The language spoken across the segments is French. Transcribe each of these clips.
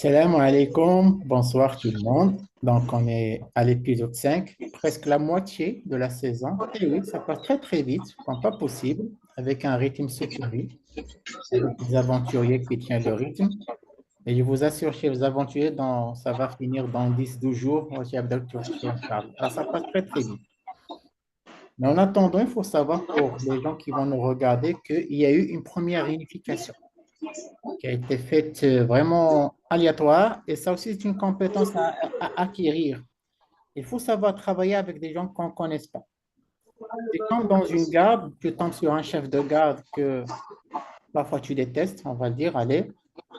Salam alaikum, bonsoir tout le monde. Donc, on est à l'épisode 5, presque la moitié de la saison. Et oui, ça passe très très vite, comme pas possible, avec un rythme soutenu, avec des aventuriers qui tiennent le rythme. Et je vous assure, chez les aventuriers, ça va finir dans 10 12 jours. Moi, j'ai Abdel Touche, Inch'Allah. Alors, ça passe très très vite. Mais en attendant, il faut savoir pour les gens qui vont nous regarder qu'il y a eu une première réunification qui a été faite vraiment aléatoire. Et ça aussi, c'est une compétence à acquérir. Il faut savoir travailler avec des gens qu'on ne connaît pas. C'est comme dans une garde, tu tombes sur un chef de garde que parfois tu détestes, on va dire, allez,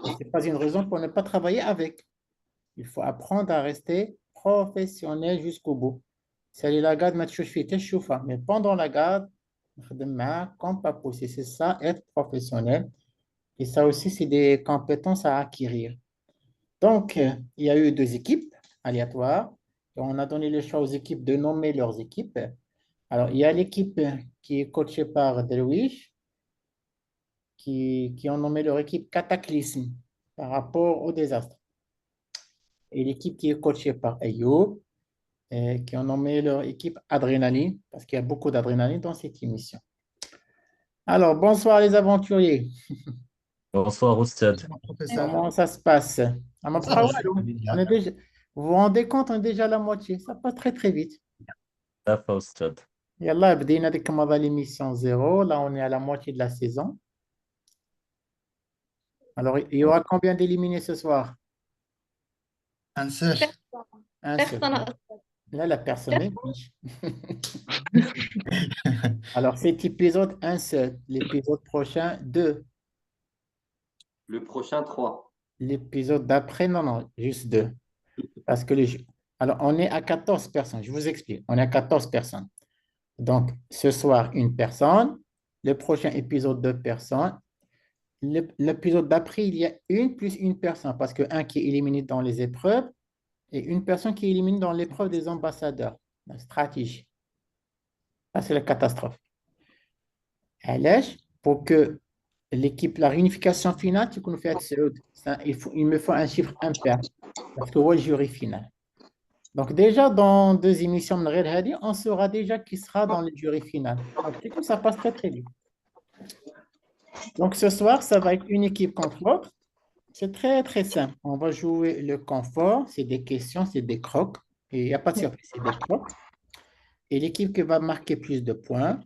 et ce n'est pas une raison pour ne pas travailler avec. Il faut apprendre à rester professionnel jusqu'au bout. C'est la garde, ما تشوش فيه تشوفها. Mais pendant la garde, نخدم معاه comme pas possible. C'est ça, être professionnel. Et ça aussi, c'est des compétences à acquérir. Donc, il y a eu deux équipes aléatoires. Et on a donné le choix aux équipes de nommer leurs équipes. Alors, il y a l'équipe qui est coachée par Derwish, qui ont nommé leur équipe Cataclysme par rapport au désastre. Et l'équipe qui est coachée par Ayoub, qui ont nommé leur équipe Adrénaline, parce qu'il y a beaucoup d'adrénaline dans cette émission. Alors, bonsoir les aventuriers. Bonsoir, Oustad. Comment ça se passe? On est déjà, vous vous rendez compte, on est déjà à la moitié. Ça passe très très vite. Safa, Oustad. Yallah, بدينا avec l'émission 0. Là, on est à la moitié de la saison. Alors, il y aura combien d'éliminés ce soir? Un seul. Un seul. Là, la personne est riche. Alors, cet épisode, un seul. L'épisode prochain, deux. Le prochain, 3. L'épisode d'après, non, non, juste deux. Parce que Alors, on est à 14 personnes. Je vous explique. On est à 14 personnes. Donc, ce soir, une personne. Le prochain épisode, deux personnes. L'épisode d'après, il y a une plus une personne. Parce que un qui est éliminé dans les épreuves et une personne qui est éliminée dans l'épreuve des ambassadeurs. La stratégie. Ça, c'est la catastrophe. علاش pour que l'équipe, la réunification finale, tu connais fait il me faut un chiffre impair parce que هو le jury final. Donc déjà dans deux émissions من غير هذه, on saura déjà qui sera dans le jury final. Donc du coup, ça passe très très vite. Donc ce soir, ça va être une équipe contre l'autre. C'est très très simple. On va jouer le confort, c'est des questions, c'est des crocs. Et il n'y a pas de surprise, c'est des crocs. Et l'équipe qui va marquer plus de points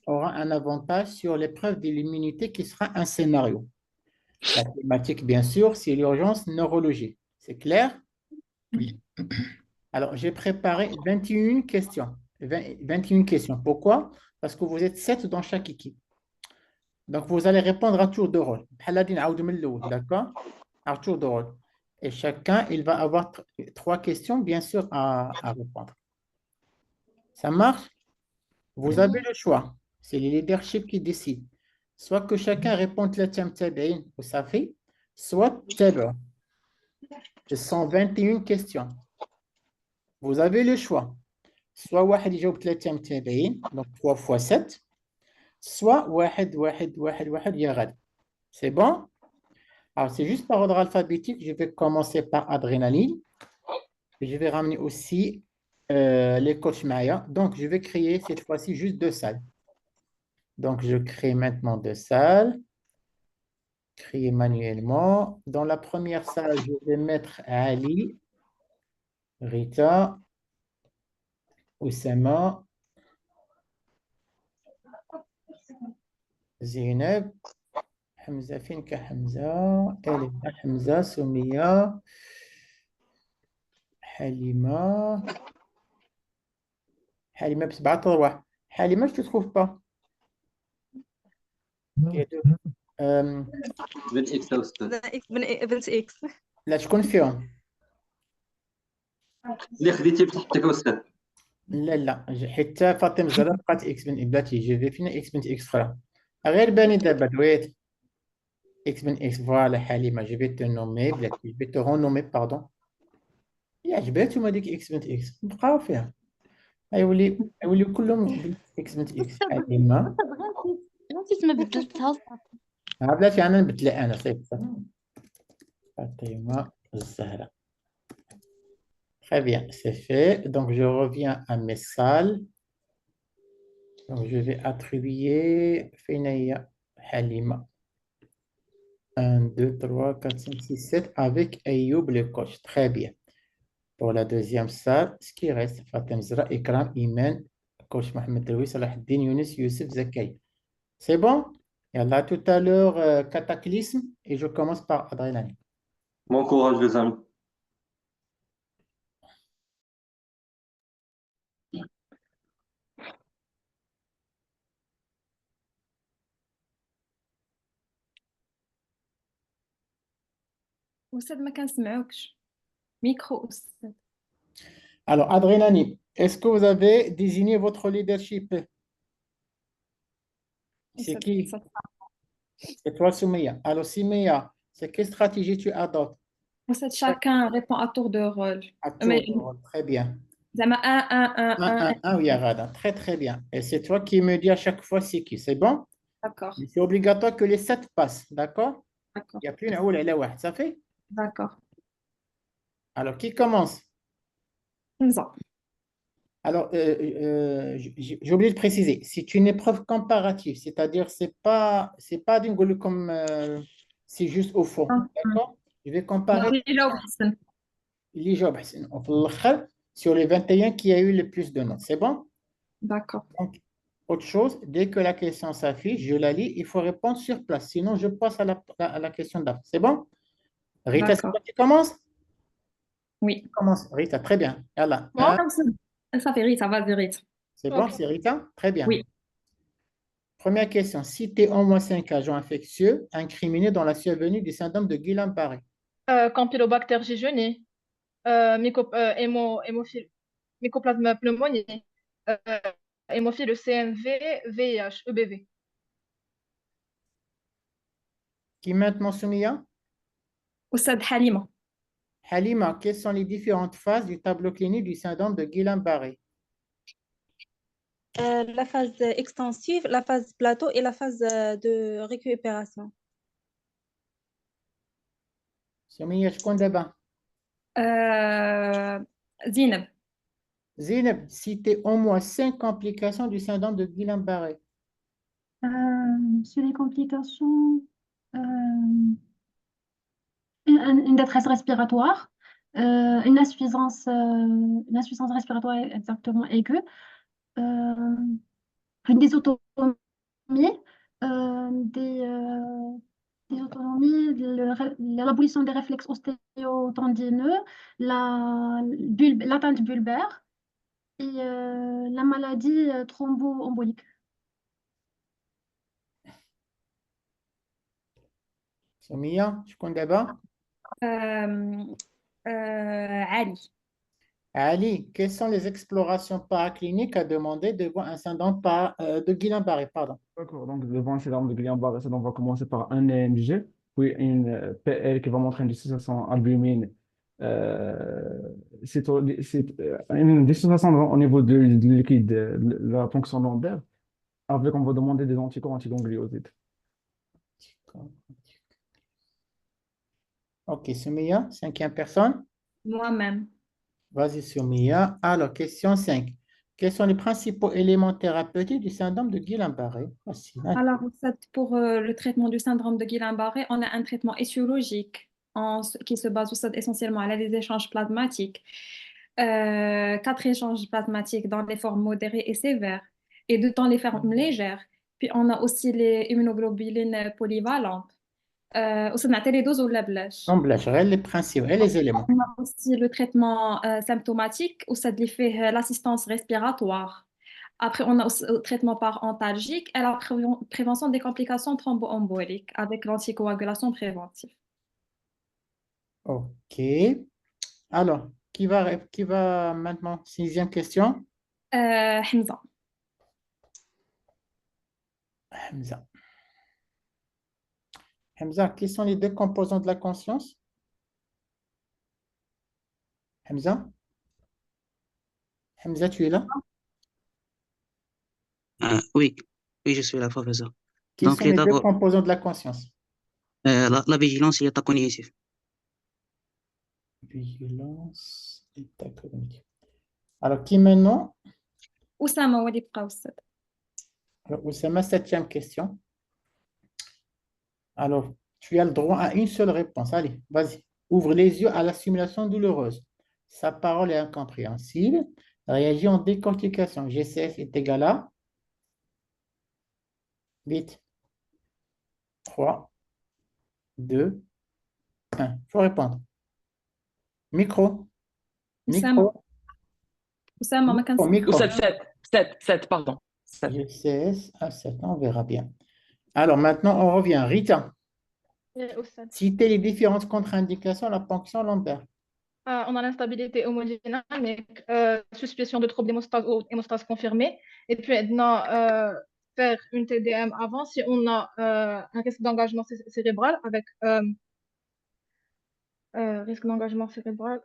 aura un avantage sur l'épreuve de l'immunité qui sera un scénario. La thématique, bien sûr, c'est l'urgence neurologie. C'est clair? Oui. Alors, j'ai préparé 21 questions. 21 questions. Pourquoi? Parce que vous êtes 7 dans chaque équipe. Donc, vous allez répondre à tour de rôle. D'accord? À tour de rôle. Et chacun, il va avoir 3 questions, bien sûr, à répondre. Ça marche? Vous avez le choix. C'est le leadership qui décide. Soit que chacun réponde la تابعين وصافي, soit تابعوا. Ce sont 21 questions. Vous avez le choix. Soit واحد يجاوب 3 متابعين, donc 3 fois 7, soit واحد يا غد. C'est bon? Alors, c'est juste par ordre alphabétique. Je vais commencer par adrénaline. Et je vais ramener aussi les coachs Maya. Donc, je vais créer cette fois-ci juste deux salles. Donc, je crée maintenant deux salles. Créer manuellement. Dans la première salle, je vais mettre Ali, Rita, Oussama, Zeynep, Hamza, Finka Hamza, Elena Hamza, Soumia, Halima. Halima, بس بعد تروح. Halima, je ne te trouve pas. Il y a deux. Euh, بنت اكس يا استاذ. بنت اكس. là, je confirme. اللي خديتي بصحتك يا استاذ. لا لا حتى فاطمه الزهراء بقات اكس بن بلاتي جو في فينا اكس بنت اكس اخرى غير باني دابا دويت اكس بن اكس فوالا حليمه جو في تو نومي بلاتي جو في تو رونومي باردون يا عجباتهم هذيك اكس بنت اكس بقاو فيها يوليو كلهم اكس بنت اكس حليمه بغيتي ما بدلتها. بلاتي انا نبدلها انا صافي Fatima Zahra. Très bien, c'est fait. Donc, je reviens à mes salles. Donc, je vais attribuer Fenaya Halima. 1, 2, 3, 4, 5, 6, 7 avec Ayoub le coach. Très bien. Pour la deuxième salle, ce qui reste, Fatem Zra, Ikram, Imen, coach Mohamed Dewi, Salahuddin, Younes, Youssef, Zakaï. C'est bon? Et là, tout à l'heure, Cataclysme, et je commence par Adrénaline. Bon courage, les amis. أستاذ ما كنسمعوكش ميكرو أستاذ. Alors, Adrénaline, est-ce que vous avez désigné votre leadership? C'est أستاذ qui? أستاذ. C'est toi, Soumeya. Alors, Soumeya, c'est quelle stratégie tu adoptes? أستاذ chacun répond à tour de rôle. À tour Mais de rôle. Très bien. زعما 1 1 1 1 1, oui, Arada. Très, très bien. Et c'est toi qui me dis à chaque fois c'est qui. C'est bon? D'accord, Mais c'est obligatoire que les 7 passent. D'accord? d'accord, Il n'y a plus une oula la wahed. Ça fait? d'accord. Alors, qui commence? حمزة. Alors, j'ai oublié de préciser. C'est une épreuve comparative, c'est-à-dire c'est pas d'une goule comme c'est juste au fond. D'accord? Je vais comparer اللي جاوب أحسن. les jobs sur les 21 qui a eu le plus de notes. C'est bon? D'accord, Donc, autre chose, dès que la question s'affiche, je la lis, il faut répondre sur place. Sinon, je passe à la question d'après. C'est bon? Rita, c'est d'accord. toi qui commence? Oui. Commence. Rita, très bien. Voilà. Moi, ça fait rire, ça va vite. C'est bon, Ok. c'est Rita? Très bien. Oui. Première question. Citez au moins 5 agents infectieux incriminés dans la survenue du syndrome de Guillain-Barré. Campylobacter jejuni, mycoplasme pneumoniae, euh, hémophilus CMV, VIH, EBV. Qui maintenant, Soumia? أستاذ حليمة. Halima, quelles sont les différentes phases du tableau clinique du syndrome de Guillain-Barré? La phase extensive, la phase plateau et la phase de récupération. Soumia, je compte débat. زينب. Zineb, citez au moins 5 complications du syndrome de Guillain-Barré. Sur les complications, une détresse respiratoire, une insuffisance respiratoire exactement aiguë, une dysautonomie, des autonomies, l'abolition des réflexes ostéotendineux, l'atteinte bulbaire et la maladie thromboembolique. Soumia, je compte débat. علي. Ali, quelles sont les explorations paracliniques à demander devant un syndrome de Guillain-Barré? Pardon. D'accord, donc devant le syndrome de Guillain-Barré, on va commencer par un EMG, puis une PL qui va montrer une dissociation albumine. Une dissociation au niveau du liquide, la fonction lombaire, avec on va demander des anticorps antigangliosides. Ok, Soumia, cinquième personne. Moi-même. Vas-y, Soumia. Alors, question 5. Quels sont les principaux éléments thérapeutiques du syndrome de Guillain-Barré? Facile, hein? Alors, en fait, pour le traitement du syndrome de Guillain-Barré, on a un traitement étiologique qui se base essentiellement à des échanges plasmatiques. 4 échanges plasmatiques dans les formes modérées et sévères et 2 dans les formes légères. Puis, on a aussi les immunoglobulines polyvalentes. وصلنا نعطي les doses ولا بلاش؟ Non, blanche, les principes et les éléments. On a aussi le traitement symptomatique où ça fait l'assistance respiratoire. Après, on a aussi le traitement par antalgique et la prévention des complications thromboemboliques avec l'anticoagulation préventive. Ok. Alors, qui va maintenant? Sixième question. Hamza. Hamza. Hamza, quels sont les deux composants de la conscience? Hamza? Hamza, tu es là? Oui, oui, je suis là, professeur. Quels Donc, sont les deux d'abord, composants de la conscience? la vigilance et l'état cognitif. Vigilance, état cognitif. Alors, qui maintenant? أسامة هو اللي بقى أستاذ. Alors, Oussama, septième question. Alors, tu as le droit à une seule réponse. Allez, vas-y. Ouvre les yeux à la simulation douloureuse. Sa parole est incompréhensible. Réagis en décortication. GCS est égal à... Vite. 3, 2, 1. Il faut répondre. Micro. أسامة Micro. أسامة ما Micro. كنسمع. Micro. 7, pardon. 7. GCS à 7. On verra bien. Alors, maintenant, on revient. Rita, أستاذ. citez les différentes contre-indications à la ponction lombaire. On a l'instabilité hémodynamique, suspicion de trouble d'hémostase ou hémostase confirmée. Et puis, maintenant, faire une TDM avant si on a un risque d'engagement cérébral avec risque d'engagement cérébral.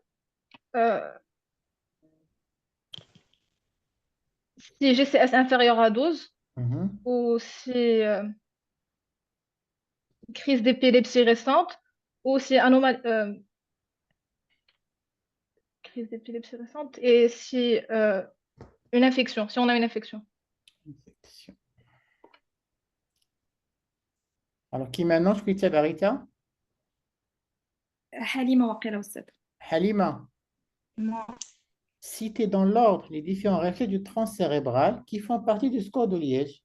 Si GCS inférieur à 12 Mhm. ou si crise d'épilepsie récente ou si anomalie. Crise d'épilepsie récente et si une infection, si on a une infection. Infection. Alors, qui maintenant? Je suis Rita. حليمة وقيلة أستاذ. Halima, citez dans l'ordre les différents réflexes du tronc cérébral qui font partie du score de Liège.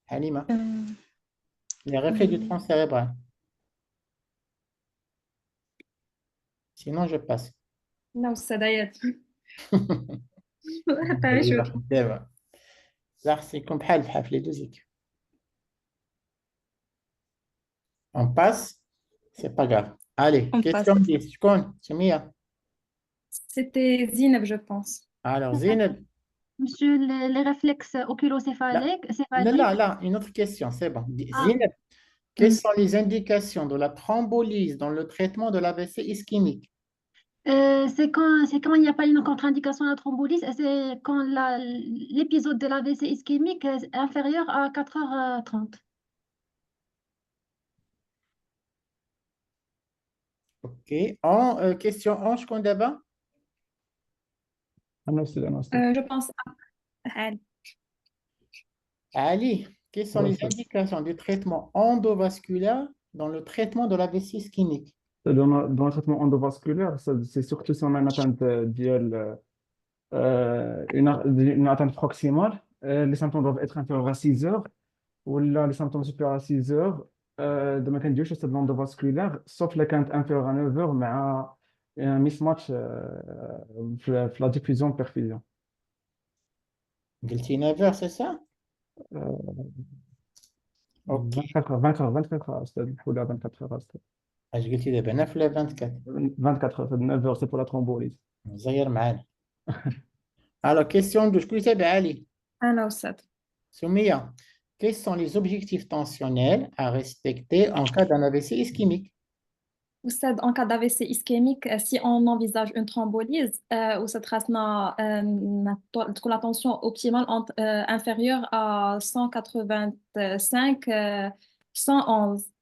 Halima, les réflexes du tronc cérébral. Sinon, je passe. لا أستاذ عيط. باراشوت. دابا. لا خصكم بحال في les deux équipes. On passe, c'est pas grave. Allez, On question passe. 10. شكون؟ Samia. C'était Zineb, je pense. Alors, Zineb. Monsieur, les réflexes oculocéphaliques, Là, une autre question, c'est bon. Ah. Zineb, quelles sont les indications de la thrombolyse dans le traitement de l'AVC ischémique? c'est quand il n'y a pas une contre-indication à la thrombolyse, c'est quand l'épisode de l'AVC ischémique est inférieur à 4h30. Ok. Question 11, qu'on débat? أنا أستاذ. Je pense à Ali, quelles sont les indications du traitement endovasculaire dans le traitement de l'AVC ischémique? Dans le traitement endovasculaire, c'est surtout si on a une atteinte une atteinte proximale. Les symptômes doivent être inférieurs à 6 heures, ou là, les symptômes supérieurs à 6 heures. De ما كنديروش c'est de l'endovasculaire, sauf les quintes inférieures à 9 heures, مع un mismatch في la diffusion de perfusion. قلتي 9h, c'est ça? Ok. 24 heures, أستاذ. حولها 24 heures, أستاذ. اش قلتي دابا 9 ولا 24؟ 24 heures, 9 heures, c'est pour la thrombolyse. زير معانا. Alors, question 12. شكون يتابع علي؟ أنا أستاذ. Soumia, quels sont les objectifs tensionnels à respecter en cas d'un AVC ischémique? أستاذ, en cas d'AVC ischémique, si on envisage une thrombolyse, أستاذ خاصنا تكون la tension optimale inférieure à 185, 111.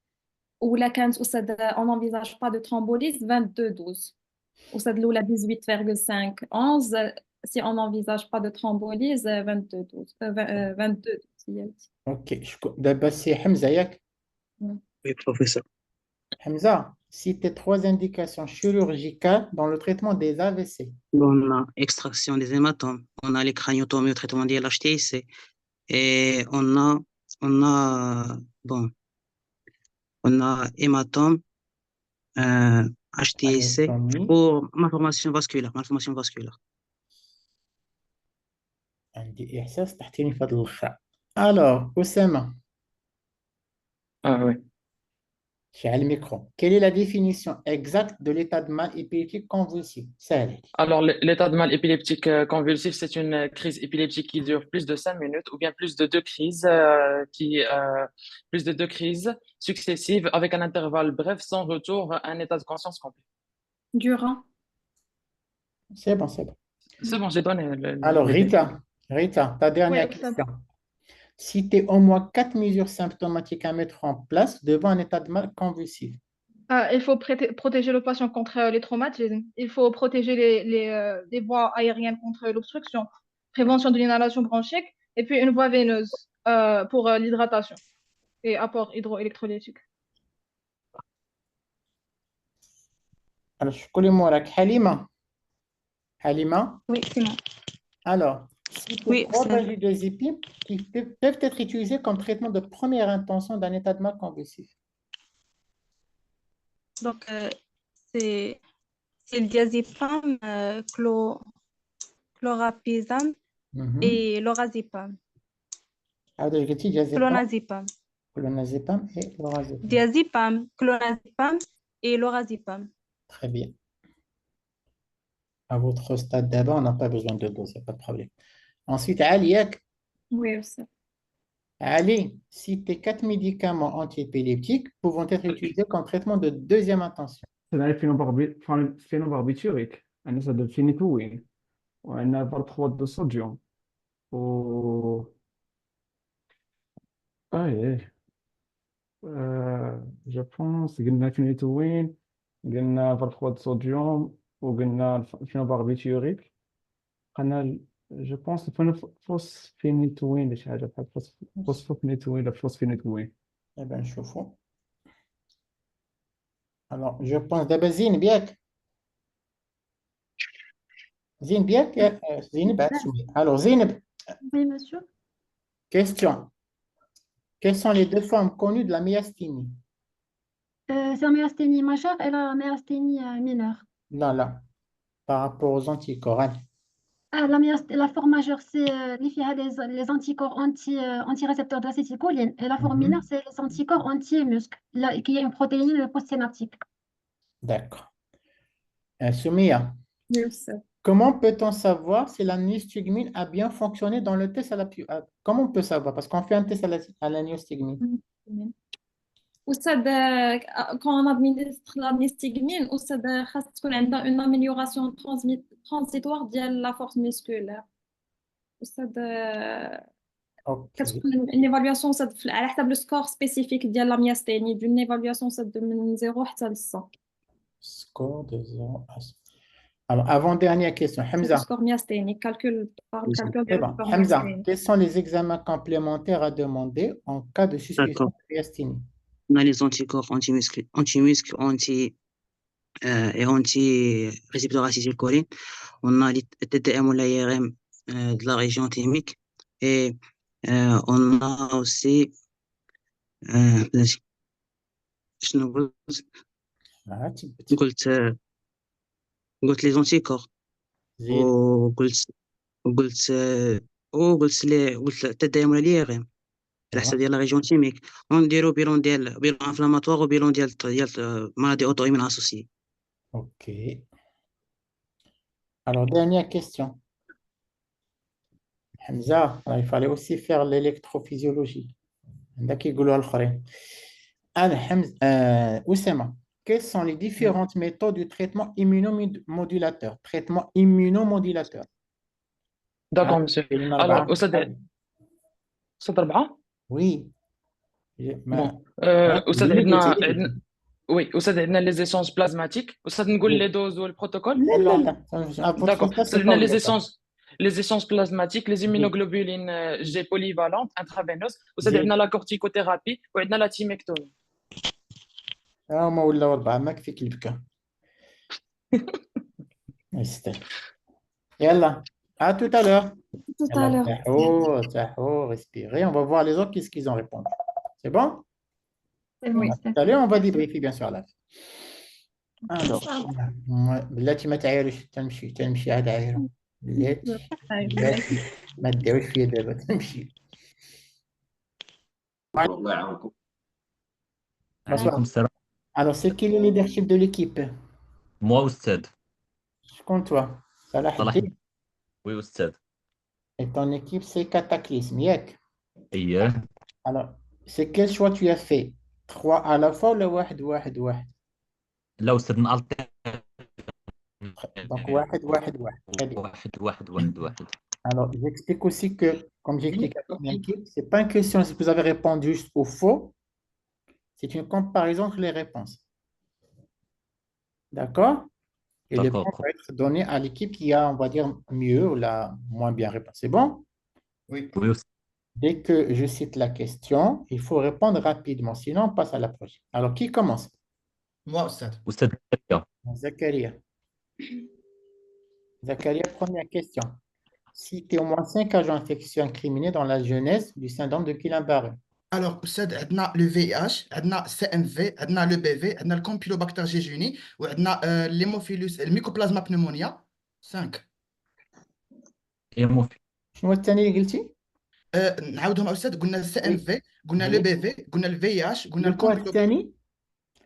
Ou la كانت أستاذ, on n'envisage pas de thrombolyse, 22-12. أستاذ الأولى 18,5, 11. Si on n'envisage pas de thrombolyse, 22-12. 22-12. Ok. D'abord, c'est Hamza, ياك؟ Oui, professeur. Hamza, citez 3 indications chirurgicales dans le traitement des AVC. On a extraction des hématomes, on a les craniotomies au traitement des LHTIC, et on a hématome, HTIC Craniotomie. pour malformation vasculaire. عندي إحساس تحتيني في هذا الأخرى. Alors, Oussama, Ah oui. شعل الميكرو. Quelle est la définition exacte de l'état de mal épileptique convulsif? سهل. Alors, l'état de mal épileptique convulsif, c'est une crise épileptique qui dure plus de 5 minutes ou bien plus de 2 crises, plus de 2 crises successives avec un intervalle bref sans retour à un état de conscience complet. Durant. C'est bon, c'est bon. C'est bon, j'ai donné Alors, Rita, ta dernière Oui, question. Citez au moins 4 mesures symptomatiques à mettre en place devant un état de mal convulsif. Il faut protéger le patient contre les traumatismes. Il faut protéger les voies aériennes contre l'obstruction. Prévention de l'inhalation bronchique. Et puis une voie veineuse pour l'hydratation et apport hydroélectrolytique. Alors, je connais moi là. Halima. Halima. Oui, c'est moi. Alors, cite Oui, trois c'est- benzodiazépines qui peuvent être utilisés comme traitement de première intention d'un état de mal convulsif. Donc, c'est le diazépam, chlorapizam et lorazépam. Ah, donc, j'ai dit diazépam, Clonazépam. clonazépam et lorazépam. Diazépam, clonazépam et lorazépam. Très bien. À votre stade d'abord, on n'a pas besoin de dose, il n'y a pas de problème. Ensuite, Ali, Oui, aussi. Ali, citez 4 médicaments antiépileptiques pouvant être utilisés comme traitement de deuxième intention. عندنا الفينوباربيتوريك، عندنا هذا الفينيتوين، وعندنا فالبروات دو صوديوم، و ايه جو بونس قلنا فينيتوين، قلنا فالبروات دو صوديوم، وقلنا الفينوباربيتوريك، قلنا جو بونس الفوسفينيتوين ولا شي حاجه بحال فوسفوفينيتوين ولا فوسفينيتوين. Eh bien, نشوفوا. Alors, je pense d'abord Zine Biak. Zine Biak, Zine Batsoumi. Alors, Zine, Oui, monsieur. question. Quelles sont les deux formes connues de la myasthénie? C'est la myasthénie majeure et la myasthénie mineure. Non, là, par rapport aux anticorps. Hein. Ah, la forme majeure, c'est les anticorps anti-récepteurs de l'acétylcholine. Et la forme mineure, c'est les anticorps anti-muscle, qui est une protéine post-synaptique. D'accord. Soumia, Oui, aussi. comment peut-on savoir si la nystigmine a bien fonctionné dans le test à la comment on peut savoir? Parce qu'on fait un test à la nystigmine. أستاذ quand on administre la nystigmine أستاذ خاص تكون عندنا une amélioration transitoire ديال la force musculaire أستاذ Ok. كتكون une évaluation أستاذ على حسب le score spécifique ديال la myasthénie d'une évaluation أستاذ من 0 حتى ل 100 Score de 0 à 100. Alors, avant-dernière question. c'est le Hamza. score myasthénique calcul par le calcul C'est du bon. score Hamza, myasthénique. quels sont les examens complémentaires à demander en cas de suspicion D'accord. de myasthénie? On a les anticorps anti-muscles, et anti-récepteurs acétylcholine. On a les TTM ou l'ARM de la région thymique. Et on a aussi شنو قلت les anticorps زيد. وقلت TTM ولا l'IRM على حسب ديال la région thymique. ونديرو بيلون inflammatoire وبيلون ديال maladie auto-immune associée. Ok. Alors, dernière question. Hamza, il fallait aussi faire l'électrophysiologie. Oussama, quelles sont les différentes méthodes du traitement immunomodulateur? Traitement immunomodulateur. D'accord, monsieur. Alors, أستاذ ربعة. Oui. Bon, أستاذ عندنا oui أستاذ عندنا les essences plasmatiques. أستاذ نقول les doses ou le protocole لا لا لا. D'accord. أستاذ عندنا les essences plasmatiques, les immunoglobulines G polyvalentes intraveineuses. أستاذ عندنا la corticothérapie وعندنا la thymectomie. ما ولا أربعة ما كفيك البكا. يلا. À tout à l'heure. Tout à l'heure. Tahou, respirez. On va voir les autres, qu'est-ce qu'ils ont répondu. C'est bon? Oui. Tout à l'heure, on va débriefer bien sûr là. Alors, بلاتي ما تعايروش تنمشي عاد عايرة. بلاتي ما تديروش فيا دابا تنمشي. الله يعاونكم. Bonsoir. Alors, c'est qui le leadership de l'équipe? Moi, Oustad. Je compte toi. Salah Haddad. Oui, Oustad. Et ton équipe, c'est Cataclysme, Yak. Yeah. Alors, c'est quel choix tu as fait? 3 à la fois ou le واحد واحد واحد? لا أستاذ نالتي. Donc, واحد واحد واحد. Très bien. واحد. Alors, j'explique aussi que, comme j'explique à ton équipe, ce n'est pas une question si vous avez répondu juste ou faux, c'est une comparaison entre les réponses. D'accord? Et les points D'accord. vont être donnés à l'équipe qui a, on va dire, mieux ou la moins bien répondu. C'est bon? Oui. Oui, Oustad. Dès que je cite la question, il faut répondre rapidement, sinon on passe à la prochaine. Alors, qui commence? Moi, Oustad. Oustad Zakaria. Zakaria. Zakaria, première question. Citez au moins 5 agents infectieux incriminés dans la genèse du syndrome de Guillain-Barré. Alors, Oustad, عندنا le VIH, عندنا CMV, عندنا le BV, عندنا le Campylobacter jejuni, وعندنا l'hémophilus, le Mycoplasma pneumonia. 5. Hémophile. شنو الثاني اللي قلتي؟ نعاودهم أستاذ، قلنا السي ام Oui. في، قلنا لو Oui. بي في، قلنا الفي اش، قلنا Le quoi الكومبيلو الثاني؟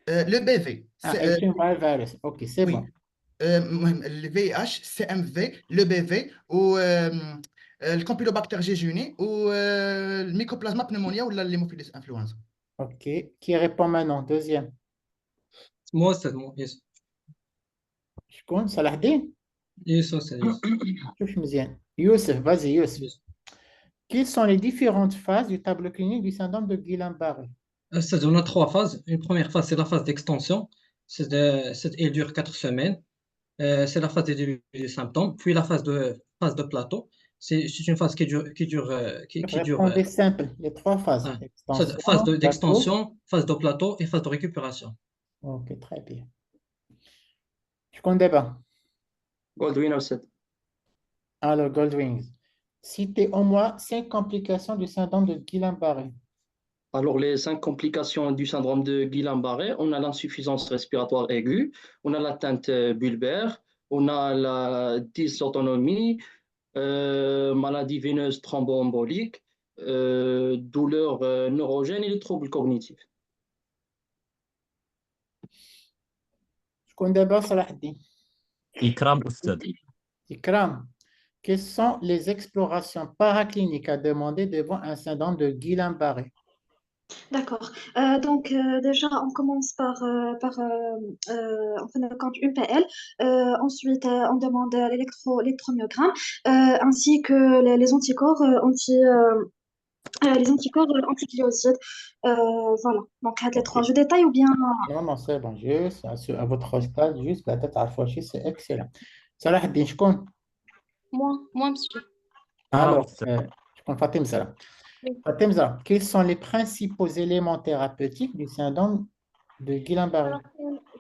لو بي في Ah, Epstein-Barr virus. Ok, c'est bon. وي المهم الفي اش، سي ام في، لو بي في، و الكومبيلوباكتر جيجوني، والميكوبلازما بنومونيا ولا الليموفيليس انفلونزا. Ok. Qui répond maintenant? Deuxième. moi أستاذ يس شكون؟ صلاح الدين؟ يس أستاذ يس شوف مزيان. Youssef, vas-y, Youssef. يس Quelles sont les différentes phases du tableau clinique du syndrome de Guillain-Barré? أستاذ on a 3 phases. Une première phase c'est la phase d'extension, elle dure 4 semaines. C'est la phase des débuts des symptômes, puis la phase de plateau. C'est une phase qui dure Répondez simple, les 3 phases. Extension, phase plateau. d'extension, phase de plateau et phase de récupération. Ok, très bien. Je compte débat. Goldwyn Oustad. Alors, Goldwings. Citez au moins 5 complications du syndrome de Guillain-Barré. Alors, les 5 complications du syndrome de Guillain-Barré, on a l'insuffisance respiratoire aiguë, on a l'atteinte bulbaire, on a la dysautonomie, maladie veineuse thromboembolique, douleur neurogène et les troubles cognitifs. Je compte débat, Salah Eddin. Ikram Oustad. Ikram. Quelles sont les explorations paracliniques à demander devant un syndrome de Guillain-Barré? D'accord. Donc, déjà, on commence en fin de compte, UPL. Ensuite, on demande l'électromyogramme, ainsi que les anticorps antigliosides. Voilà. Donc, les 3, je détaille ou bien... Non, non, c'est bon. Juste à votre stade, juste la tête à faucher, c'est excellent. Salah Eddin, je compte. Moi, monsieur. Alors, Oustad. je compte Fatim Salah. Oui. Fatim Salah, quels sont les principaux éléments thérapeutiques du syndrome de Guillain-Barré? Alors,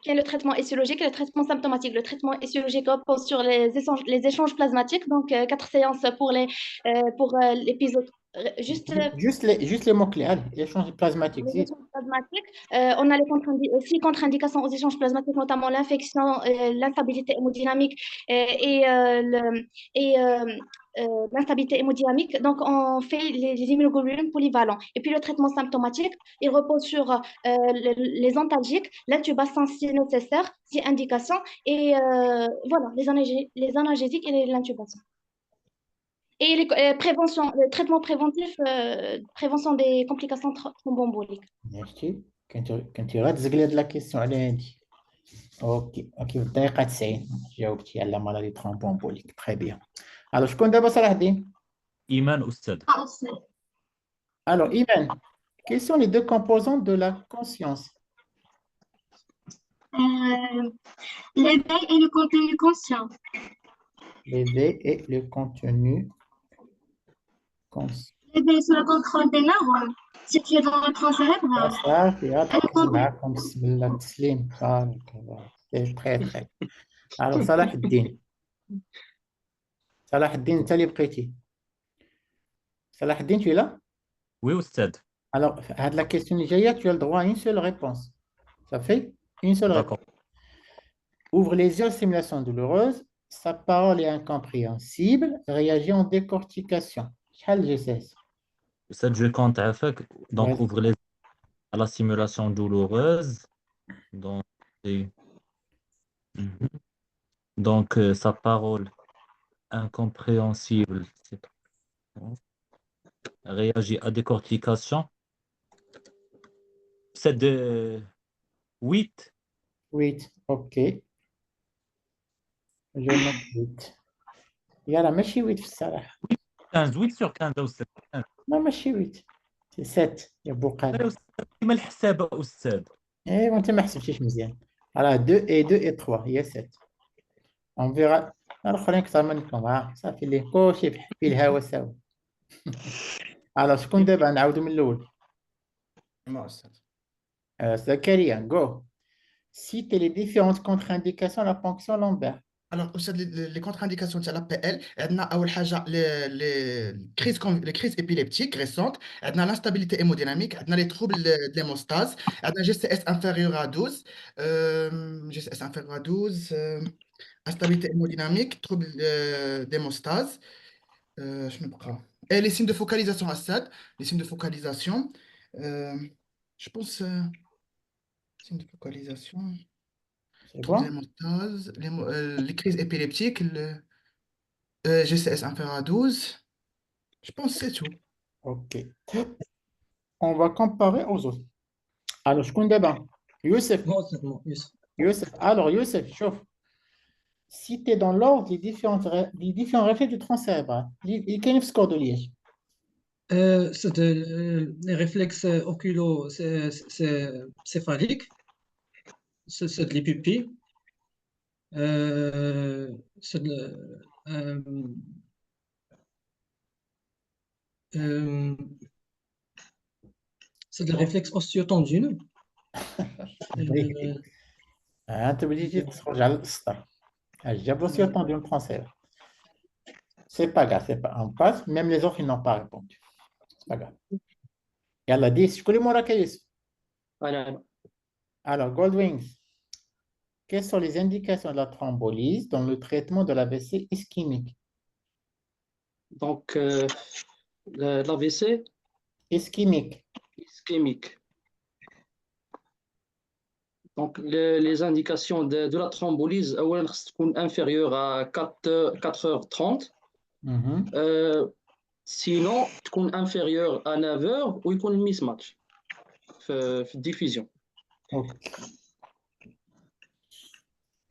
quel est le traitement étiologique et le traitement symptomatique? Le traitement étiologique repose sur les échanges plasmatiques, donc 4 séances pour l'épisode. Juste Juste les mots-clés, allez, échange plasmatique. les échanges plasmatiques, on a les 6 contre-indications aux échanges plasmatiques, notamment l'infection, l'instabilité hémodynamique et l'instabilité hémodynamique. Donc, on fait les immunoglobulines polyvalents. Et puis, le traitement symptomatique, il repose sur les antalgiques, l'intubation si nécessaire, si indication, et voilà, les analgésiques et l'intubation. Et le traitement préventif, prévention des complications thromboemboliques. ماشي كنتي غير تزقلي هاد لا كيسيون على هادي. اوكي في الدقيقة 90 جاوبتي على مالادي ترومبومبوليك. تري بيان. الو شكون دابا صلاح الدين؟ Iman Oustad. Alors, Iman, quelles sont les 2 composantes de la conscience? L'éveil et le contenu conscient. L'éveil et le contenu conscient. L'éveil sous le contrôle des neurones situés dans le tronc cérébral. صافي غتركز معاكم بسم الله التسليم. C'est très très. Alors, صلاح الدين. صلاح الدين انت اللي بقيتي. صلاح الدين tu es là? Oui, Oustad. Alors, à la question Nigeria, tu as le droit à une seule réponse. Ça fait une seule réponse. D'accord. Ouvre les yeux, stimulation douloureuse. Sa parole est incompréhensible. Réagit en décortication. شحال الجساس؟ Oustad, je compte avec. Donc, Vas-y. ouvre les à la simulation douloureuse. Donc, Mhm. Donc, sa parole incompréhensible. Réagit à décortication. C'est de 8. 8. OK. Je note 8. يلا ماشي 8 في الصراحة. 15 8 sur 15 أستاذ. لا ماشي 8. C'est 7 يا بوقال. أستاذ كيما الحسابة أستاذ. ايوا انت ما حسبتيش مزيان. Voilà, 2 et 3. Il y a 7. On verra. الآخرين أكثر منكم صافي اللي كلشي في الهوا سوا. Alors شكون دابا نعاودو من الأول. ما أستاذ. Zakaria, go. Cite les différentes contre-indications à la fonction Lambert. Alors, les contre-indications de l'APL, on a أول حاجة les crises épileptiques récentes, on a l'instabilité hémodynamique, on a les troubles de l'hémostase, on a GCS inférieur à 12, GCS inférieur à 12, instabilité hémodynamique, trouble d'hémostase, je ne sais pas. Et les signes de focalisation à SAD, les signes de focalisation, je pense, signes de focalisation. C'est Troubles bon? d'hémostase, les crises épileptiques, le GCS inférieur à 12. Je pense que c'est tout. Ok. On va comparer aux autres. Alors, شكون دابا؟ Youssef. moi, c'est moi, yes. Youssef. Alors, Youssef, chauffe. Cite dans l'ordre les différents réflexes du tronc cérébral. Il كاين في سكور دو لياج. C'est les réflexes oculocéphaliques, c'est de les pupilles, c'est de, c'est le réflexe osteotendineux. انت بديتي تخرج على الاسطر. جابوا سي autant d'une transfert. C'est pas grave, c'est pas on passe. Même les autres ils n'ont pas répondu. C'est pas grave. يلا 10 شكون اللي موراك يا يوسف؟ أنا Alors, Goldwings, quelles sont les indications de la thrombolyse dans le traitement de l'AVC ischémique? donc l'AVC Ischémique. ischémique. Donc les indications de la thrombolyse أولا خص تكون inférieure à 4h30. Mhm. Sinon تكون inférieure à 9h ويكون mismatch في الديفيزيون. Ok.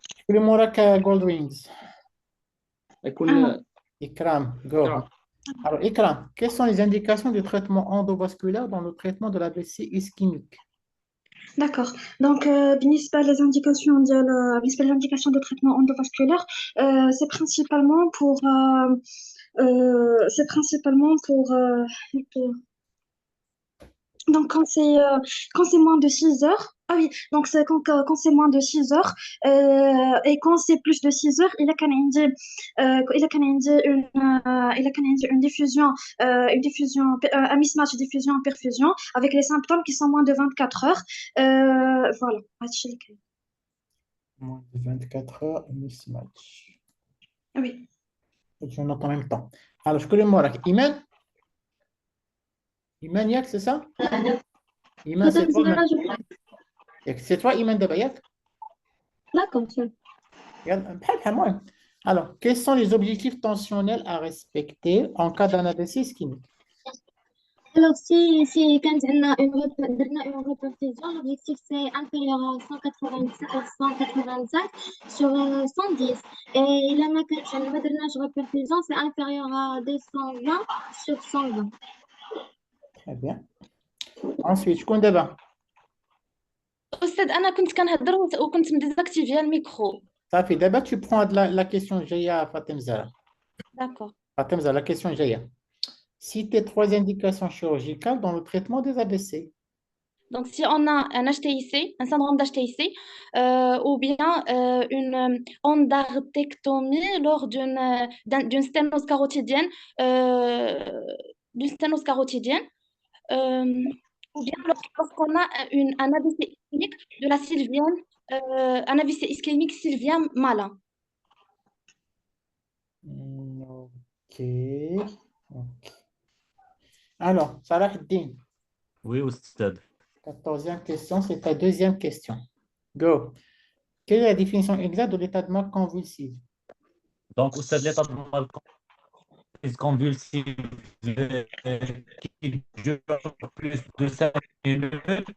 شكون اللي موراك يا Goldwings? يكون Ikram, go. إكرام. Alors, Ikram, quelles sont les indications du traitement endovasculaire dans le traitement de l'AVC ischémique? D'accord. Donc, بالنسبة للindications بالنسبة للindications de traitement endovasculaire, c'est principalement pour donc quand c'est moins de 6 heures. Ah oui, donc c'est quand c'est moins de 6 heures et quand c'est plus de 6 heures, il a qu'un indi une diffusion un mismatch diffusion perfusion avec les symptômes qui sont moins de 24 heures. Voilà. Moins de 24 heures, mismatch. Oui. Je note en même temps. Alors, je connais Morak. Iman? Iman Yak, c'est ça? Iman, c'est toi, c'est toi, Iman Dabayak? D'accord, monsieur. Alors, quels sont les objectifs tensionnels à respecter en cas d'un AVC ischémique? Alors, si quand on a une reperfusion, l'objectif c'est inférieur à 185 sur 110. Et là, quand on a une reperfusion, c'est inférieur à 220 sur 120. Très bien. Ensuite, je compte d'abord. أستاذ أنا كنت كنهضر وكنت مديزاكتيفيا الميكرو. Ça fait d'abord, tu prends la question Jaya Fatem Zara. D'accord. Fatem Zara, la question Jaya. Citez 3 indications chirurgicales dans le traitement des AVC. Donc, si on a un HTIC, un syndrome d'HTIC, ou bien une endartectomie lors d'une sténose carotidienne, ou bien lorsqu'on a un AVC ischémique de la sylvienne, un AVC ischémique sylvien malin. Ok. Alors, Salah Din. Oui, Oustad. 14e question, c'est ta deuxième question. Go. Quelle est la définition exacte de l'état de mort convulsif? Donc, Oustad, l'état de mort convulsif qui dure plus de 5 minutes.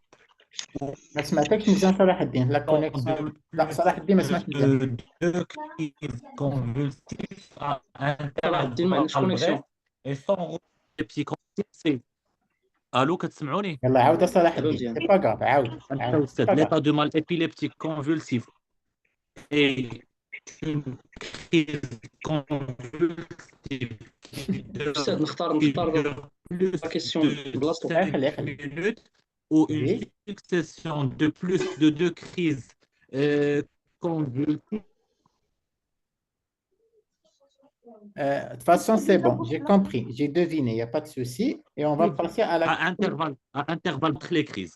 ما سمعتكش مزيان صلاح الدين لا كونيكسيون لا صلاح الدين ما سمعتش مزيان Deux crises convulsives à صلاح الدين ما عندكش intervalles كونيكسيون. brefs et sans psychosis. الو كتسمعوني؟ يلا عاود صلاح دابا الدين، مزيان. سي با غاف، عاود انت عاود، سي استاذ با l'état غاف. de mal épileptique convulsif est une crise convulsive أستاذ نختار qui dure plus لا كيسيون de بلاصتو. 5 خلي minutes ou une Oui. succession de plus de 2 crises convulsives. De toute façon, c'est bon, j'ai compris, j'ai deviné, il n'y a pas de souci. Et on va passer à la... à intervalles entre les crises.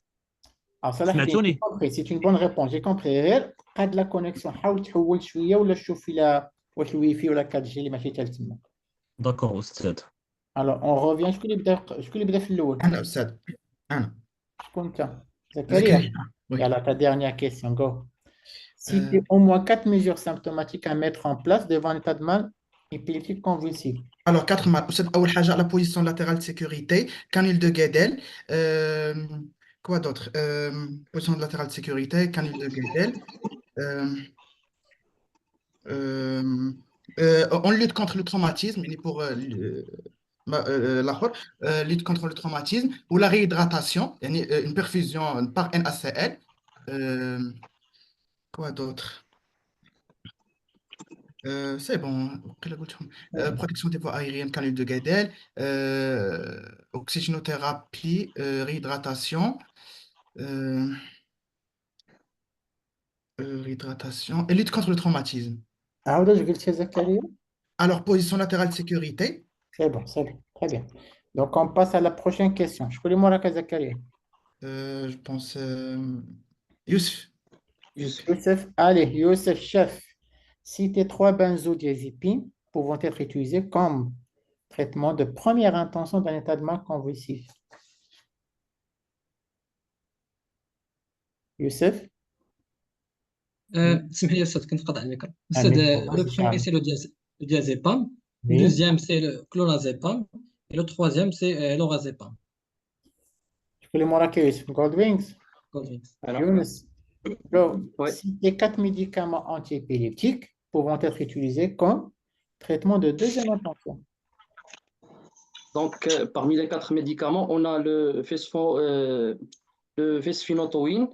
Alors, Salah Eddin, j'ai سمعتوني؟ compris, c'est une bonne réponse, j'ai compris. غير قاد لا كونيكسيون حاول تحول شويه ولا شوف إلا واش الويفي ولا 4G اللي ماشي حتى تما. داكور استاذ. Alors, on revient. شكون اللي بدا في الاول؟ أنا أستاذ، أنا شكون انت؟ زكريا. زكريا. Oui. Et alors, ta dernière question, go. Citez Euh, au moins 4 mesures symptomatiques à mettre en place devant un état de mal épileptique convulsif. Alors, 4 mal. أستاذ، أول حاجة la position latérale de sécurité, canule de Guédel. Quoi d'autre? Position latérale de sécurité, canule de Guédel. On lutte contre le traumatisme, il est pour lutte contre le traumatisme, ou la réhydratation, une perfusion par NaCl. Quoi d'autre? C'est bon. Protection des voies aériennes, canule de Guédel, oxygénothérapie, réhydratation, et lutte contre le traumatisme. عاود قلت يا زكريا. Alors, position latérale de sécurité. C'est bon, très bien. Donc, on passe à la prochaine question. Je connais moi la Zakaria. Je pense Youssef. Youssef, allez, Youssef, chef. Citez 3 benzodiazépines pouvant être utilisées comme traitement de première intention d'un état de mal convulsif. Youssef? سمح لي أستاذ، كنت قطع الميكرو. أستاذ، le premier c'est le diazépam, le Oui. deuxième c'est le clonazepam et le troisième c'est l'orazépam. Je connais moi la Youssef. Goldwings. Younes. Citez 4 médicaments antiépileptiques pouvant être utilisés comme traitement de deuxième intention. Donc, parmi les 4 médicaments, on a le phesphinotoïne,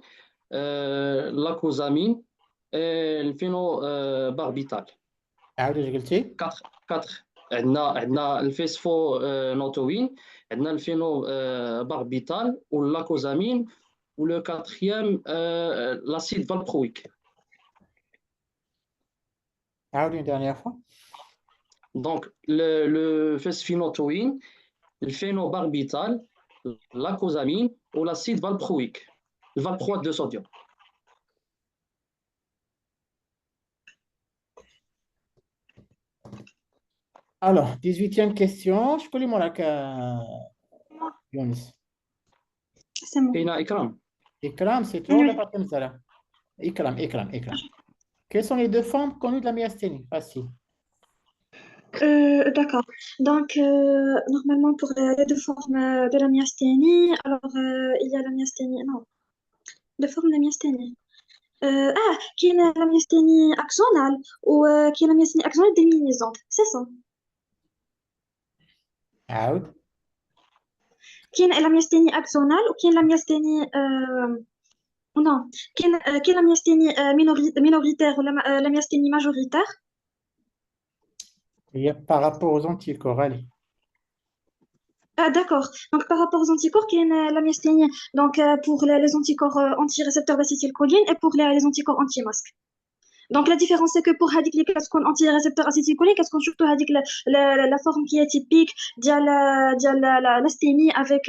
l'acosamine et le phénobarbital. عاود واش قلتي؟ 4 عندنا الفيسفونوتوين، عندنا الفينوباربيتال واللاكوزامين le quatrième l'acide valproïque. عاود une dernière fois. Donc le phesphinotoïne, le phénobarbital, l'acosamine ou l'acide valproïque, le valproate de sodium. Alors, 18e question. Je connais moi la Younes. C'est bon. كاينه إكرام. Ikram, c'est toi ou la Fatem Zara? Ikram. Quelles sont les 2 formes connues de la myasthénie? Facile. D'accord. Donc, normalement, pour les 2 formes de la myasthénie, alors il y a la myasthénie. Non, 2 formes de myasthénie. Qui est la myasthénie axonale ou qui est la myasthénie axonale démyélisante. C'est ça. عاود. كاين la myasthénie axonale ou كاين la myasthénie non كاين la myasthénie minoritaire ou la myasthénie majoritaire. Il y a par rapport aux anticorps, allez. D'accord. Donc par rapport aux anticorps كاين la myasthénie donc pour les anticorps anti-récepteurs d'acétylcholine et pour les anticorps anti-masque. Donc la différence c'est que pour هذيك اللي كتكون anti-récepteur acétylcholine كتكون surtout هذيك la forme qui est typique ديال l'asthénie avec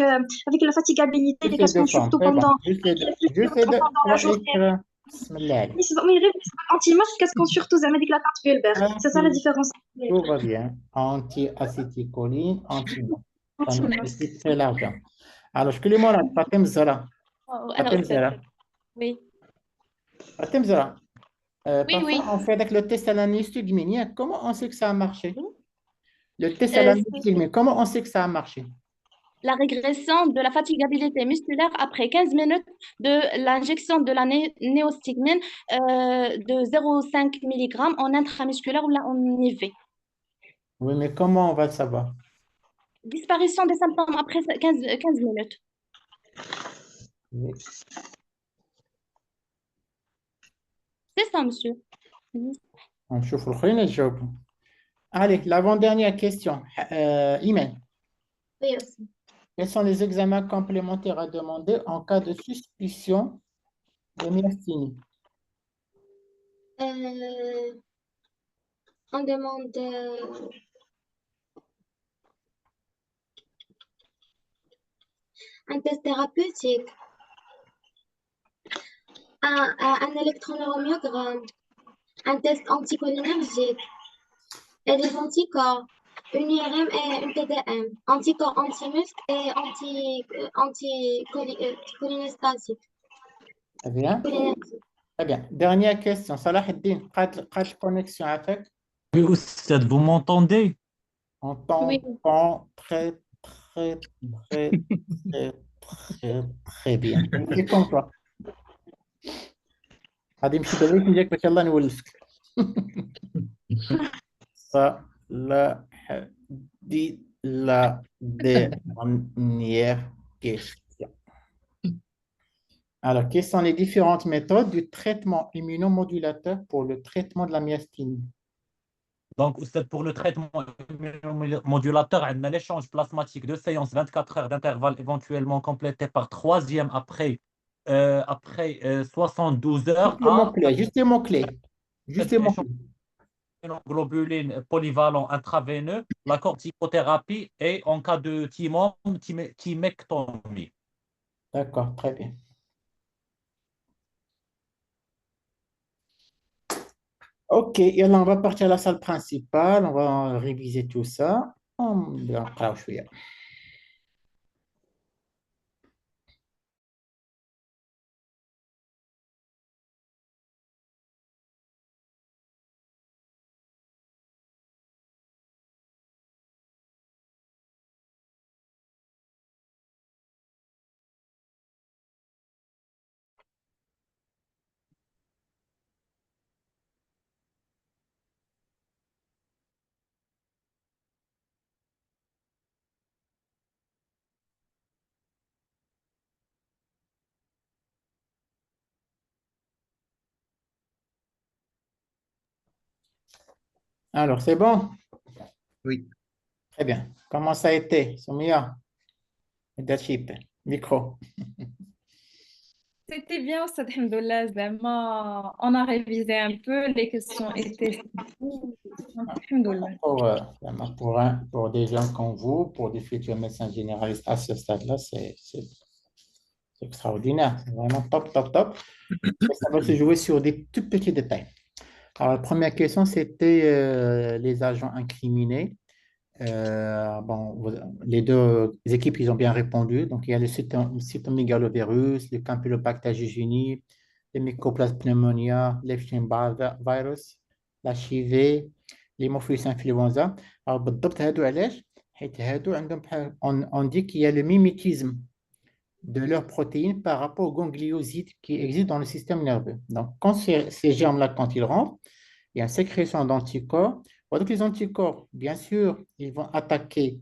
la fatigabilité اللي Juste les 2 كتكون formes, surtout c'est bon. pendant Juste les 2. pendant la journée. بسم الله عليك. Mais غير anti-masque كتكون surtout زعما ديك la teinte bulbaire. C'est ça la différence. Tout va bien. Anti-acétylcholine, anti-masque. C'est très large. Alors, je connais moi la Fatem Zara. Fatem Zara. Oui. Fatem Zara. Oui, Parfois, oui. on fait avec le test à l'anesthésie. Comment on sait que ça a marché? Le test à l'anesthésie, comment on sait que ça a marché? La régression de la fatigabilité musculaire après 15 minutes de l'injection de la néostigmine de 0,5 mg en intramusculaire ou là en IV. Oui, mais comment on va le savoir? Disparition des symptômes après 15 minutes. Oui. C'est ça, monsieur. نشوف الآخرين يجاوبوا. Allez, l'avant-dernière question. Imen, Oui, aussi. quels sont les examens complémentaires à demander en cas de suspicion de myasthénie? On demande un test thérapeutique, un électroneuroméogramme, un test anticholinergique et des anticorps, une IRM et une TDM, anticorps anti-muscle et anti-cholinestasique. Très bien. Très bien. Dernière question. Salah Eddin, قاد connexion avec? Oui, Oustad, vous m'entendez? On Oui. t'entend très, très, très, très, très, très bien. C'est comme toi. غادي نمشي دابا ديالك باش يلاه نولفك. صلاح الدين, la dernière question. Alors, quelles sont les différentes méthodes du traitement immunomodulateur pour le traitement de la myasthénie? Donc, Oustad, pour le traitement immunomodulateur, on a l'échange plasmatique de séances 24 heures d'intervalle éventuellement complété par troisième après 72 heures Juste les mots-clés. Juste les mots-clés. Globuline polyvalent intraveineux, la corticothérapie et en cas de thymectomie. D'accord, très bien. Ok, et là, on va partir à la salle principale, on va réviser tout ça. Alors, c'est bon? Oui. Très bien. Comment ça a été, Soumia? Leadership, micro. C'était bien, Oustad, alhamdoulilah, zama. On a révisé un peu, les questions étaient alhamdoulilah. Pour des gens comme vous, pour des futurs médecins généralistes à ce stade-là, c'est extraordinaire. C'est vraiment top, top, top. Et ça va se jouer sur des tout petits détails. Alors, la première question, c'était les agents incriminés. Les deux équipes, ils ont bien répondu. Donc, il y a le cytomégalovirus, le Campylobacter jejuni, le Mycoplasma pneumonia, l'Epstein-Barr virus, l'HIV, l'hémophilus influenza. Alors, بالضبط هادو علاش؟ حيت هادو عندهم on dit qu'il y a le mimétisme de leurs protéines par rapport aux gangliosides qui existent dans le système nerveux. Donc, quand ces germes-là, quand ils rentrent, il y a une sécrétion d'anticorps. Donc, les anticorps, bien sûr, ils vont attaquer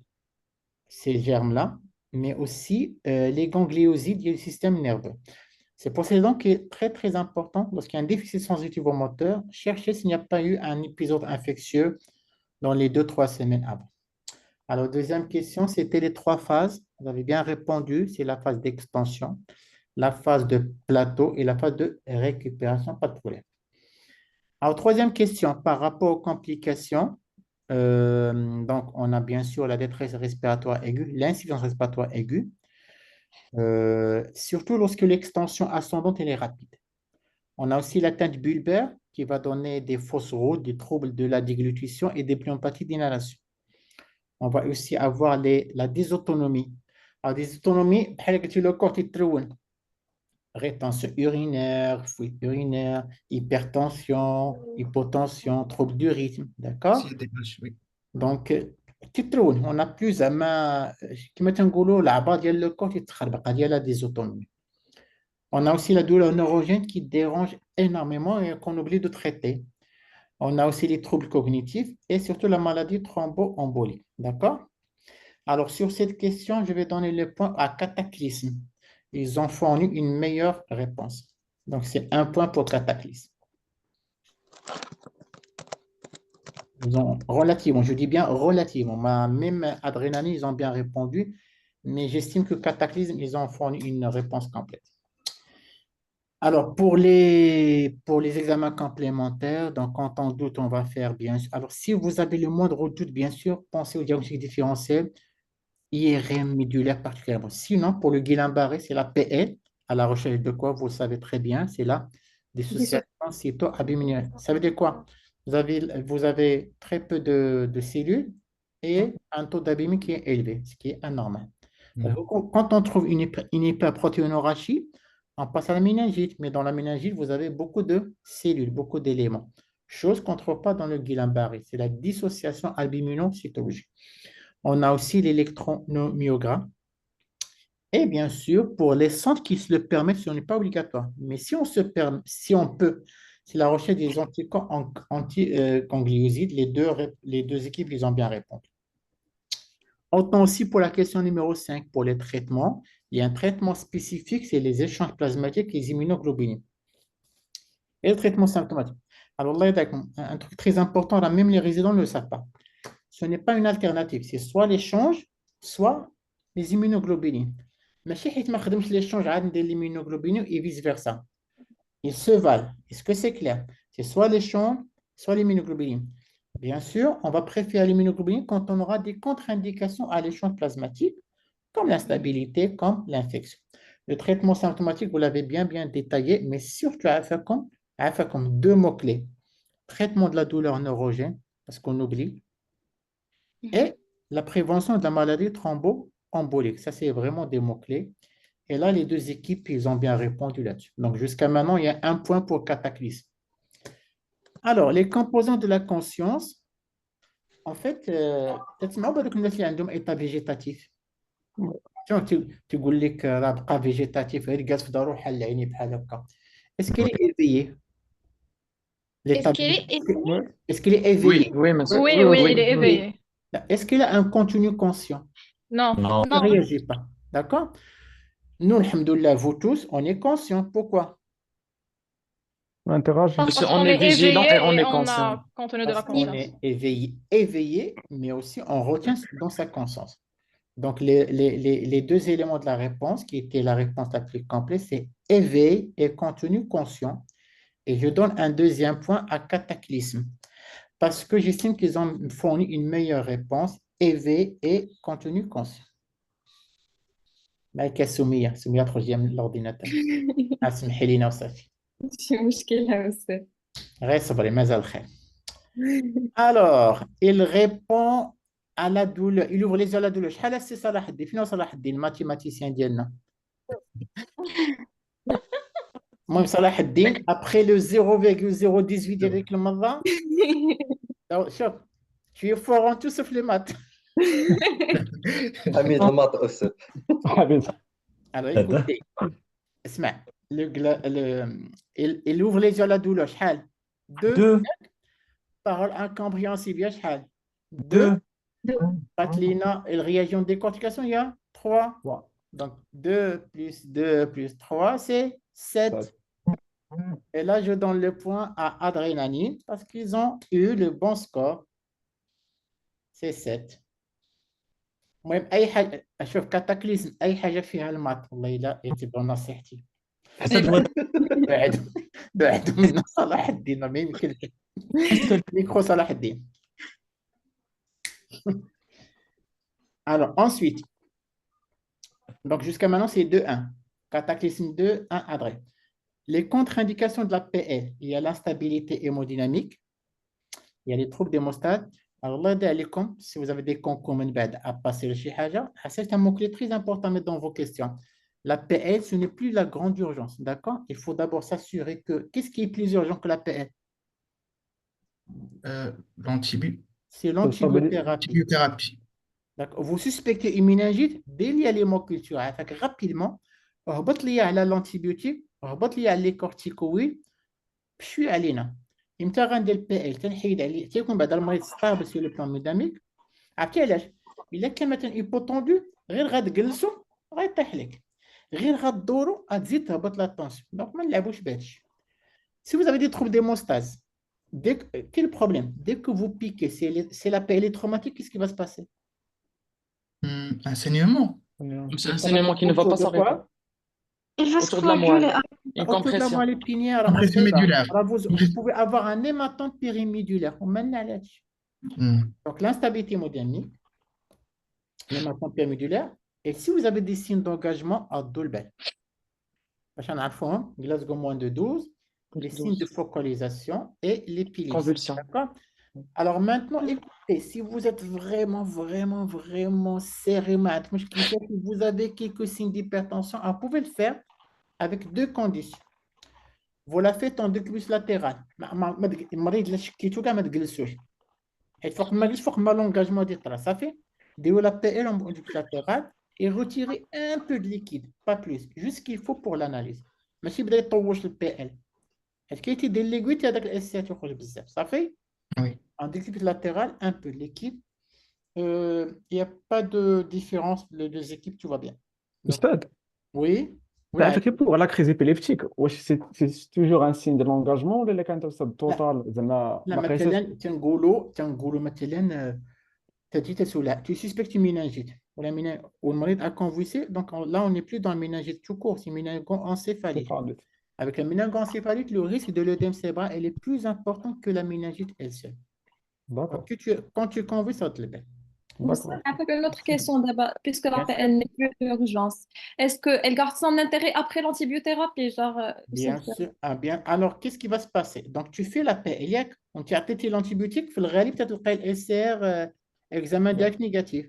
ces germes-là, mais aussi les gangliosides du système nerveux. C'est pour cela qu'il est très, très important, lorsqu'il y a un déficit sensitivo-moteur, chercher s'il n'y a pas eu un épisode infectieux dans les 2-3 semaines avant. Alors, deuxième question, c'était les 3 phases. Vous avez bien répondu, c'est la phase d'expansion, la phase de plateau et la phase de récupération, pas de problème. Alors, troisième question, par rapport aux complications, donc on a bien sûr la détresse respiratoire aiguë, l'insuffisance respiratoire aiguë, surtout lorsque l'extension ascendante elle est rapide. On a aussi l'atteinte bulbaire qui va donner des fausses routes, des troubles de la déglutition et des pneumopathies d'inhalation. On va aussi avoir la dysautonomie. Alors, dysautonomie, le corps est rétention urinaire, fuite urinaire, hypertension, hypotension, trouble du rythme, d'accord? Donc, on n'a plus à main, comme تنقولوا العبار ديال le corps يتخربق, il y a la dysautonomie. On a aussi la douleur neurogène qui dérange énormément et qu'on oublie de traiter. On a aussi les troubles cognitifs et surtout la maladie thromboembolique, d'accord? Alors, sur cette question, je vais donner le point à cataclysme. ils ont fourni une meilleure réponse. Donc, c'est un point pour Cataclysme. Ils ont relativement, je dis bien relativement, même Adrénaline, ils ont bien répondu, mais j'estime que Cataclysme, ils ont fourni une réponse complète. Alors, pour les examens complémentaires, donc quand on doute, on va faire bien sûr. Alors, si vous avez le moindre doute, bien sûr, pensez au diagnostic différentiel, IRM médulaire particulièrement. Sinon, pour le Guillain-Barré, c'est la PL, à la recherche de quoi, vous le savez très bien, c'est la dissociation cyto-albuminée. Ça veut dire quoi? Vous avez très peu de cellules et un taux d'albumine qui est élevé, ce qui est anormal. Quand on trouve une hyperprotéinorachie, on passe à la méningite, mais dans la méningite, vous avez beaucoup de cellules, beaucoup d'éléments. Chose qu'on ne trouve pas dans le Guillain-Barré, c'est la dissociation albumino-cytologique. On a aussi l'électronomyogramme. Et bien sûr, pour les centres qui se le permettent, ce n'est pas obligatoire. Mais si on peut, c'est la recherche des anticorps anti-gangliosides. Les deux équipes, ils ont bien répondu. Autant aussi pour la question numéro 5, pour les traitements, il y a un traitement spécifique, c'est les échanges plasmatiques et les immunoglobulines. Et le traitement symptomatique. Alors là, un truc très important, là, même les résidents ne le savent pas. Ce n'est pas une alternative, c'est soit l'échange, soit les immunoglobulines. Mais si je ne fais pas l'échange de l'immunoglobulines et vice-versa, ils se valent. Est-ce que c'est clair? C'est soit l'échange, soit l'immunoglobulines. Bien sûr, on va préférer l'immunoglobuline quand on aura des contre-indications à l'échange plasmatique, comme l'instabilité, comme l'infection. Le traitement symptomatique, vous l'avez bien détaillé, mais surtout à faire comme deux mots-clés. Traitement de la douleur neurogène, parce qu'on oublie, et la prévention de la maladie thromboembolique. Ça, c'est vraiment des mots-clés. Et là, les deux équipes, ils ont bien répondu là-dessus. Donc, jusqu'à maintenant, il y a un point pour Cataclysme. Alors, les composants de la conscience, en fait, peut-être qu'il y a un état végétatif. تقول لك راه بقى فيجيتاتيف غير جالس في دارو حل عيني بحال هكا. Est-ce qu'il est éveillé? Est-ce qu'il est éveillé? Est-ce qu'il est éveillé? Oui, monsieur. Oui, il est éveillé. Est-ce qu'il a un contenu conscient? Non. Non. Il ne réagit pas. D'accord? Nous, alhamdoulilah, vous tous, on est conscients. Pourquoi? On interagit. Parce On qu'on est est vigilant éveillé et on est on conscient. a contenu de la Parce qu'on conscience. est éveillé, mais aussi on retient dans sa conscience. Donc, les deux éléments de la réponse, qui étaient la réponse la plus complète, c'est éveil et contenu conscient. Et je donne un deuxième point à Cataclysme, parce que j'estime qu'ils ont fourni une meilleure réponse, éveil et contenu conscient. مالك يا سمية تخرجي من الأورديناتور اسمحي لينا وصافي ماشي مشكلة أستاذ. غير صبري مازال خير. Alors, il répond à la douleur, il ouvre les yeux à la douleur. شحال السي صلاح الدين؟ فين هو صلاح الدين الماتيماتيسيان ديالنا؟ المهم صلاح الدين après le 0,018 ديال المرة شوف tu es fort en tout sauf les maths. حميد الماط أستاذ. Alors écoutez, اسمع, il ouvre les yeux à la douleur. شحال؟ 2. Parole incompréhensible. شحال؟ 2. Patlina, il réagit en décortication, il y a 3. Donc 2 plus 2 plus 3, c'est 7. Et là, je donne le point à Adrénaline parce qu'ils ont eu le bon score. C'est 7. المهم اي حاجه اشوف كاتاكليزم اي حاجه فيها المات والله الا يعتبروا نصيحتي. بعد من صلاح الدين ما يمكن ميكرو صلاح الدين. Alors ensuite, donc jusqu'à maintenant c'est 2-1. Cataclysme 2, 1 Adré. Les contre-indications de la PL, il y a l'instabilité hémodynamique, il y a les troubles d'hémostase. Alors là, si vous avez des concours à passer le chihaja, c'est un mot-clé très important à mettre dans vos questions. La PL, ce n'est plus la grande urgence, d'accord? Il faut d'abord s'assurer que, qu'est-ce qui est plus urgent que la PL? C'est l'antibiothérapie. Vous suspectez une méningite, dès qu'il y a les mots culturels, rapidement, ربط لي على l'antibiotique, ربط لي على les corticoïdes, بشوي علينا. إمتى غندير البي ال تنحيد عليه تيكون بعد المريض ستابل سي لو بلان ميداميك. عرفتي علاش؟ إلا كان مثلا ايبوتوندو غير غتجلسو غيطيح لك. غير غدوروا غتزيد تهبط لا طونسيون. دونك ما نلعبوش بهادشي. Si vous avez des troubles d'hémostase, quel problème? Dès que vous piquez, c'est la PLE traumatique, qu'est-ce qui va se passer? Un saignement. C'est un saignement qui ne va Autour pas de s'arrêter. quoi? Il va se Autour de la coaguler. moelle. Une Autour de la compression. moelle épinière. Compression médulaire. Vous pouvez avoir un hématome périmédulaire. Donc l'instabilité hémodynamique, l'hématome périmédulaire. Et si vous avez des signes d'engagement à Dolbel, Glasgow moins de 12, les signes de focalisation et l'épilepsie. Convulsion. D'accord? Alors maintenant, écoutez, si vous êtes vraiment serré, vous avez quelques signes d'hypertension, vous pouvez le faire avec deux conditions. Vous la faites en décubus latéral. Il faut que l'engagement d'être ça fait. Déo la PL en décubus latéral et retirer un peu de liquide, pas plus, juste ce qu'il faut pour l'analyse. Mais si vous avez le PL, est-ce qu'il y a des liquides avec le SCA, ça fait? Oui. En décubus latéral, un peu de liquide. Il n'y a pas de différence, les deux équipes, tout va bien. Ustad, Oui. تعرف pour la crise épileptique, c'est toujours un signe de l'engagement ولا كانت تصب total زعما لا ما قيساش مثلا تنقولوا مثلا تجي تسولها tu suspectes une méningite والمريض a convulsé, donc là on n'est plus dans le méningite tout court, c'est méningo-encéphalite. Avec la méningo-encéphalite, le risque de l'œdème cérébral elle est plus important que la méningite elle seule. D'accord. Quand tu convulses, ça te le fait. Une autre question d'abord, puisque la PL n'est plus d'urgence. Est-ce qu'elle garde son intérêt après l'antibiothérapie? Bien sûr. Bien. Alors, qu'est-ce qui va se passer? Donc, tu fais la PL, on t'a traité l'antibiotique, tu fais le LCR, examen diagnostic négatif.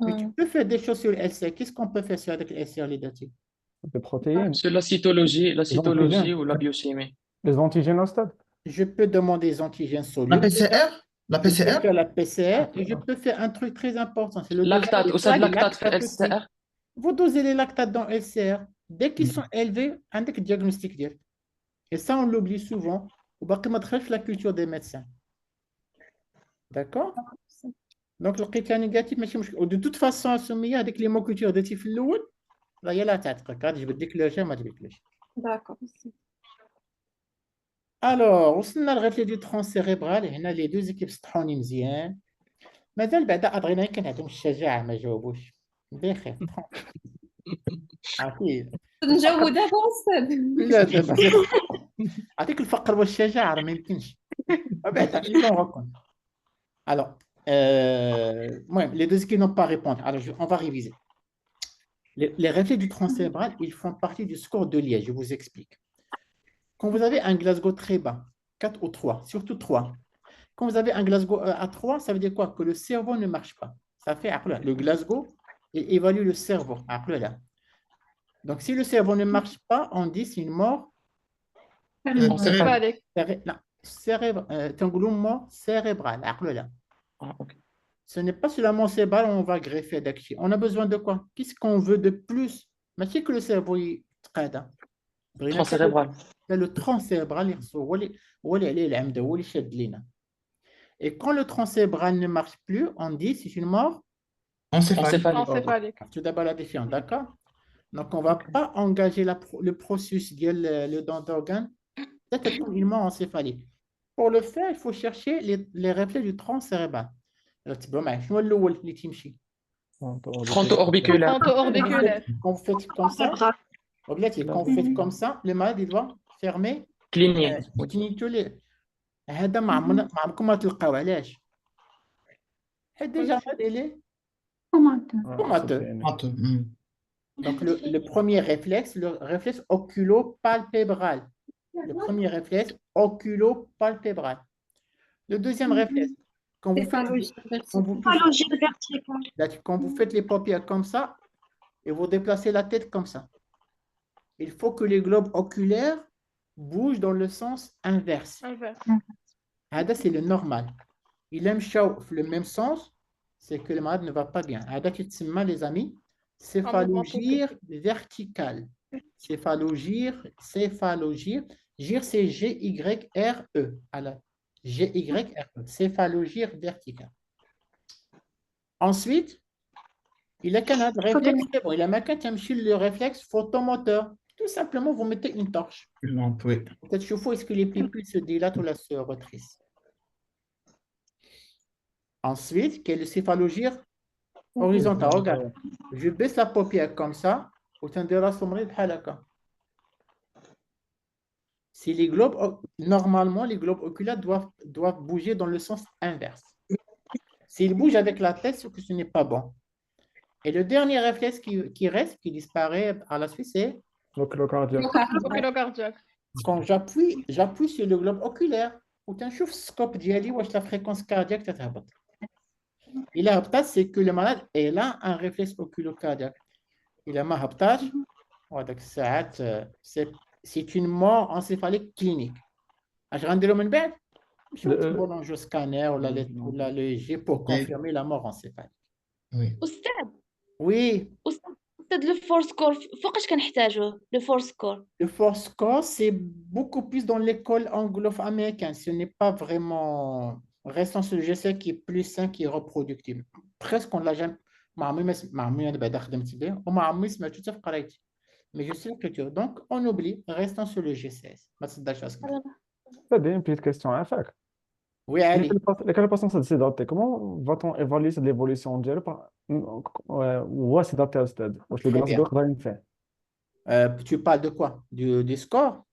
Mais tu peux faire des choses sur le LCR. Qu'est-ce qu'on peut faire avec le LCR négatif? Des protéines. C'est la cytologie ou la biochimie. Les antigènes au stade. Je peux demander des antigènes solubles. La PCR? La Je peux PCR? faire la PCR et je peux faire un truc très important. C'est le Lactate, au sein de lactate, LCR. Vous dosez les lactates dans LCR. Dès qu'ils sont élevés, un diagnostic direct. Et ça, on l'oublie souvent. Ou bien la culture des médecins. D'accord? Donc, le critère négatif, de toute façon, avec les mots culture de type lourd, là, il y a la tête. Regarde, je vais déclencher, je vais déclencher. D'accord. Alors, وصلنا لغايه لي ترون سيريبرال. هنا لي دوز ايكيب سطحوني مزيان. مازال بعدا ادرينالين كان عندهم الشجاعه ما جاوبوش بخير. عرفتي نجاوبوا دابا أستاذ. لا دابا عطيك الفقر والشجاعه راه ما يمكنش بعدا يكون. Alors, les deux équipes n'ont pas répondu. Alors, on va réviser. Les réflexes du tronc cérébral, ils font partie du score de Liège. Je vous explique. Quand vous avez un Glasgow très bas, 4 ou 3, surtout 3. Quand vous avez un Glasgow à 3, ça veut dire quoi? Que le cerveau ne marche pas. Ça fait le Glasgow, il évalue le cerveau. Donc, si le cerveau ne marche pas, on dit c'est une mort cérébrale. Ce n'est pas seulement cérébral, on va greffer d'actifs. On a besoin de quoi? Qu'est-ce qu'on veut de plus? Mais c'est que le cerveau est très tronc cérébral. Le tronc cérébral, et quand le tronc cérébral ne marche plus, on dit c'est une mort encéphalique. Tout d'abord la défiance, d'accord? Donc, on ne va pas engager le processus de le don d'organe, c'est une mort encéphalique. Pour le faire, il faut chercher les réflexes du tronc cérebral. Fronto-orbiculaire. Quand vous faites comme ça, le malade il doit fermer. Cligner. هذا ما عمركم ما تلقاو علاش؟ حيت ديجا هذا Donc, le premier réflexe, le réflexe oculopalpébral. Le premier réflexe oculopalpébral. Le deuxième réflexe, quand vous faites les paupières comme ça et vous déplacez la tête comme ça, il faut que les globes oculaires bougent dans le sens inverse. C'est le normal. Il aime le même sens, c'est que le malade ne va pas bien. Les amis, céphalogyre verticale. Céphalogyre. Gyre, c'est G-Y-R-E. Alors, G-Y-R-E. Céphalogyre verticale. Ensuite, Il a qu'un réflexe, Photomoteur. c'est bon. Il a même qu'un le réflexe photomoteur. Tout simplement, vous mettez une torche. Une lampe, oui. Peut-être chauffe est-ce que les pupilles se dilatent ou là se rétrécissent. Ensuite, quel est le céphalogire horizontal? Regarde, je baisse la paupière comme ça. Si les globes, normalement, les globes oculaires doivent bouger dans le sens inverse. S'ils bougent avec la tête, c'est que ce n'est pas bon. Et le dernier réflexe qui reste, qui disparaît à la suite, c'est l'oculocardiaque. Oculocardiaque. quand j'appuie sur le globe oculaire, وتنشوف السكوب ديالي واش la fréquence cardiaque تتهبط. Il a هبطات, c'est que le malade est là un réflexe oculocardiaque. Il a ما هبطاش وهذاك الساعات c'est une mort encéphalique clinique. اش غنديروا من بعد؟ نمشيو نطلبوا لونجو سكانير ولا le G pour confirmer la mort encéphalique. Oui. أستاذ Oui, أستاذ لو فور سكور فوقاش كنحتاجوه لو فور سكور le force score, c'est beaucoup plus dans l'école anglo-américaine. Ce n'est pas vraiment restant sur le GC qui est plus sain, qui est reproductible. Presque on l'a jamais. Mais je sais la culture. Donc, on oublie, restons sur le GCS. Ça dit une petite question à faire. Oui, allez. Les patients sont sédentés. Comment va-t-on évaluer l'évolution ديالو هو sédenté au stade واش Très الجلاس bien. يقدر ينفع Tu parles de quoi? Du score?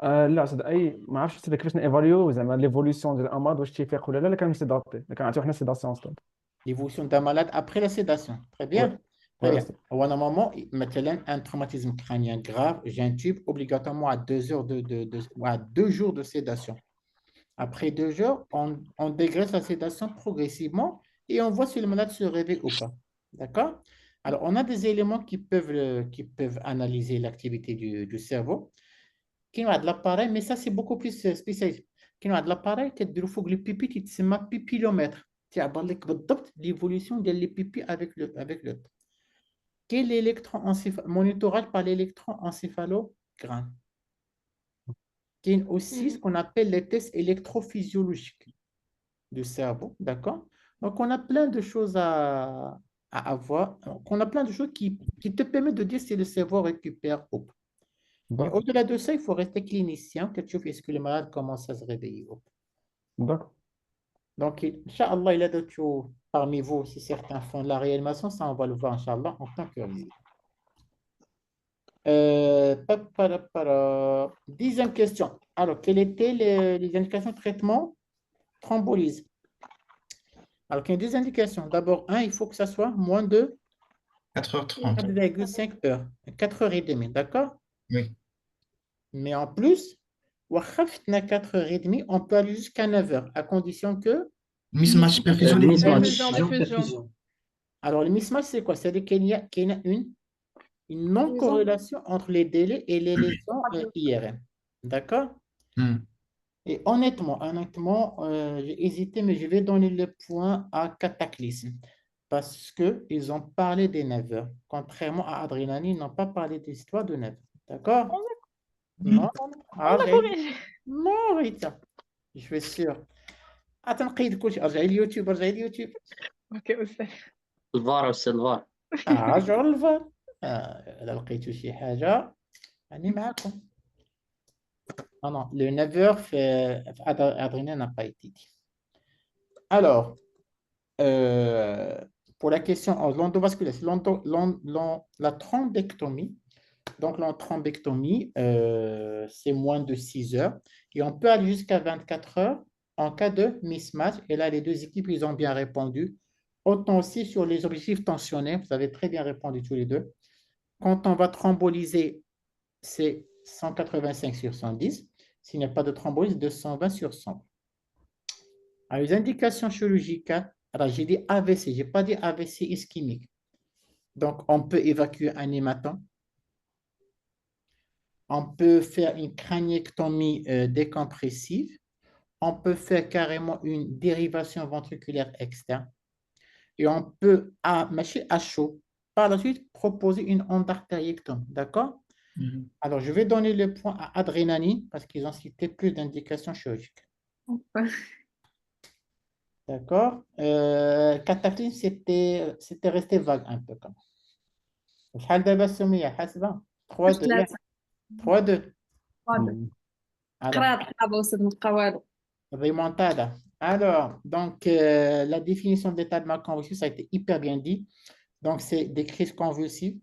لا صد اي ما عرفتش صد كيفاش نيفاليو زعما ليفوليسيون ديال الامراض واش تيفيق ولا لا لا كان سيداتي لا كنعطيو حنا سيداسيون ستاد L'évolution d'un malade après la sédation. Très bien. Très Ouais, bien. Ou normalement, maintenant, un traumatisme crânien grave, j'intube obligatoirement à 2 heures à 2 jours de sédation. Après 2 jours, on dégraisse la sédation progressivement et on voit si le malade se réveille ou pas. D'accord? Alors, on a des éléments qui peuvent analyser l'activité du cerveau. Qui a de l'appareil, mais ça, c'est beaucoup plus spécialisé. Qui a de l'appareil, qui est le pipi, qui se met pupillomètre. تعبر لك بالضبط l'évolution des pupilles avec le temps. Quel électron monitorage par l'électroencéphalogramme. Qui est aussi ce qu'on appelle les tests électrophysiologiques du cerveau, d'accord? Donc, on a plein de choses à avoir. Donc, on a plein de choses qui te permettent de dire si le cerveau récupère ou pas. Mais d'accord au-delà de ça, il faut rester clinicien, que tu est-ce que le malade commence à se réveiller ou pas. d'accord Donc, Inch'Allah, il y a d'autres parmi vous, si certains font de la réanimation, ça, on va le voir, Inch'Allah, en tant que risque. Dixième question. Alors, quelles étaient les indications de traitement thrombolyse? Alors, il y a deux indications. D'abord, il faut que ça soit moins de 4h30. 4,5 heures, 4h30, d'accord? Oui. Mais en plus, 4h30, on peut aller jusqu'à 9h, à condition que... Mismatch, perfusion, Perfusion. Alors, le mismatch, c'est quoi? C'est-à-dire qu'il y a une non-corrélation entre les délais et les lésions IRM. D'accord? Et honnêtement, j'ai hésité, mais je vais donner le point à Cataclysme. Parce qu'ils ont parlé des 9 heures. Contrairement à Adrénaline, ils n'ont pas parlé de l'histoire de 9 heures. D'accord? Non, arrête. Non, Rita. Je suis sûr. Attends, ارجعي اليوتيوب اوكي أستاذ. الفار أستاذ الفار. رجعوا للفار. إذا لقيتوا شي حاجة أنا معكم. Non, le 9h Adrien n'a pas été dit. Alors, pour la question l'endovasculaire, la thrombectomie. Donc, la thrombectomie, c'est moins de 6 heures. Et on peut aller jusqu'à 24 heures en cas de mismatch. Et là, les deux équipes, ils ont bien répondu. Autant aussi sur les objectifs tensionnés. Vous avez très bien répondu tous les deux. Quand on va thromboliser, c'est 185 sur 110. S'il n'y a pas de thrombolyse, 220 sur 100. Alors, les indications chirurgicales, alors j'ai dit AVC, je n'ai pas dit AVC ischémique. Donc, on peut évacuer un hématome. On peut faire une craniectomie décompressive. On peut faire carrément une dérivation ventriculaire externe. Et on peut, mâcher à chaud, par la suite, proposer une endartériectomie. D'accord? Alors, je vais donner le point à Adrénaline parce qu'ils ont cité plus d'indications chirurgicales. D'accord. Cataclysme, c'était resté vague un peu comme. شحال دابا السمية حاسبة 3-2 ثلاثة 3-2 alors قرا الحقابة وسط نبقى والو. remontada. Alors, donc, la définition d'état de mal convulsif, ça a été hyper bien dit. Donc, c'est des crises convulsives,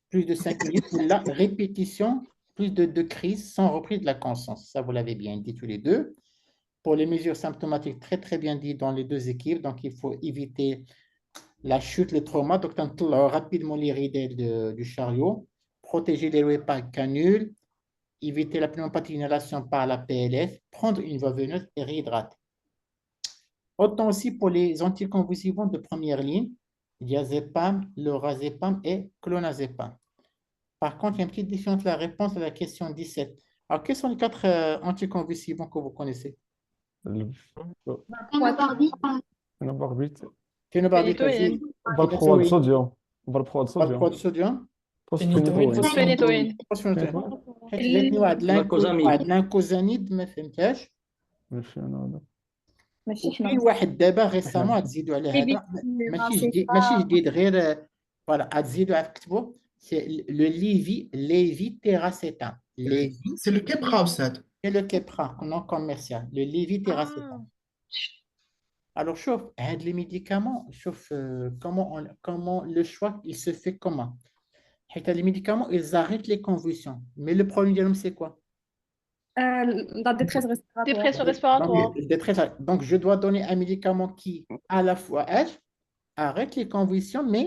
plus de 5 minutes, ou la répétition, plus de 2 crises sans reprise de la conscience. Ça, vous l'avez bien dit tous les deux. Pour les mesures symptomatiques, très, très bien dit dans les deux équipes. Donc, il faut éviter la chute, le trauma. Donc, rapidement les rides du chariot. Protéger les rues par canule. Éviter la pneumopathie d'inhalation par la PLF. Prendre une voie veineuse et réhydrater. Autant aussi pour les anticonvulsivants de première ligne, diazépam, lorazépam et clonazépam. Par contre, il y a une petite différence entre la réponse à la question 17. Alors, quels sont les 4 anticonvulsivants que vous connaissez? Phénobarbital, Phénobarbital, Phénitoïne. valproate sodium, valproate valproate sodium, sodium, فينيتوين. فوسفينيتوين. حيت جاتني واحد لانكوزاميد ما فهمتهاش. ماشي وكاين حنا واحد دابا ريسامون غتزيدوا على هذا ماشي جديد غير فوالا غتزيدوا كتبوا سي لو ليفي تيراسيتام ليفي C'est le Kepra, ça. et le Keppra, non commercial, le lévitiracetam. Alors, chauffe, les médicaments, chauffe, comment le choix, il se fait comment? Les médicaments, ils arrêtent les convulsions. Mais le problème, c'est quoi? La détresse respiratoire. Dépression respiratoire. Donc, je dois donner un médicament qui, à la fois, arrête les convulsions, mais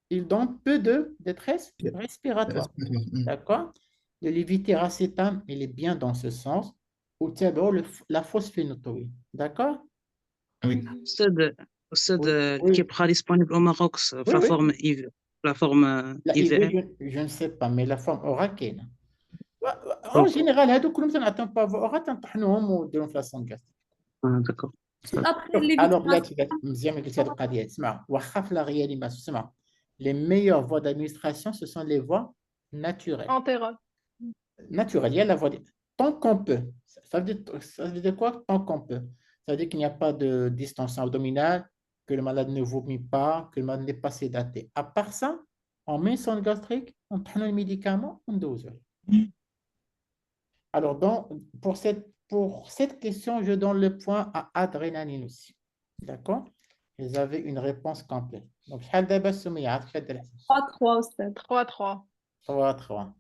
il donne peu de détresse respiratoire. D'accord? Le lévitiracetam, il est bien dans ce sens. Ou la phosphénotoïde. D'accord? Oui. أستاذ الكيبقى disponible au Maroc في Oui, la oui. forme IV la forme La IVR. IV, je ne sais pas, mais la forme orale. En général, هذوك كلهم تنعطيهم بافو اورال تنطحنوهم ونديرهم في لاسون غاستريك. d'accord. Alors, بلاتي مزيان ما قلت هذه القضيه. اسمع، واخا في لا ريانيماسيون، اسمع، les meilleures voies d'administration, ce sont les voies naturelles. Entérale. Naturelles, il y a la voie tant qu'on peut. Ça veut dire quoi? Tant qu'on peut. Ça veut dire qu'il n'y a pas de distension abdominale, que le malade ne vomit pas, que le malade n'est pas sédaté. À part ça, on met son gastrique, on prend le médicament, on dose. Alors, pour cette question, je donne le point à adrénaline aussi. D'accord? Vous avez une réponse complète. Donc, 3-3 أستاذ. 3-3. 3-3.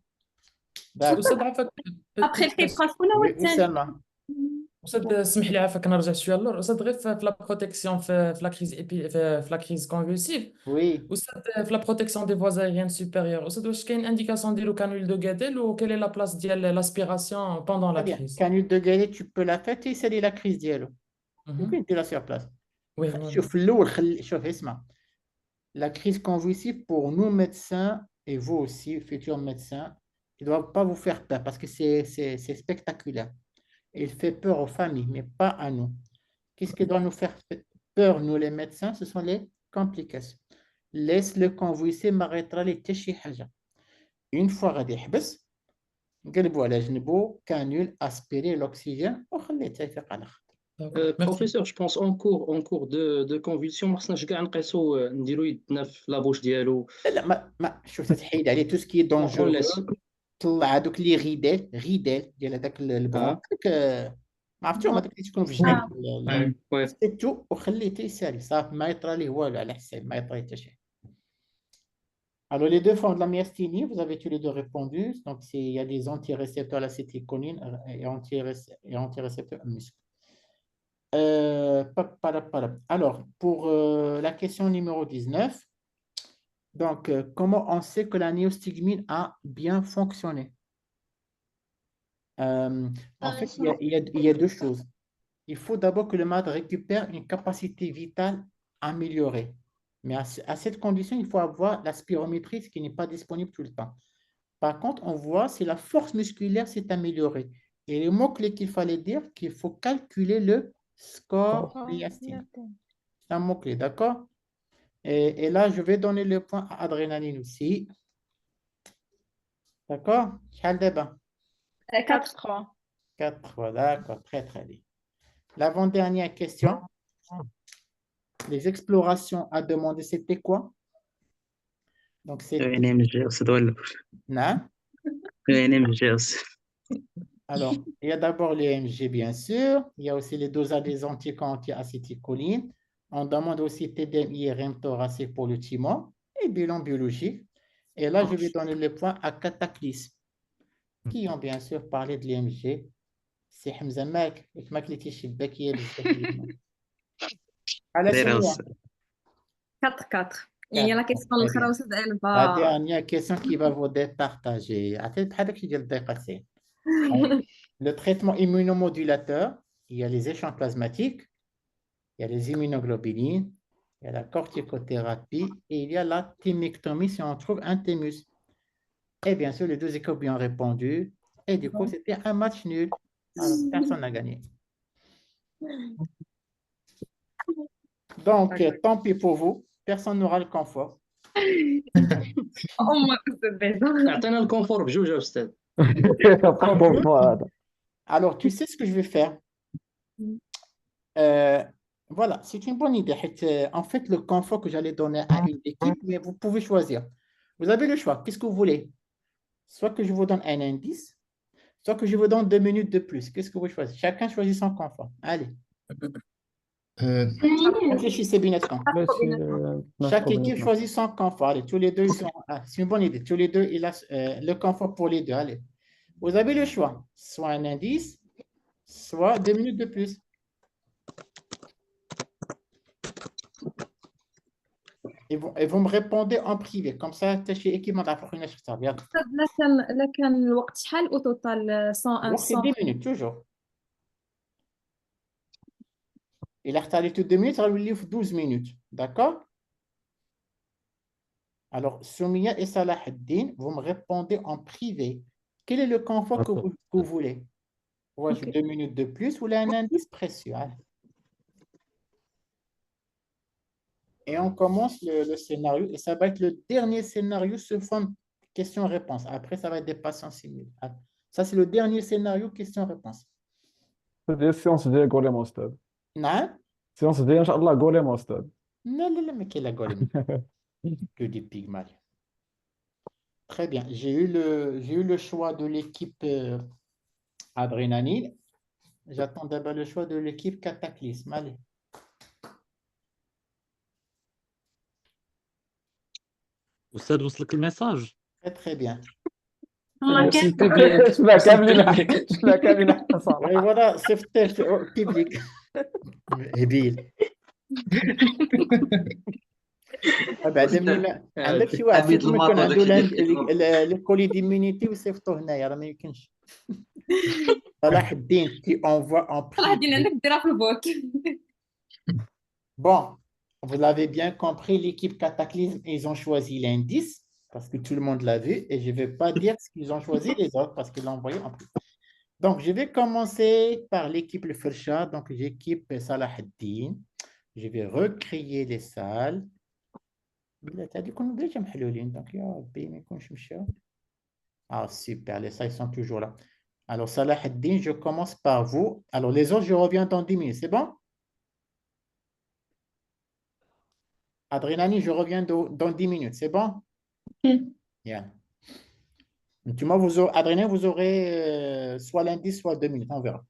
أستاذ عفاك Après الكيبرا شكون هو Oui, الثاني؟ Oussama. أستاذ اسمح لي عفاك نرجع شويه اللور أستاذ غير في لا بروتيكسيون في لا كريز في لا كريز كونفولسيف Oui. أستاذ في لا بروتيكسيون دي فواز ايريان سوبيريور أستاذ واش كاين انديكاسيون نديرو كانول دو غاديل و كيل لا بلاس ديال لاسبيراسيون بوندون لا Très bien. كريز Canule de Gallet, tu peux la faire et c'est la crise ديالو. ممكن ديرها sur place. وي شوف الأول شوف اسمع. La crise convulsive pour nous médecins et vous aussi, futurs médecins, il ne doit pas vous faire peur parce que c'est spectaculaire. Il fait peur aux familles, mais pas à nous. Qu'est-ce qui doit nous faire peur, nous les médecins? Ce sont les complications. Laisse-le convulser, m'arrêtera les تشي حاجة. Une fois غادي يحبس نقلبوا على جنبو كانول اسبيري l'oxygène وخليه يفيق على خاطر. Professeur, je pense en cours de convulsion ما خصناش كاع نقيسو نديرو يدنا في لابوش ديالو. لا ما شوف تحيد عليه تو سكي دونجورو. طلع هذوك لي غيدال ديال هذاك البرون ما عرفتوهم هذاك اللي تكونوا في الجنب سيتو وخليه تيسالي صافي ما يطرى ليه والو على حساب ما يطرى حتى شي. Alors, les deux formes de la myasthénie, vous avez tous les deux répondu. Donc, il y a des antirécepteurs à l'acétylcholine et antirécepteurs à muscle. Alors, pour la question numéro 19, donc, comment on sait que la néostigmine a bien fonctionné? En fait, il y a deux choses. Il faut d'abord que le malade récupère une capacité vitale améliorée. Mais à cette condition, il faut avoir la spirométrie, ce qui n'est pas disponible tout le temps. Par contre, on voit si la force musculaire s'est améliorée. Et le mot-clé qu'il fallait dire, qu'il faut calculer le score myasthénique. C'est un mot-clé, d'accord? Et là, je vais donner le point à adrénaline aussi. D'accord? Quel débat? 4-3. 4-3, d'accord, très très bien. L'avant-dernière question. Les explorations à demander, c'était quoi? Donc, c'était... NMG أستاذ ولا Non. NMG أستاذ. Alors, il y a d'abord les MG, bien sûr. Il y a aussi les dosages des anticorps anti-acétylcholine. On demande aussi TDM, IRM thoracique pour le thymo et bilan biologique. Et là, je vais donner les points à Cataclysme, qui ont bien sûr parlé de l'IMG. C'est Hamza Mak, et Mak qui est à la دايرة Sonia. أستاذ. 4-4. يعني لا كيسكون Très الاخرى bien. وسط La با dernière question qui va vous départager. عطيت بحالك شي ديال الدقيقة 90. Le traitement immunomodulateur, il y a les échanges plasmatiques, il y a les immunoglobulines, il y a la corticothérapie et il y a la thymectomie si on trouve un thymus. Et bien sûr, les deux équipes bien répondu. Et du coup, c'était un match nul. Alors, personne n'a gagné. Donc, tant pis pour vous. Personne n'aura le confort. أمك أستاذ اعطينا الكونفور بجوج يا استاذ. Alors, tu sais ce que je vais faire? Voilà, c'est une bonne idée. En fait, le confort que j'allais donner à une équipe, mais vous pouvez choisir. Vous avez le choix. Qu'est-ce que vous voulez? Soit que je vous donne un indice, soit que je vous donne 2 minutes de plus. Qu'est-ce que vous choisissez? Chacun choisit son confort. Allez, réfléchissez bien. Chaque équipe choisit son confort. Allez, tous les deux, ils sont... c'est une bonne idée. Tous les deux, il a le confort pour les deux. Allez, vous avez le choix. Soit un indice, soit 2 minutes de plus. Et vous me répondez en privé. Comme ça, تشي équipe ما تعرفوناش حساب. يلا. لكن الوقت شحال او توتال 101 C'est 10 minutes, toujours. Il a retardé toutes 2 minutes, ça lui livre 12 minutes. D'accord? Alors, Soumia et Salah ad-Din, vous me répondez en privé. Quel est le confort que vous voulez? Ouais, j'ai 2 minutes de plus ou là, un indice précieux. Allez. Et on commence le scénario. Et ça va être le dernier scénario sous forme question-réponse. Après, ça va être des patients simultanés. Ça, c'est le dernier scénario question-réponse. هذه السيونس ديال غوليم أستاذ. Non? السيونس ديال إن شاء الله غوليم أستاذ. Non, mais quelle a golem? Que des pygmalions. Très bien. J'ai eu le choix de l'équipe Adrénaline. J'attends d'abord le choix de l'équipe Cataclysme. Allez. أستاذ وصلك الميساج؟ Très bien. Merci le public. شفنا كاملين شفنا كاملين صراحة. Et voilà, c'est au public. هبيل. بعدين عندك شي واحد حميد فيكم يكون الماطو عنده داكشي لي كولي ديمونيتي ويصيفطوه هنايا راه ما يمكنش. صلاح الدين qui envoie en صلاح الدين privé. عندك ديرها في البوك. Bon, vous l'avez bien compris, l'équipe Cataclysme, ils ont choisi l'indice parce que tout le monde l'a vu et je ne vais pas dire ce qu'ils ont choisi les autres parce qu'ils l'ont envoyé en privé. Donc, je vais commencer par l'équipe Le Fercha. Donc, j'équipe Salah ad-Din. Je vais recréer les salles. Ah, super, les salles sont toujours là. Alors, Salah ad-Din, je commence par vous. Alors, les autres, je reviens dans 10 minutes. C'est bon? Adrénaline, je reviens dans 10 minutes. C'est bon? Yeah. Tu vois, Adrénaline, vous aurez soit l'indice, soit 2 minutes. On verra.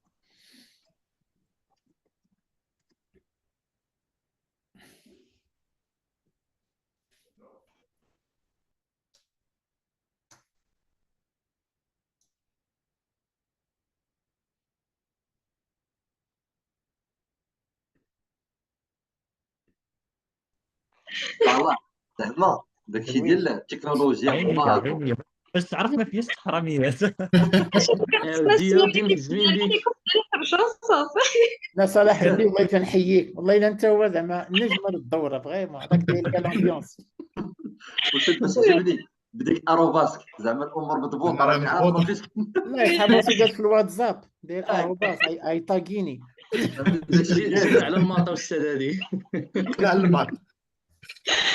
والله زعما داكشي ديال التكنولوجيا عيني باش تعرف ما فيهاش حراميات. ودي مزوين بك. لا صلاح الدين والله كنحييك والله الا انت هو زعما نجم الدوره فريمون هذاك داير الامبيونس. باش تعجبني بديك اروباسك زعما الامور مضبوطه راني عارف ما فيش. الله يرحمه سيدات في الواتساب داير باص اي طاقيني. زيد على الماطا والساد هذه. على الماط.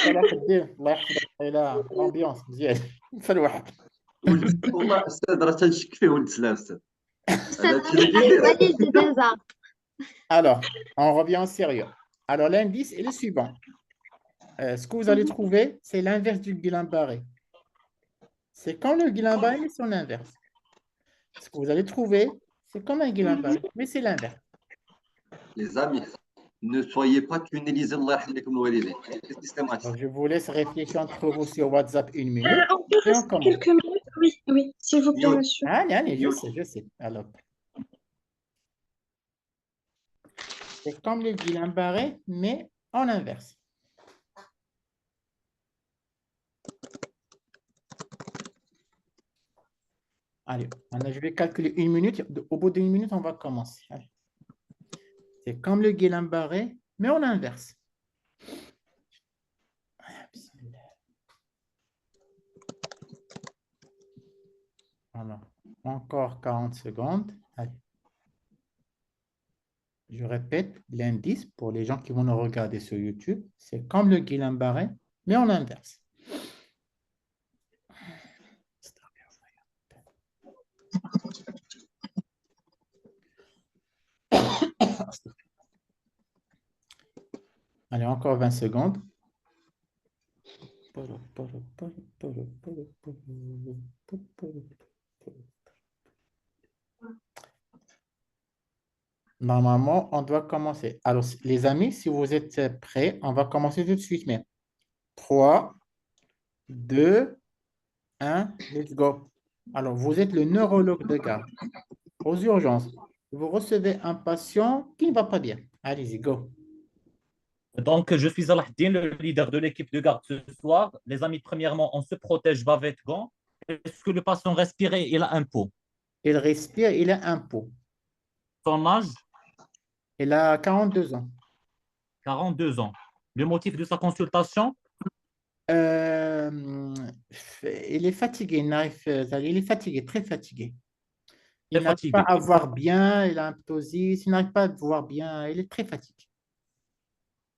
صلاح الدين الله يحفظك الى الامبيونس مزيان في الواحد. والله استاذ راه تنشك فيه ولد سلام استاذ. Alors, on revient en sérieux. Alors, l'indice est le suivant. Ce que vous allez trouver, c'est l'inverse du Guillain-Barré. C'est comme le Guillain-Barré, mais son inverse. Ce que vous allez trouver, c'est comme un Guillain-Barré, mais c'est l'inverse. Les amis, ne soyez pas tunnelisés, Allah yahdikum الوالدين. C'est systématique. Donc, je vous laisse réfléchir entre vous sur WhatsApp 1 minute On peut et on rester commence. quelques minutes? Oui, oui, s'il vous plaît, Mute. monsieur. Allez, allez, je Mute. sais, je sais. Alors, c'est comme le Guillain-Barré, mais en inverse. Allez, maintenant, je vais calculer 1 minute. Au bout d'1 minute, on va commencer. Allez. C'est comme le Guillain-Barré, mais en inverse. Alors, encore 40 secondes. Allez. Je répète, l'indice pour les gens qui vont nous regarder sur YouTube, c'est comme le Guillain-Barré, mais en inverse. Allez, encore 20 secondes. Normalement, on doit commencer. Alors, les amis, si vous êtes prêts, on va commencer tout de suite. Mais 3, 2, 1, let's go. Alors, vous êtes le neurologue de garde. Aux urgences, vous recevez un patient qui ne va pas bien. Allez-y, go. Donc, je suis Alahdine, le leader de l'équipe de garde ce soir. Les amis, premièrement, on se protège, bavette, gants. Est-ce que le patient respire et il a un pouls? Il respire, il a un pouls. Son âge? Il a 42 ans. 42 ans. Le motif de sa consultation? Il est fatigué, il est fatigué, très fatigué. Il Très n'arrive pas fatigué. à voir bien, il a un ptosis, il n'arrive pas à voir bien, il est très fatigué.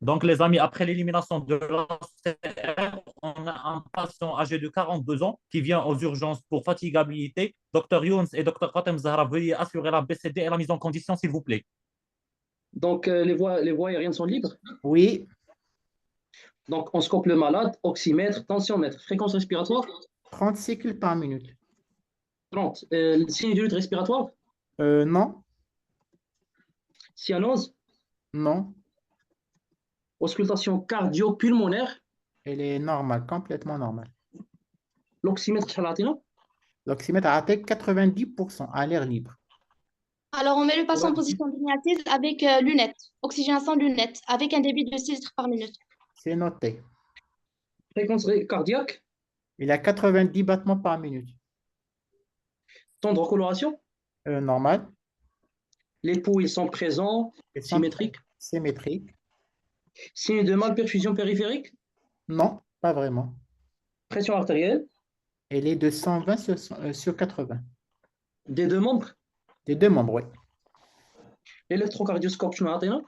Donc, les amis, après l'élimination de l'ACR, on a un patient âgé de 42 ans qui vient aux urgences pour fatigabilité. Dr Younes et Dr Fatem Zahra, veuillez assurer la BCD et la mise en condition, s'il vous plaît. Donc, les voies aériennes sont libres. Oui, Donc, on scope le malade, oxymètre, tensiomètre, fréquence respiratoire, 30 cycles par minute. 30. Signe de lutte respiratoire, Non, cyanose, non, auscultation cardio-pulmonaire, elle est normale, complètement normale. l'oxymètre chalatina. L'oxymètre a atteint 90% à l'air libre. Alors, on met le patient en 90. position dignative avec lunettes, oxygénation lunettes, avec un débit de 6 litres par minute. C'est noté. Fréquence cardiaque, Il a 90 battements par minute. temps de recoloration. Normal. Les pouls, ils sont présents, Et sans- symétriques. Symétrique. Signe de malperfusion périphérique, Non, pas vraiment. pression artérielle, Elle est de 120 sur 80. des deux membres, Des deux membres, oui. l'électrocardioscope chalatina,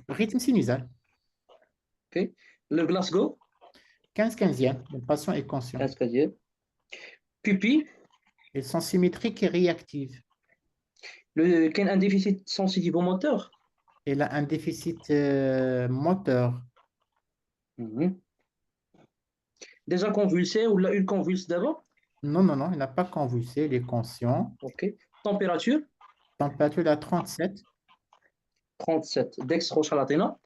Rythme sinusal. ok. Le Glasgow, 15/15e. Le patient est conscient. 15e. Pupille, Elles sont symétriques et réactives. un déficit sensitivo-moteur. Elle a un déficit moteur. Mhm. Déjà convulsé ou l'a eu convulse d'abord. Non, non, non, il n'a pas convulsé, il est conscient. Ok. Température, Température à 37. 37. Dextrochalatina.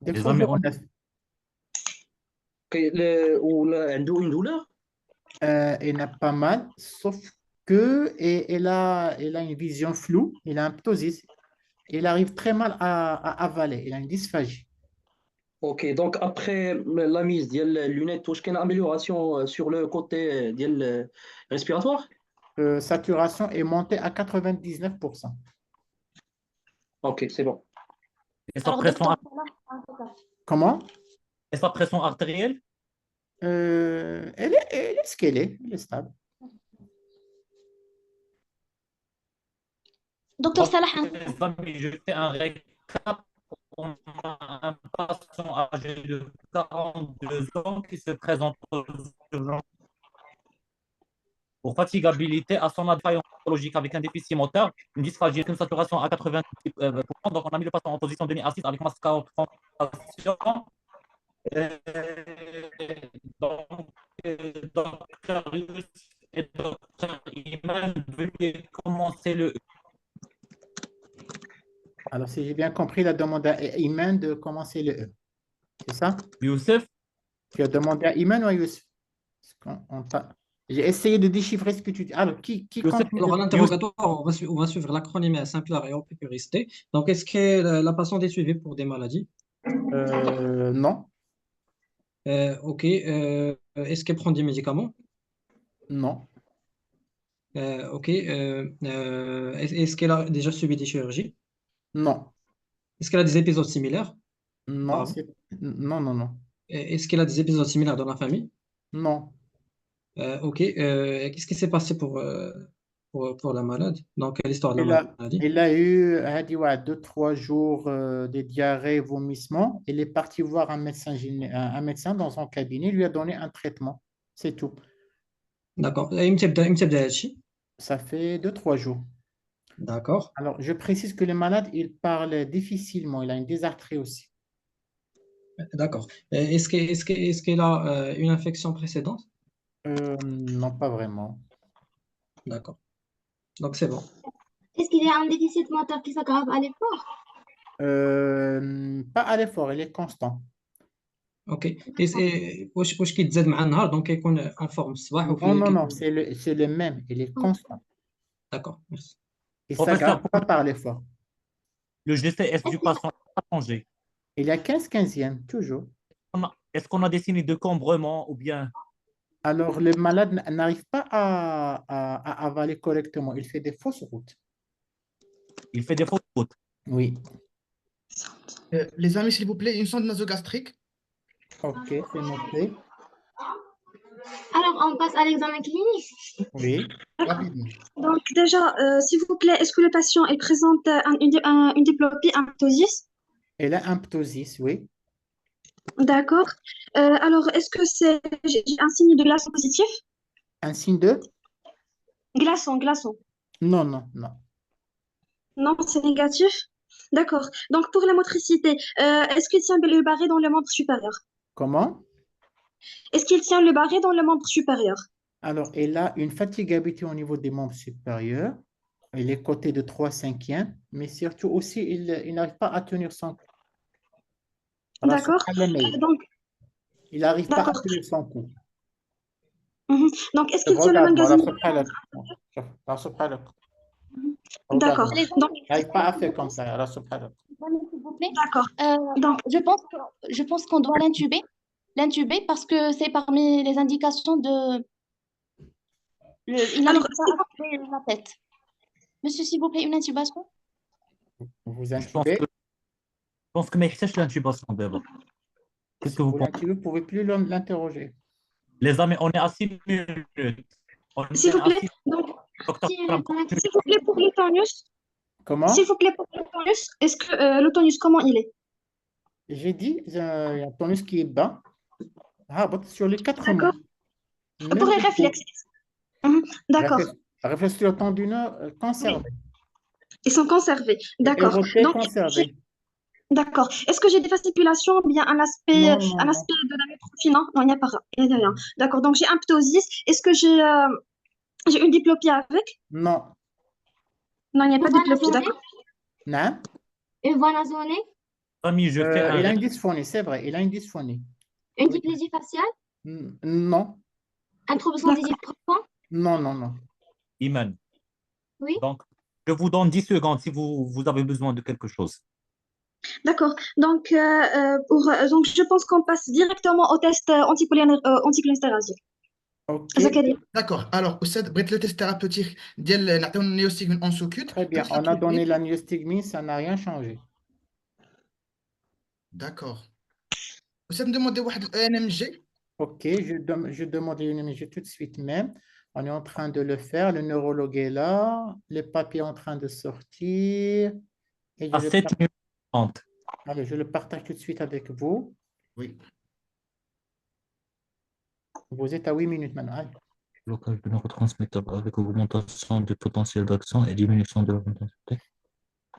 Les amis, on- 0,9. Ok. Une douleur. Elle n'a pas mal, sauf que elle a une vision floue, il a un ptosis. Il arrive très mal à avaler, il a une dysphagie. Ok. Donc après la mise ديال lunettes, واش كاين amélioration sur le côté ديال respiratoire. Saturation est montée à 99%. Ok, c'est bon. Et sa Alors, pression, docteur Salah, Comment? et sa pression artérielle? Elle est ce qu'elle est, elle est stable. docteur Donc, Salah, les amis, je fais un récap. On a un patient âgé de 42 ans qui se présente aux urgences pour fatigabilité à son défaillance neurologique avec un déficit moteur, une dysphagie, une saturation à 90%, Donc, on a mis le patient en position demi-assise avec masque à augmentation. Euh, donc, docteur Youssef et docteur Iman, veuillez commencer le. Alors, si j'ai bien compris, il a demandé à Iman de commencer le E. C'est ça? Youssef, Tu as demandé à Iman ou à Youssef? J'ai essayé de déchiffrer ce que tu dis. Alors, qui Youssef, continue Alors, à de... l'interrogatoire, on va suivre l'acronyme simple et opéricité. Donc, est-ce que la patiente est suivie pour des maladies? Non, OK. Est-ce qu'elle prend des médicaments? non, OK. Est-ce qu'elle a déjà subi des chirurgies? non, Est-ce qu'elle a des épisodes similaires? non, Pardon. non, non, non, Est-ce qu'elle a des épisodes similaires dans la famille? non. OK. Qu'est-ce qui s'est passé pour la malade? Donc, l'histoire de Il la a, maladie. il a eu, hadi, ouais, 2, 3 jours des diarrhées, vomissements. Il est parti voir un médecin, un médecin dans son cabinet, il lui a donné un traitement. C'est tout. D'accord. إمتى بدأ هادشي؟ Ça fait 2, 3 jours. D'accord. Alors, je précise que le malade, il parle difficilement. Il a une dysarthrie aussi. D'accord. Est-ce qu'elle a une infection précédente? Non, pas vraiment. D'accord. Donc, c'est bon. Est-ce qu'il y a un déficit moteur qui s'aggrave à l'effort? Pas à l'effort, il est constant. OK. واش كيتزاد مع النهار دونك كيكون en forme الصباح Non, وفي non, non, c'est le même. Il est constant. D'accord, merci. Il ne professeur, s'aggrave pas par l'effort. le GCS du patient a changé. Il y a 15/15e, toujours. Est-ce qu'on a des signes de cambrement ou bien Alors, le malade n'arrive pas à avaler correctement. Il fait des fausses routes. il fait des fausses routes? Oui. Les amis, s'il vous plaît, une sonde nasogastrique. OK, c'est noté. Alors, on passe à l'examen clinique. Oui. Rapidement. Donc déjà, s'il vous plaît, est-ce que le patient est présente une diplopie, un ptosis? Elle a un ptosis, oui. D'accord. Alors, est-ce que j'ai un signe de glaçon positif? Un signe de? Glaçon. Non, non, non. Non, c'est négatif. D'accord. Donc, pour la motricité, est-ce qu'il tient le barré dans le membre supérieur? Comment? Est-ce qu'il tient le barré dans le membre supérieur? Alors, elle a une fatigabilité au niveau des membres supérieurs. Il est coté de 3/5, mais surtout aussi, il n'arrive pas à tenir son cou. D'accord. Donc, Il n'arrive pas à d'accord. tenir son cou. Donc, est-ce qu'il tient le Regarde, magazine? D'accord. Donc, Il n'arrive pas à faire comme ça. S'il vous plaît. d'accord. Donc, je pense qu'on doit l'intuber parce que c'est parmi les indications de... Il n'arrive Alors, pas à trouver la tête. Monsieur, s'il vous plaît, une intubation? Vous Je intubez. pense que ما يحتاجش l'intubation d'abord. Qu'est-ce que vous Vous pensez? l'intubez, vous ne pouvez plus l'interroger. Les amis, on est à 6 minutes. On s'il vous est à plaît, 6 donc, Docteur Karam, continue. s'il vous plaît, pour le tonus, Comment? s'il vous plaît, pour le tonus, est-ce que le tonus, comment il est? J'ai dit, il y a un tonus qui est bas. Sur les 4 D'accord. membres. Pour les réflexes. D'accord. Réflexe tendineux conservé. Ils sont conservés. D'accord. Éroté Donc, conservé. d'accord. Est-ce que j'ai des fasciculations ou bien un aspect, Non, non, non. de la métrophie? Non, non, il n'y a pas. Il n'y a rien. D'accord. Donc, j'ai un ptosis. Est-ce que j'ai une diplopie avec? Non. Non, il n'y a pas de diplopie. Zoné? D'accord. Non. Une voie nasonnée? Ami, je fais Il a un... une dysphonie, c'est vrai. Il a une dysphonie. Une dysplasie faciale? Non. Un trouble sensitif profond? Non, non, non. Iman. Oui. Donc, je vous donne 10 secondes si vous avez besoin de quelque chose. D'accord. Donc, donc, je pense qu'on passe directement au test anticholinésterasique. OK. D'accord. Alors, Oussed, بغيت le test thérapeutique ديال نعطيو النيوستيغمين en sous-cut. Très bien. On a donné la myostigmine, ça n'a rien changé. D'accord. Oussed نديموندي واحد ال ENMG. OK, je demande une image tout de suite même. On est en train de le faire. Le neurologue est là. Les papiers sont en train de sortir. Et À 7 minutes 30. Allez, je le partage tout de suite avec vous. Oui. Vous êtes à 8 minutes maintenant. Allez. Blocage de neurotransmetteurs avec augmentation du potentiel d'action et diminution de l'intensité.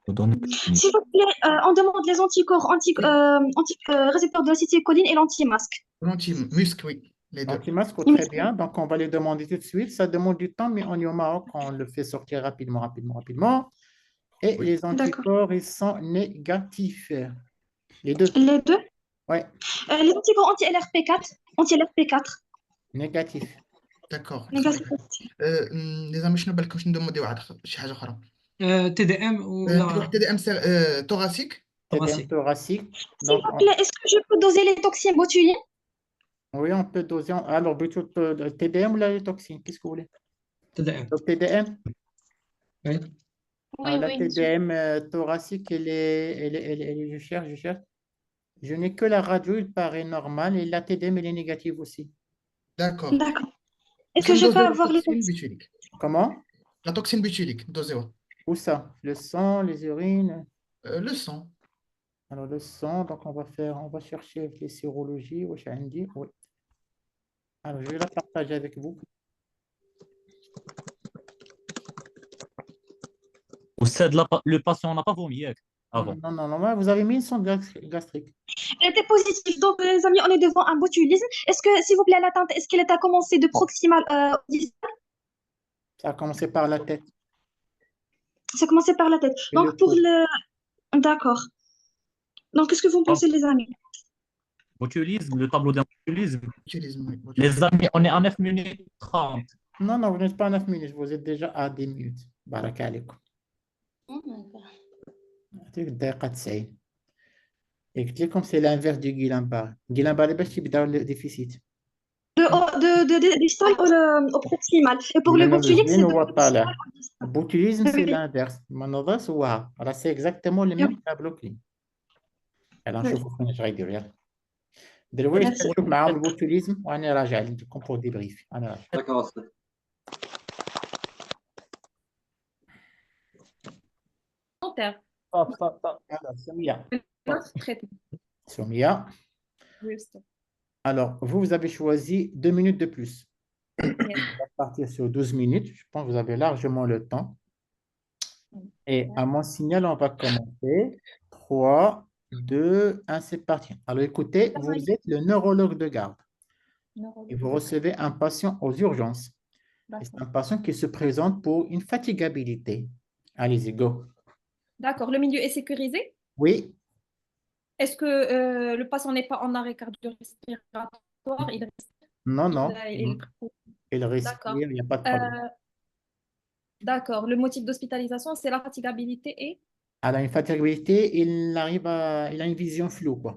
Vous donnez plus. S'il vous plaît, on demande les anticorps récepteurs de l'acétylcholine et l'anti-masque. L'anti-musc, oui, les deux. Anti-masque, très bien. Donc, on va les demander tout de suite. Ça demande du temps, mais on est au Maroc, on le fait sortir rapidement, rapidement, rapidement. Et Oui. les D'accord. anticorps, ils sont négatifs. Les deux. Les deux. Ouais, Les anticorps anti-LRP4. Anti-LRP4. négatifs. D'accord. Négatif. Les amis, شنو بالكم شنو ندموا شي حاجه اخرى TDM نديروا ولا واحد TDM thoracique. TDM thoracique. thoracique. S'il Donc, vous plaît, est-ce que je peux doser les toxines botuliques? oui, on peut doser. Alors, plutôt le TDM ou la toxine? Qu'est-ce que vous voulez? TDM. Le TDM? Oui. Oui, Alors, la oui. TDM thoracique, je cherche. Je n'ai que la radio, il paraît normal, et la TDM, elle est négative aussi. D'accord. D'accord. Est-ce que je peux avoir les toxine toxines? botulique. Comment? La toxine botulique, dosez-la. Où ça? Le sang, les urines? Le sang. Alors, le sang, donc on va chercher les sérologies. Oui. Alors, je vais la partager avec vous. Le patient n'a pas vomi avant. Non, vous avez mis une sonde gastrique. Elle était positive. Donc, les amis, on est devant un botulisme. Est-ce que, s'il vous plaît, l'attente, est-ce qu'elle est à commencer de proximal au distal? Ça a commencé par la tête. Ça a commencé par la tête. Et Donc, le pour cou. le... D'accord. Donc, qu'est-ce que vous en pensez, les amis? Botulisme, le tableau d'un botulisme. Botulisme, oui, botulisme. Les amis, on est à 9 minutes 30. Non, vous n'êtes pas à 9 minutes, vous êtes déjà à 10 minutes. Baraka alaikum. Oh my God. يعطيك الدقيقة 90. Et قلت لكم c'est l'inverse du Guillain-Barré. Guillain-Barré باش تبداو le déficit. De distal au proximal. Et pour le Non, botulique, c'est de هو proximal طالع. au distal. Le botulisme, c'est Oui. l'inverse. المنظس هو راه c'est exactement le même tableau clé. يلا نشوفوا فين اش غيدير يلا. درويش Merci. نشوف معاهم البوتوليزم وانا راجع لكم بور ديبريف انا راجع. D'accord, Asad. Dentaire. طب. Alors, Soumia. Notre traitement. Soumia. Juste. Alors, vous avez choisi 2 minutes de plus. Yes. On va partir sur 12 minutes. Je pense que vous avez largement le temps. Et à mon signal, on va commencer. 3, 2, 1, c'est parti. Alors, écoutez, vous êtes le neurologue de garde et vous recevez un patient aux urgences. Et c'est un patient qui se présente pour une fatigabilité. Allez-y, go. D'accord. Le milieu est sécurisé? Oui, Est-ce que le patient n'est pas en arrêt cardio-respiratoire? Il respire. non. Il D'accord. respire, il n'y a pas de problème. D'accord. Le motif d'hospitalisation, c'est la fatigabilité et Alors, une fatigabilité, il a une vision floue, quoi.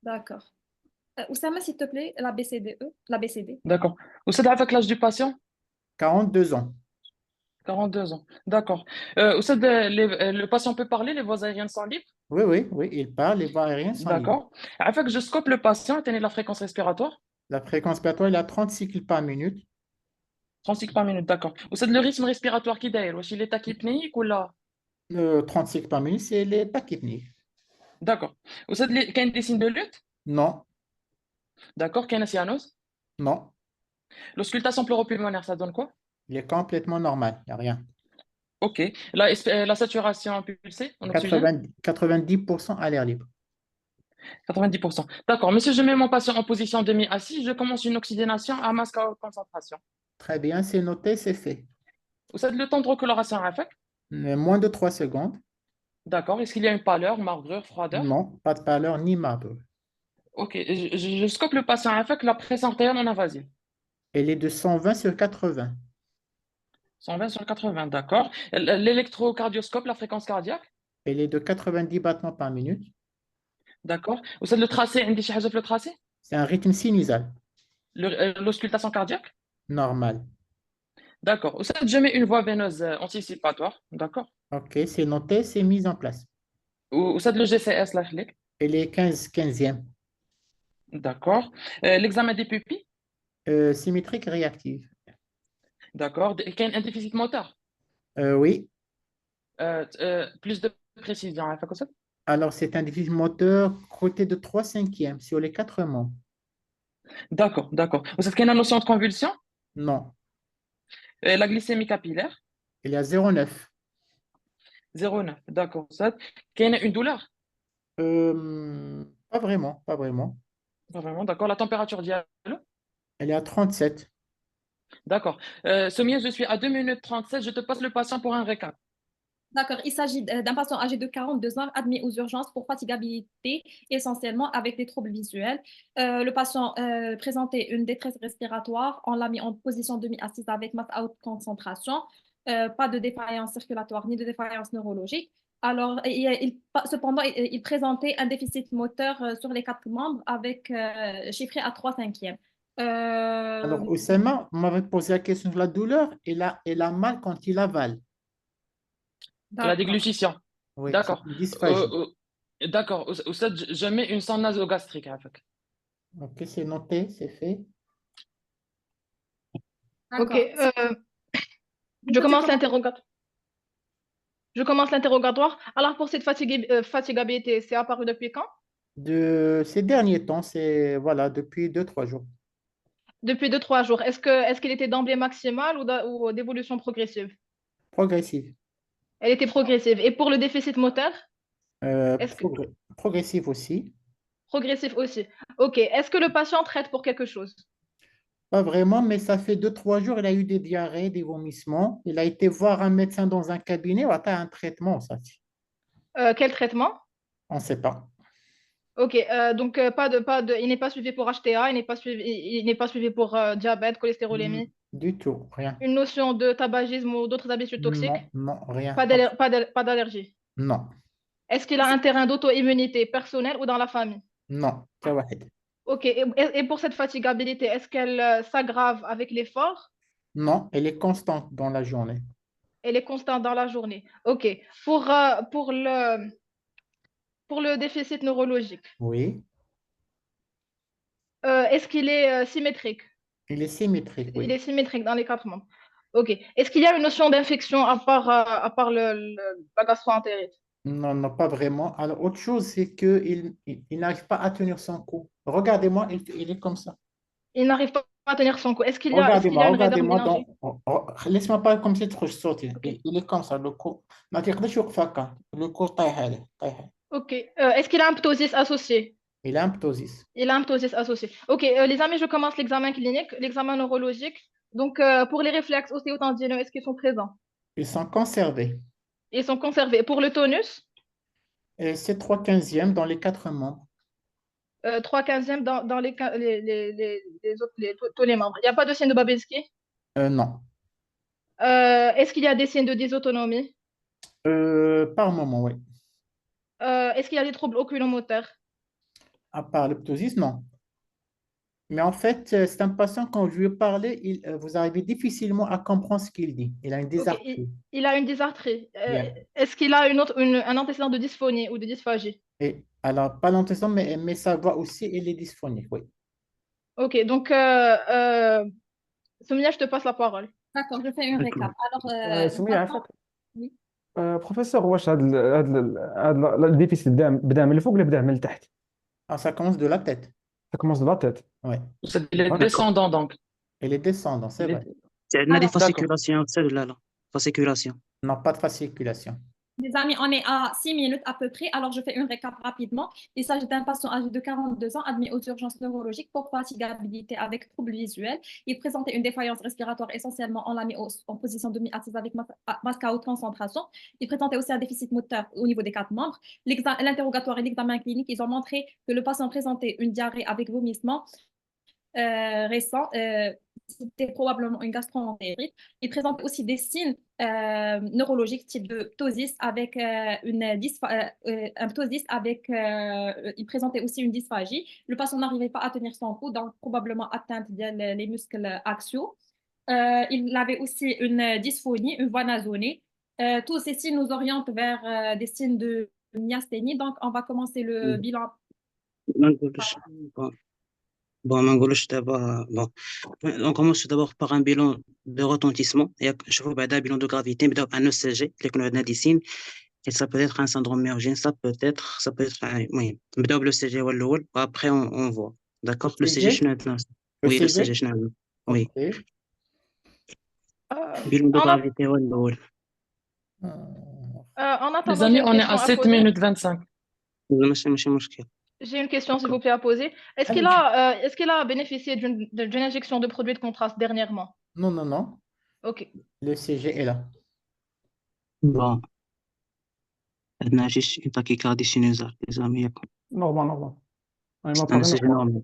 d'accord. Oussama, s'il te plaît, la BCDE, la BCD. D'accord. Vous savez avec l'âge du patient? 42 ans. 42 ans. D'accord. Vous savez, le patient peut parler, les voies aériennes sont libres? Oui, il parle, les voies aériennes sont libres. D'accord. Avec je scope le patient, éteignez la fréquence respiratoire. La fréquence respiratoire, il a 30 cycles par minute. 30 cycles par minute, d'accord. Vous savez le rythme respiratoire qui d'ailleurs, il est tachypnéique ou là? 30 cycles par minute, c'est les tachypnies. D'accord. Vous savez qu'il y a des signes de lutte? Non, D'accord. Qu'il y a une cyanose? non. L'auscultation pleuropulmonaire, ça donne quoi? Il est complètement normal, il n'y a rien. OK. La saturation pulsée en oxygène? 90% à l'air libre. 90%. D'accord. Monsieur, je mets mon patient en position demi-assis, je commence une oxygénation à masque à haute concentration. Très bien, c'est noté, c'est fait. Vous savez le temps de recoloration avec? Moins de 3 secondes. D'accord. Est-ce qu'il y a une pâleur, marbrure, froideur? Non, pas de pâleur ni marbre. OK. Je scope le patient avec la pression artérielle non invasive. Elle est de 120 sur 80. 120 sur 80, d'accord. L'électrocardioscope, la fréquence cardiaque? Elle est de 90 battements par minute. D'accord. Vous savez le tracé, عندي شي حاجة في le tracé? C'est un rythme sinusal, L'auscultation cardiaque? normal. D'accord. Vous savez, je mets une voie veineuse anticipatoire, d'accord. OK, c'est noté, c'est mis en place. Vous savez le GCS, la clé? Elle est 15e. D'accord. L'examen des pupilles? Symétrique réactive. D'accord. Il y a un déficit moteur? Oui. Plus de précision, hein, fait comme ça? Alors, c'est un déficit moteur côté de 3/5 sur les 4 membres. D'accord. Vous savez qu'il y a une notion de convulsion? Non. La glycémie capillaire? Il y a 0,9. 0,9. D'accord. Ça, qu'il y a une douleur? Pas vraiment, pas vraiment. Pas vraiment, d'accord. La température dialogue? Elle est à 37. D'accord. Soumia, je suis à 2 minutes 37. Je te passe le patient pour un récap. D'accord, il s'agit d'un patient âgé de 42 ans admis aux urgences pour fatigabilité, essentiellement avec des troubles visuels. Le patient présentait une détresse respiratoire. On l'a mis en position demi-assise avec masse à haute concentration. Pas de défaillance circulatoire ni de défaillance neurologique. Alors, cependant, il présentait un déficit moteur sur les 4 membres avec chiffré à 3/5. Alors, Oussama m'avait posé la question de la douleur. Elle a mal quand il avale. La D'accord. déglutition. Oui, c'est D'accord. une dysphagie. D'accord. Oustad, je mets une sonde nasogastrique avec. Ok, c'est noté, c'est fait. Ok, D'accord. je commence l'interrogatoire. Je commence l'interrogatoire. Alors, pour cette fatigabilité, c'est apparu depuis quand? De ces derniers temps, c'est voilà, depuis 2, 3 jours. Depuis 2, 3 jours. Est-ce qu'elle était d'emblée maximale ou d'évolution progressive? Progressive. Elle était progressive. Et pour le déficit moteur, est-ce que Progressive aussi. progressif aussi? Ok. Est-ce que le patient traite pour quelque chose? Pas vraiment, mais ça fait 2, 3 jours, il a eu des diarrhées, des vomissements. Il a été voir un médecin dans un cabinet. Ou attends, un traitement, ça. Quel traitement? On ne sait pas. Ok. Donc, il n'est pas suivi pour HTA, il n'est pas suivi pour diabète, cholestérolémie. Du tout, rien. Une notion de tabagisme ou d'autres habitudes toxiques? Non, non, rien. Pas d'allergie. Non, Est-ce qu'il a un terrain d'auto-immunité personnel ou dans la famille? non, ça va être. Ok. Et pour cette fatigabilité, est-ce qu'elle s'aggrave avec l'effort? Non, elle est constante dans la journée. Elle est constante dans la journée. Ok. Pour le déficit neurologique, Oui, est-ce qu'il est symétrique? il est symétrique, Il oui. est symétrique dans les 4 membres. Ok. Est-ce qu'il y a une notion d'infection à part la gastro-entérite? Non, non, pas vraiment. Alors, autre chose, c'est qu'il n'arrive pas à tenir son cou. Regardez-moi, il est comme ça. Il n'arrive pas à tenir son cou. Est-ce qu'il y a une réserve Regardez-moi. d'énergie? Laisse-moi pas comme ça trop sortir. Ok. Il est comme ça, le cou. ما تقدرش يوقف هكا. Le cou طايح عليه. Ok. Est-ce qu'il a un ptosis associé? Il a un ptosis. Il a un ptosis associé. Ok, les amis, je commence l'examen clinique, l'examen neurologique. Donc, pour les réflexes ostéotendineux, est-ce qu'ils sont présents? Ils sont conservés. Ils sont conservés. Pour le tonus, Et c'est 3/15 dans les 4 membres. 3/15 dans tous les membres. Il n'y a pas de signe de Babinski? Non. Est-ce qu'il y a des signes de dysautonomie? Par moment, oui. Est-ce qu'il y a des troubles oculomoteurs? À part le ptosis, non. Mais en fait, c'est un patient, quand je lui ai parlé, vous arrivez difficilement à comprendre ce qu'il dit. Il a une Ok, dysarthrie. il a une dysarthrie. Yeah. Est-ce qu'il a un antécédent de dysphonie ou de dysphagie? Et alors, pas l'antécédent, mais sa voix aussi, elle est dysphonique, oui. Ok, donc, Soumia, je te passe la parole. D'accord, je fais un récap. Alors, سمية عافاك oui. بروفيسور واش هاد الديفيسيت بدا من الفوق ولا بدا من التحت؟ Ah, ça commence de la tête. Ça commence de la tête. Oui. Il est descendant donc. Elle est descendante, c'est vrai. عندنا دي Alors, فاسيكولاسيون أستاذ ولا لا؟ فاسيكولاسيون. Non, pas de fasciculation. les amis, on est à 6 minutes à peu près. Alors, je fais une récap rapidement. Il s'agit d'un patient âgé de 42 ans admis aux urgences neurologiques pour fatigabilité avec troubles visuels. Il présentait une défaillance respiratoire essentiellement. On l'a mis en position demi-assise avec masque à haute concentration. Il présentait aussi un déficit moteur au niveau des 4 membres. L'interrogatoire et l'examen clinique, ils ont montré que le patient présentait une diarrhée avec vomissement récent. C'était probablement une gastro-entérite. Il présente aussi des signes neurologiques type de ptosis avec un ptosis avec il présentait aussi une dysphagie. Le patient n'arrivait pas à tenir son cou, donc probablement atteinte des muscles axiaux. Il avait aussi une dysphonie, une voix nasonnée. Tous ces signes nous orientent vers des signes de myasthénie. Donc, on va commencer le bilan. ما نقولش bon ما نقولش دابا bon on commence d'abord par un bilan de retentissement ياك نشوفوا بعدا bilan de gravité نبداو بان ECG اللي كانوا عندنا دي signes et ça peut être un syndrome myogène ça peut être المهم نبداو بال ECG هو الاول après on voit d'accord le ECG شنو عندنا oui le ECG شنو عندنا oui bilan de gravité هو الاول En Les attendant, j'ai amis, une on est question à à 7 poser. minutes 25. ماشي مشكل. J'ai une question, s'il vous plaît, à poser. Est-ce qu'il a bénéficié d'une injection de produit de contraste dernièrement? Non, non, non. Ok. Le CG est là. Bon, عندنا juste une tachycardie sinusale, les amis. ياكو. نورمال أنا ما C'est un باغي CG نورمال.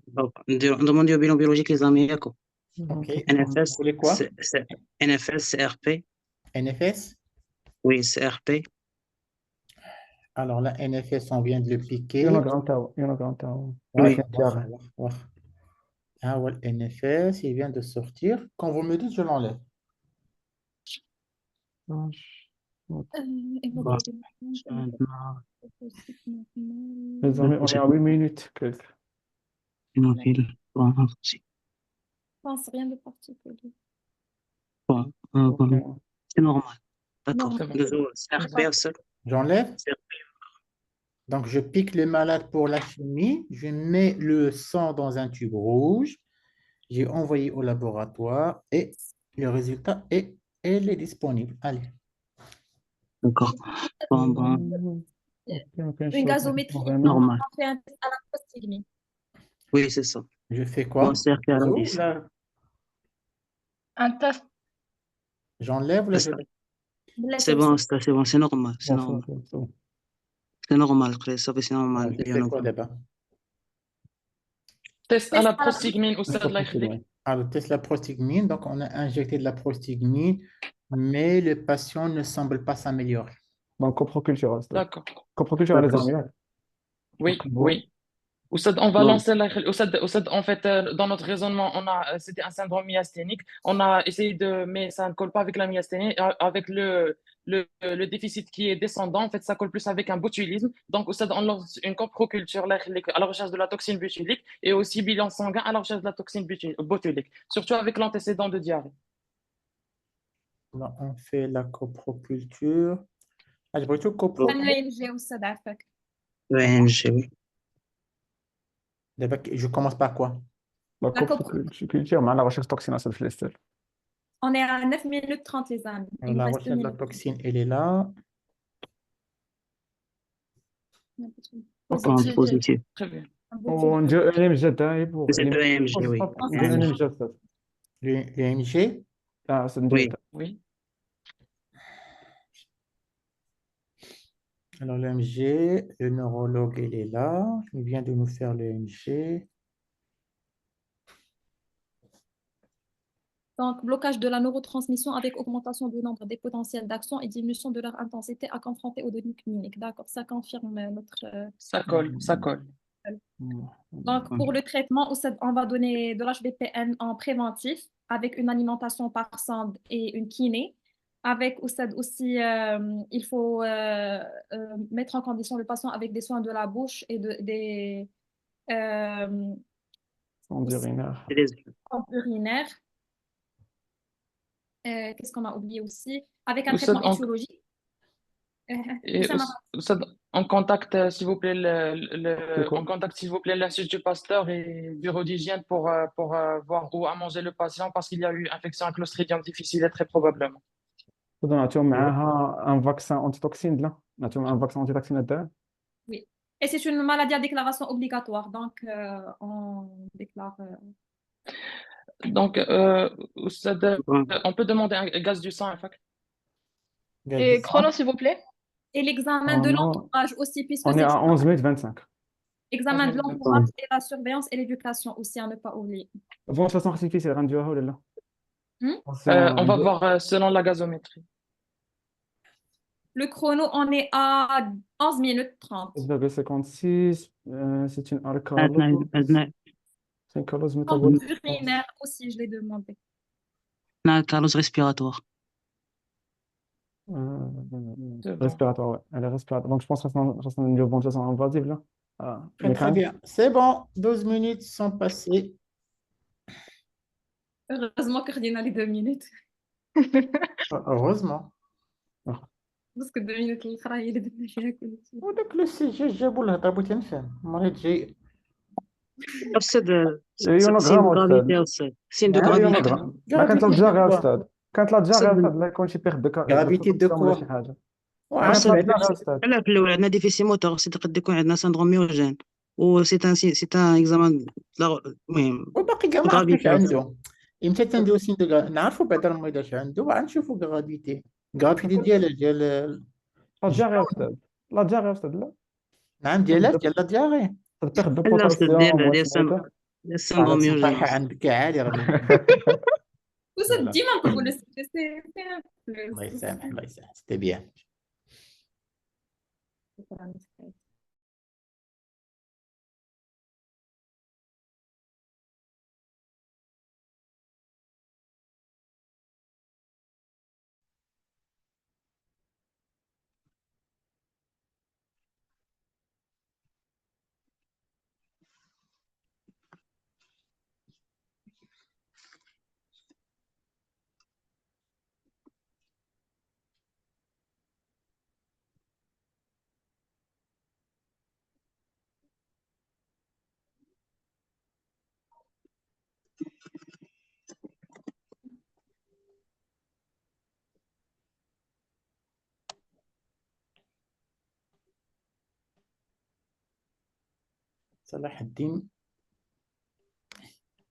normal. نديرو bilan biologique, les amis. ياكو. OK. NFS, Vous voulez quoi? NFS, CRP. NFS? Oui, CRP. Alors, la NFS, on vient de le piquer. يونغرام تاعو Oui. Ah ouais, NFS, il vient de sortir. Quand vous me dites, je l'enlève. Bon, Les amis, on est à 8 minutes quelques. Hémophile. Bon, Je pense rien de particulier. bon, c'est normal. D'accord. Normal. CRP au sol. J'enlève. Donc, je pique le malade pour la chimie. Je mets le sang dans un tube rouge. J'ai envoyé au laboratoire et le résultat est disponible. Allez. D'accord. Bon. Une gazométrie. Normal. On fait un test à la prostigmine. Oui, c'est ça. Je fais quoi? Bon, CRP à l'indice. Un test. J'enlève le jeu. C'est bon, c'est normal. C'est normal. C'est normal, c'est normal. Je fais quoi d'abord? Test à la prostigmine ou stade laïque. Alors, test la prostigmine. Donc, on a injecté de la prostigmine, mais le patient ne semble pas s'améliorer. Bon, coproculture. D'accord. Coproculture, les amis. Oui, oui. Oustad, on va lancer la... Oustad, en fait, dans notre raisonnement, c'était un syndrome myasthénique. On a essayé mais ça ne colle pas avec la myasthénie, avec le déficit qui est descendant. En fait, ça colle plus avec un botulisme. Donc, Oustad, on lance une coproculture à la recherche de la toxine botulique et aussi bilan sanguin à la recherche de la toxine botulique, surtout avec l'antécédent de diarrhée. Là, on fait la coproculture. Je vais tout oui. Je commence par quoi? La coproculture, mais la recherche toxine à ce flester. On est à 9 minutes 30, les amis. La recherche de la toxine, elle est là. Positif. Très bien. On dit EMG, c'est EMG, oui. L'EMG? Ah, c'est oui. Alors, l'EMG, le neurologue, il est là. Il vient de nous faire l'EMG. Donc, blocage de la neurotransmission avec augmentation du nombre des potentiels d'action et diminution de leur intensité à confronter aux données cliniques. D'accord, ça confirme notre... Ça colle. Donc, pour le traitement, on va donner de l'HBPN en préventif avec une alimentation par sonde et une kiné. Avec aussi, il faut mettre en condition le patient avec des soins de la bouche et des urinaires. Qu'est-ce qu'on a oublié aussi? Avec un traitement étiologique. On contacte, s'il vous plaît, l'Institut Pasteur et bureau d'hygiène pour voir où a mangé le patient parce qu'il y a eu infection à Clostridium difficile très probablement. نعطيهم معاها un vaccin antitoxine là نعطيهم un vaccin antitoxine. Oui. Et c'est une maladie à déclaration obligatoire, donc on déclare. Donc, on peut demander un gaz du sang, Et chrono, s'il vous plaît. Et l'examen de l'entourage aussi, puisque on est à 11 minutes 25. Examen de l'entourage et la surveillance et l'éducation aussi, à ne pas oublier. Ventilation artificielle, rendue ou là? On va voir selon la gazométrie. Le chrono, on est à 11 minutes 30. 56, c'est une alcalose. C'est une calose métabolique. Urinaire aussi, je l'ai demandé. Une alcalose respiratoire. Respiratoire, ouais. Elle est respiratoire. Donc, je pense que c'est une ventilation invasive là. Très bien. C'est bon. 12 minutes sont passées. Heureusement que rien les 2 minutes. Heureusement. Parce que 2 minutes, il travaille les 2 minutes. وداك لو سي جي جابوا الهضره بغيت نفهم مريض جاي أستاذ سين غرافيتي أستاذ سين دو غرافيتي ما كانت لا دياري أستاذ كانت لا دياري أستاذ لا يكون شي بيرد دو غرافيتي دو كوا شي حاجه وانا بصح بعدنا بعد غير أستاذ. لا في الاول عندنا ديفيسي موتور سي تقدر يكون عندنا سندروم ميوجين و سي ان اكزامان المهم وباقي كاع ما عرفتش غرافيتي عنده. امتى تنديرو سين نعرفوا بعدا المريض اش عنده وغنشوفوا غرافيتي ديال لا دياغي أستاذ، لا دياغي أستاذ، لا نعم ديال لا دياغي. تاخذ لا استاذ بوتاسيوم ديال وسميتو. السندروم ميوجين الصحة عندك عالي راه وصل يلا. ديما نطلبوا لو سي الله يسامح الله يسامح سيتي بيان. صلاح الدين.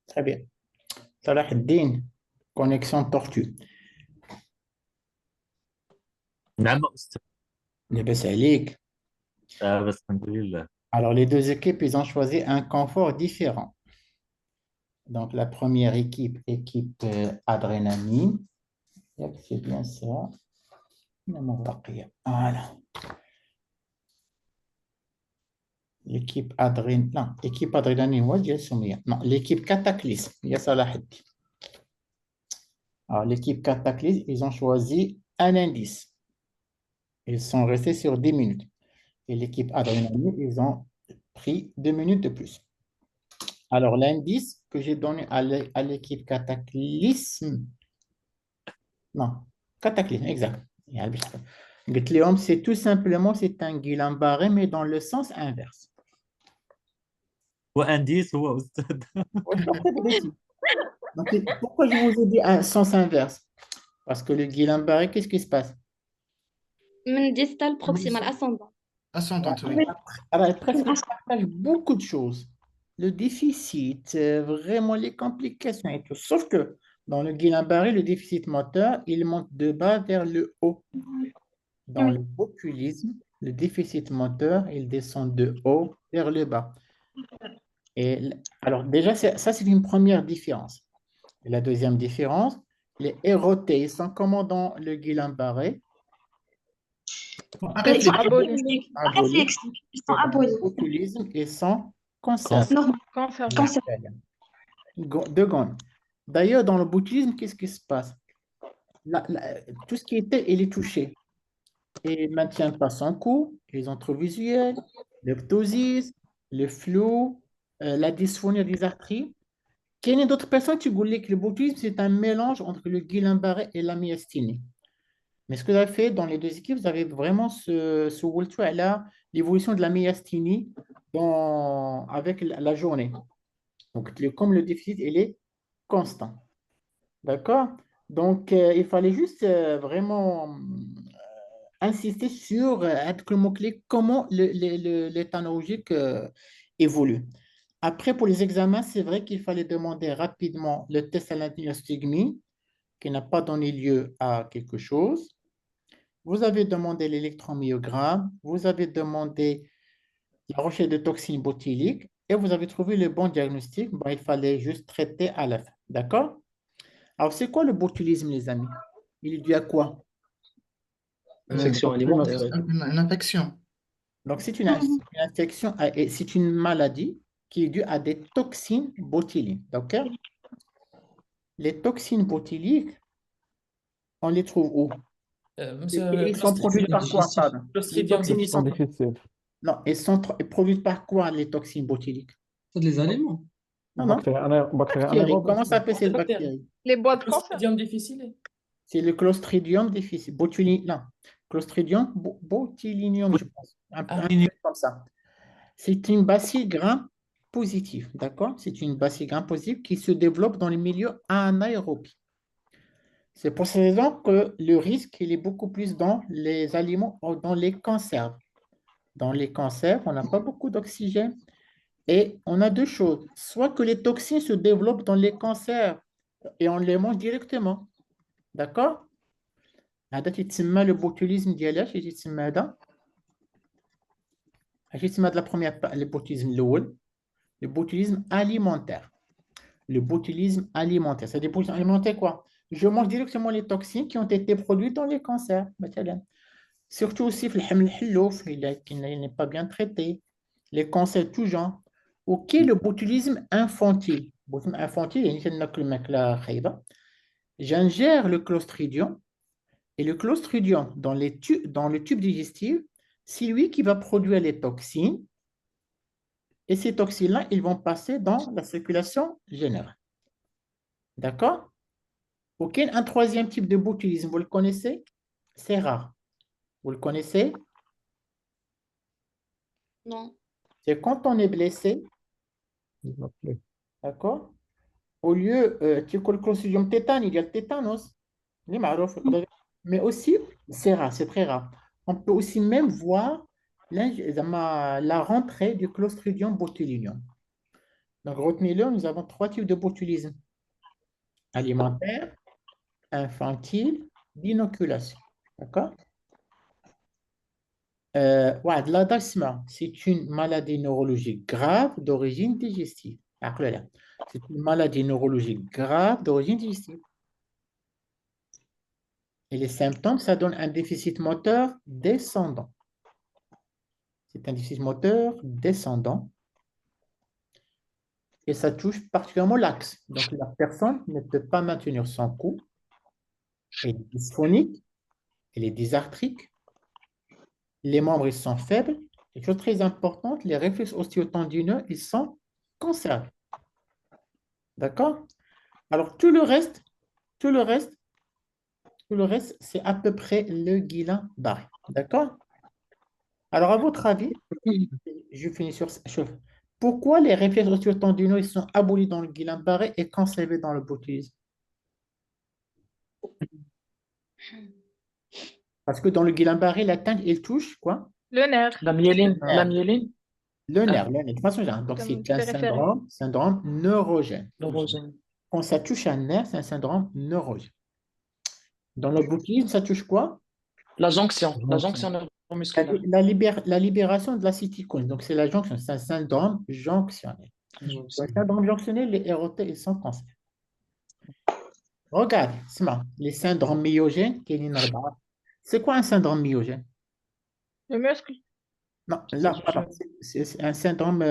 Très bien. صلاح الدين connexion tortue. نعم أستاذ. لاباس عليك. بس الحمد لله. Alors les deux équipes, ils ont choisi un confort différent. Donc la première équipe, équipe adrénaline. C'est bien ça. Voilà. L'équipe adrénaline. Non, équipe adrénaline, moi, je suis non, l'équipe cataclysme. Il y a Salah Haddin. Alors l'équipe cataclysme, ils ont choisi un indice. Ils sont restés sur 10 minutes. Et l'équipe adrénaline, ils ont pris 2 minutes de plus. Alors l'indice que j'ai donné à l'équipe cataclysme, non, cataclysme, exact. Guetléum, c'est tout simplement, c'est un Guillain-Barré, mais dans le sens inverse. وأنديس هو أستاذ. Donc, pourquoi je vous ai dit un sens inverse? Parce que le Guillain-Barré, qu'est-ce qui se passe? من distal proximal ascendant. Ascendante, oui. Alors, elle partage beaucoup de choses. Le déficit, vraiment les complications et tout. Sauf que dans le Guillain-Barré, le déficit moteur, il monte de bas vers le haut. Dans le botulisme, le déficit moteur, il descend de haut vers le bas. Et alors déjà, ça c'est une première différence. Et la deuxième différence, les érotés, ils sont comment dans le Guillain-Barré? Ils sont aboliques. Ils sont aboliques. Le botulisme, ils sont conservés. Cancer. Deux secondes. D'ailleurs, dans le botulisme, qu'est-ce qui se passe? Tout ce qui était, il est touché. Et ne maintient pas son cours, les entrevisuels, le ptosis, le flou, la dysphonie des artères. Qu'il y a d'autres personnes qui disent que le botulisme, c'est un mélange entre le Guillain-Barré et la myasthénie. Mais ce que vous avez fait dans les deux équipes, vous avez vraiment ce Walter là, l'évolution de la myasthénie avec la journée. Donc, comme le déficit, il est constant. D'accord? Donc, il fallait juste vraiment insister sur le mot-clé, comment l'état neurologique évolue. Après, pour les examens, c'est vrai qu'il fallait demander rapidement le test à l'antihistamine qui n'a pas donné lieu à quelque chose. Vous avez demandé l'électromyogramme, vous avez demandé la recherche de toxines botuliques et vous avez trouvé le bon diagnostic. Bon, il fallait juste traiter à la fin. D'accord? Alors, c'est quoi le botulisme, les amis? Il est dû à quoi? Infection alimentaire. Une infection. Donc, c'est une infection, c'est une maladie qui est due à des toxines botuliques. D'accord? Les toxines botuliques, on les trouve où? Ils sont produits par quoi? Pardon. Les toxines, ils sont non, ils sont produites par quoi, les toxines botuliques? Les aliments. Non, non. Bactéries. Comment s'appelle cette bactérie? Les boîtes de cancer. Clostridium difficile. C'est le Clostridium difficile. Non. Clostridium botulinum, je pense. Un peu comme ça. C'est une bacille gram positive, d'accord? C'est une bacille gram positive qui se développe dans les milieux anaérobies. C'est pour cette raison que le risque, il est beaucoup plus dans les aliments ou dans les conserves. Dans les conserves, on n'a pas beaucoup d'oxygène et on a deux choses. Soit que les toxines se développent dans les conserves et on les mange directement. D'accord? هذا تيتسمى le botulisme ديالاش تيتسمى هذا اش يتسمى هذا la première le botulisme الاول le botulisme alimentaire. Le botulisme alimentaire. C'est des botulismes alimentaires quoi? Je mange directement les toxines qui ont été produites dans les cancers. مثلا. Surtout aussi في الحمل الحلوف il n'est pas bien traité. Les cancers tout genre. Ok, le botulisme infantile. Le botulisme infantile, يعني تناكل ماكلة خايبة. J'ingère le clostridium. Et le clostridium, dans le tube digestif, c'est lui qui va produire les toxines. Et ces toxines-là, ils vont passer dans la circulation générale. D'accord? OK, un troisième type de botulisme, vous le connaissez? C'est rare. Vous le connaissez? Non. C'est quand on est blessé, d'accord? Au lieu, tu as le clostridium tétane, il y a le tétanos. Mais aussi, c'est rare, c'est très rare. On peut aussi même voir la rentrée du Clostridium botulinum. Donc, retenez-le, nous avons trois types de botulisme. Alimentaire, infantile, d'inoculation. D'accord? L'asthme, c'est une maladie neurologique grave d'origine digestive. C'est une maladie neurologique grave d'origine digestive. Et les symptômes, ça donne un déficit moteur descendant. C'est un déficit moteur descendant. Et ça touche particulièrement l'axe. Donc, la personne ne peut pas maintenir son cou. Elle est dysphonique, elle est dysarthrique. Les membres, ils sont faibles. Et chose très importante, les réflexes osteotendineux, ils sont conservés. D'accord? Alors, tout le reste, c'est à peu près le Guillain-Barré. D'accord? Alors, à votre avis, je finis sur ça. Pourquoi les réflexes osteotendineux ils sont abolis dans le Guillain-Barré et conservés dans le botulisme? Parce que dans le Guillain-Barré, la teinte, il touche quoi? Le nerf. La myéline. La myéline. Le nerf, le nerf. De façon générale. Donc, Comme c'est un périphérique. syndrome neurogène. Neurogène. Quand ça touche un nerf, c'est un syndrome neurogène. Dans le botulisme, ça touche quoi? La jonction neuromusculaire. La libération de l'acétylcholine. Donc, c'est la jonction. C'est un syndrome jonctionnel. Dans le syndrome jonctionnel, les ROT, ils sont conservés. Regarde, les syndromes myogènes. C'est quoi un syndrome myogène? Le muscle. Non, là, pardon, c'est un syndrome,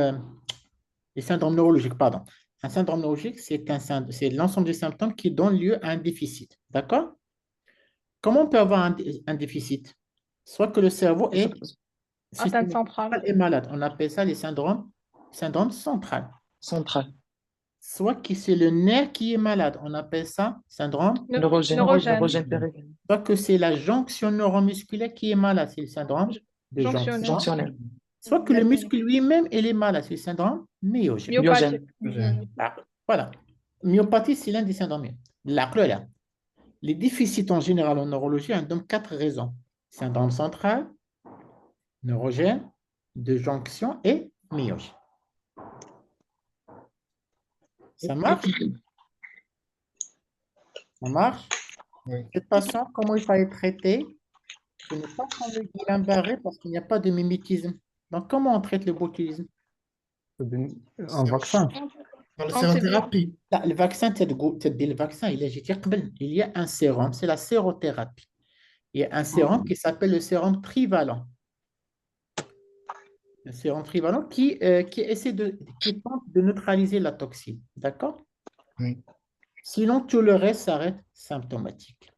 les syndromes neurologiques, pardon. Un syndrome neurologique, c'est l'ensemble des symptômes qui donnent lieu à un déficit. D'accord? Comment on peut avoir un déficit? Soit que le cerveau est Atteinte centrale. malade. On appelle ça les syndromes central. Soit que c'est le nerf qui est malade. On appelle ça syndrome neurogène périphérique. Soit que c'est la jonction neuromusculaire qui est malade. C'est le syndrome de jonctionnel. Soit que le muscle lui-même il est malade. C'est le syndrome myogène. Voilà. Myopathie, c'est l'un des syndromes. Les déficits en général en neurologie, on donne 4 raisons. Syndrome central, neurogène, de jonction et myogène. Ça marche? Ça marche? De toute façon, comment il fallait traiter? Ce n'est pas comme le Guillain-Barré parce qu'il n'y a pas de mimétisme. Donc, comment on traite le botulisme? Un vaccin. Par la sérothérapie. Le vaccin, il y a un sérum, c'est la sérothérapie. Il y a un sérum qui s'appelle le sérum trivalent. Le sérum trivalent qui tente de neutraliser la toxine. D'accord? Oui. Sinon, tout le reste s'arrête symptomatique.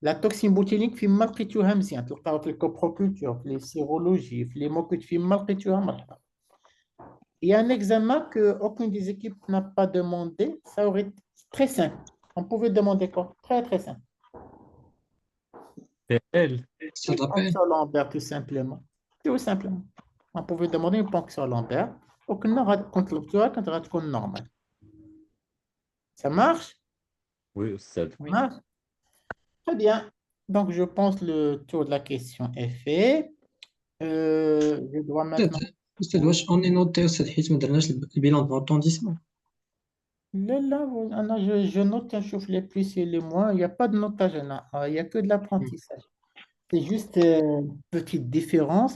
La toxine botulique fait mal que tu as mis. Les coprocultures, les sérologies, les mots que tu fais mal que tu as mis. Il y a un examen qu'aucune des équipes n'a pas demandé. Ça aurait été très simple. On pouvait demander quoi? Très, très simple. Ponction Lambert, tout simplement. Tout simplement. On pouvait demander une ponction Lambert. Aucune contre normal. Ça marche? Oui, c'est Ça marche? Très bien. Donc, je pense le tour de la question est fait. Je dois maintenant... أستاذ واش أوني نوتي أستاذ حيت ما درناش البيلون دو روتونديسمون. Là, je note un chauffe les plus et les moins. Il n'y a pas de notage, là. Il n'y a que de l'apprentissage. C'est juste une petite différence.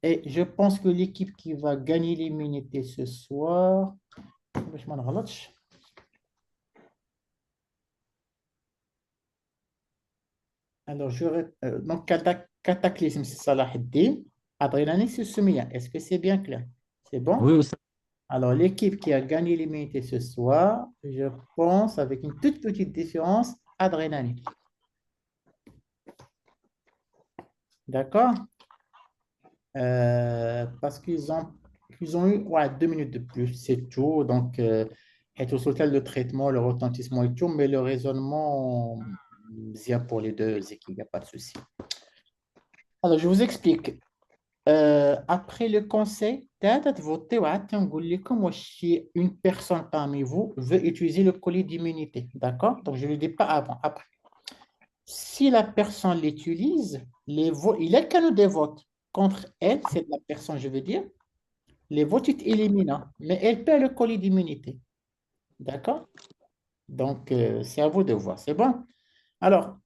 Et je pense que l'équipe qui va gagner l'immunité ce soir, باش ما نغلطش. Alors, donc, Cataclysme, c'est Salah Eddin. Adrénaline, c'est Soumia. Est-ce que c'est bien clair? C'est bon? Oui, Oustad. Alors, l'équipe qui a gagné l'immunité ce soir, je pense, avec une toute petite différence, Adrénaline. D'accord? Parce qu'ils ont eu 2 minutes de plus, c'est tout. Donc, et au total, le traitement, le retentissement et tout, mais le raisonnement, c'est pour les deux équipes, il n'y a pas de souci. Alors, je vous explique. Après le conseil, peut-être voter, comme si une personne parmi vous veut utiliser le colis d'immunité. D'accord? Donc, je ne le dis pas avant. Après, si la personne l'utilise, il y a qu'un des votes contre elle, c'est la personne, je veux dire, les votes sont éliminants, mais elle perd le colis d'immunité. D'accord? Donc, c'est à vous de voir. C'est bon? Alors,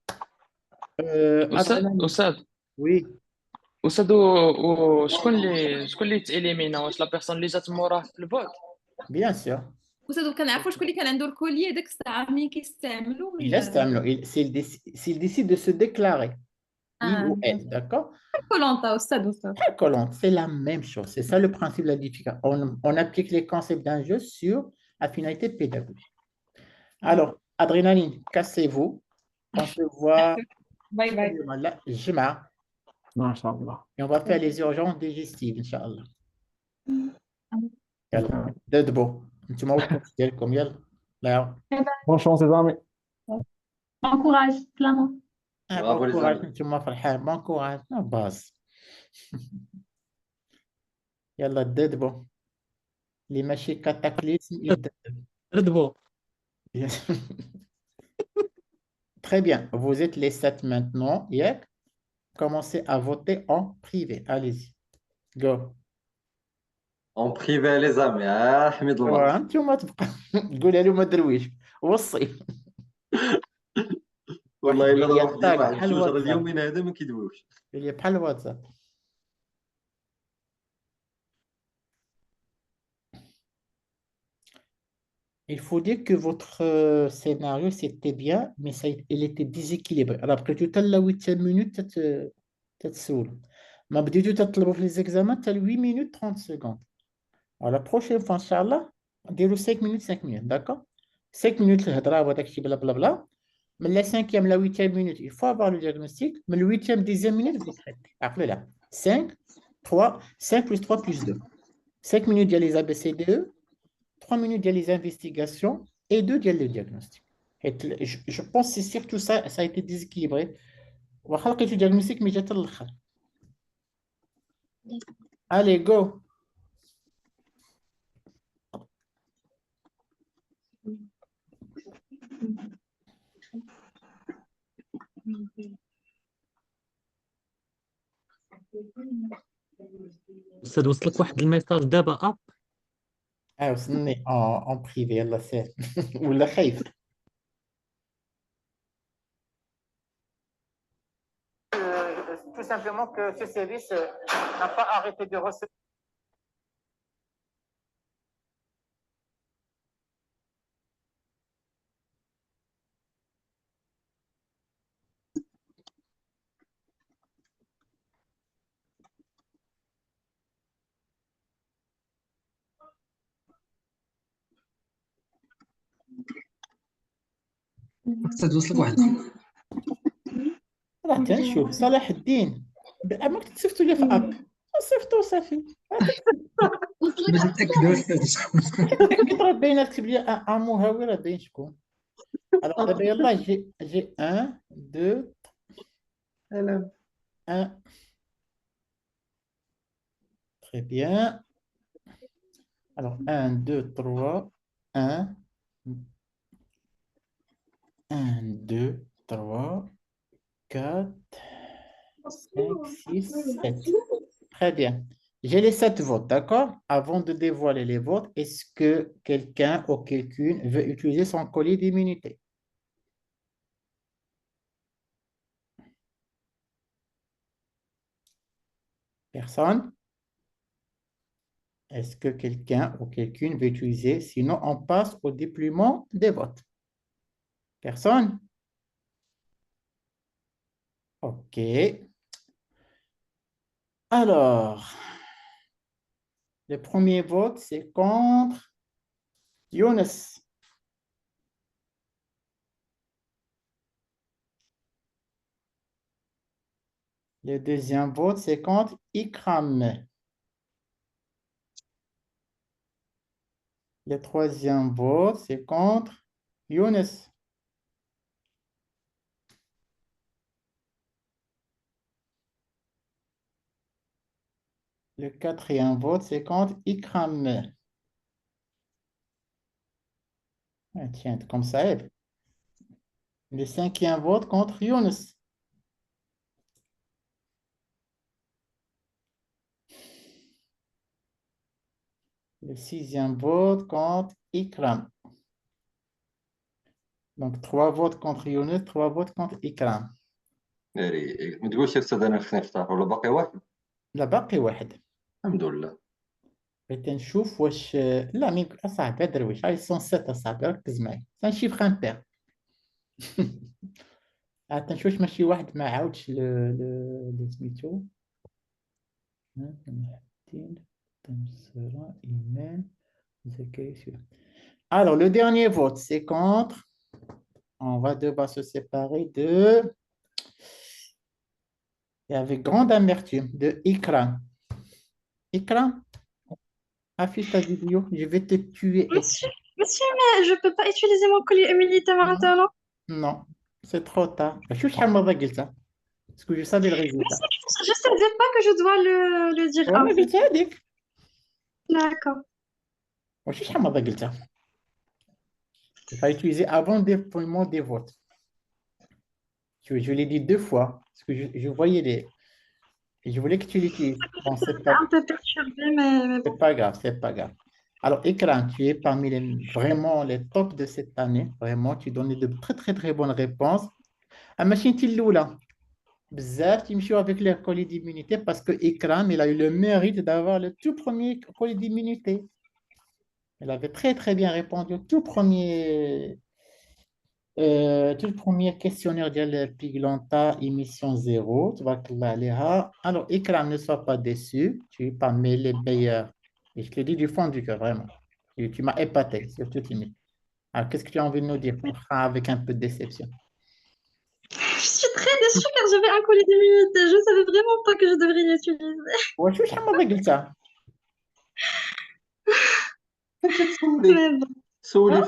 Adrénaline. أستاذ Oui, أستاذ شكون اللي تإليمينا واش لا بيرسون اللي جات موراه في الفوت؟ bien sûr. وصدق كنعرفوا شكون اللي كان عنده الكوليه ديك الساعه ملي كيستعملوا Il reste s'il décide de se déclarer, il ou elle, d'accord? كولونطا استاذ وصل. Très collant, c'est la même chose. C'est ça le principe de la différence. On applique les concepts d'un jeu sur la finalité pédagogique. Alors, adrénaline, cassez-vous. On se voit باي باي. là, Jima, ما شاء الله. et on va faire les urgences digestives, Inch'Allah. يلا دبوا انتم وقتكم ديالكم يلا لا Bonne chance les amis. Bon courage, Clément. Bravo, bon les courage amis. انتم فرحان bon courage باز يلا دبوا اللي ماشي كاتاكليزم يبدا. ردبوا. Très bien, vous êtes les 7 maintenant. Yek. Commencez à voter en privé. Allez-y. Go. En privé, les amis. حميد الماتش. انتم تبقى تقول لهم ما درويش وصي. والله الا اللي ضربت لي يطاق واحد بحال الشجره الواتساب اليومين هذا ما كيدويوش. اللي بحال الواتساب. Il faut dire que votre scénario, c'était bien, mais il était déséquilibré. Alors, après tout à la 8e minute, تتسول. ما بديتو تطلبوا في les examens, tu as 8 minutes 30 secondes. Alors, la prochaine fois, Inch'Allah, نديرو 5 minutes, 5 minutes, d'accord? 5 minutes الهضره وهداك الشيء بلا بلا بلا. من la 5e, la 8e minute, il faut avoir le diagnostic. Mais le 8e, 10e minute, vous traitez. Après là, 5, 3, 5 plus 3 plus 2. 5 minutes, il y a les ABCDE. 3 minutes, il y a les investigations. Et 2, il y a le diagnostic. Et je pense que c'est surtout ça, ça a été déséquilibré. وخلقت le diagnostic, mais جات الاخر. Allez, go. أستاذ وصلك واحد الميساج دابا اب. وصلني en privé, يلا سير. ولا خايف. Tout simplement que ce service n'a pas arrêté de recevoir. أستاذ وصلك واحد. راه تنشوف صلاح الدين ما كنت صيفطوا لي في اب صيفطوا صافي باش نتأكدوا أستاذ. كنت راه باينه كتب لي ان مهاوي راه باين شكون. الوغ دابا يلاه جي 1 2 1 très bien. Alors 1 2 3 1 1 2 3 4, 5, 6, 7. Très bien. J'ai les 7 votes, d'accord? Avant de dévoiler les votes, est-ce que quelqu'un ou quelqu'une veut utiliser son colis d'immunité? Personne? Est-ce que quelqu'un ou quelqu'une veut utiliser? Sinon, on passe au déploiement des votes. Personne? OK. Alors, le premier vote, c'est contre Younes. Le deuxième vote, c'est contre Ikram. Le troisième vote, c'est contre Younes. Le quatrième vote, c'est contre Ikram. Ah, tiens, comme ça aide. Le cinquième vote contre Younes. Le sixième vote contre Ikram. Donc, 3 votes contre Younes, 3 votes contre Ikram. ناري ما تقولش استاذ انا خصني نختار ولا باقي واحد لا باقي واحد. الحمد لله بغيت نشوف واش لا مي اصاحبي درويش هاي سون 7 اصاحبي ركز معايا سان شيفر امبير عاد نشوف واش ماشي واحد ما عاودش سميتو تمسرة إيمان زكريا. Alors, le dernier vote, c'est contre. On va devoir se séparer de. Et avec grande amertume, de Ikram. Ikram, affiche ta vidéo, je vais te tuer. Monsieur, mais je ne peux pas utiliser mon colis immunitaire maintenant. Non, c'est trop tard. شو شحال مرة قلتها؟ Parce que je savais le résultat. Je ne savais pas que je dois le dire وانا avant. قلتها لك. D'accord. وشو شحال مرة قلتها؟ Il faut utiliser avant le déploiement des votes. Je l'ai dit 2 fois, parce que je voyais les. Et je voulais que tu l'utilises. Bon, c'est pas, Un peu perturbé, mais bon. c'est pas grave, c'est pas grave. Alors, Ikram, tu es parmi vraiment les tops de cette année. Vraiment, tu donnais de très, très, très bonnes réponses. À machine Tilloula, bzaf, tu me suis avec les colis d'immunité parce que Ikram, il a eu le mérite d'avoir le tout premier colis d'immunité. Elle avait très, très bien répondu au tout premier questionnaire de Piglanta, émission 0. Tu vas là. Alors, Ikram, ne sois pas déçu. Tu es parmi les meilleurs. Et je te le dis du fond du cœur, vraiment. Et tu m'as épaté, surtout timide. Alors, qu'est-ce que tu as envie de nous dire avec un peu de déception? Je suis très déçue car j'avais un colis d'immunité. Je ne savais vraiment pas que je devrais l'utiliser. Ouais, je suis مرة قلتها. Mais bon. سولي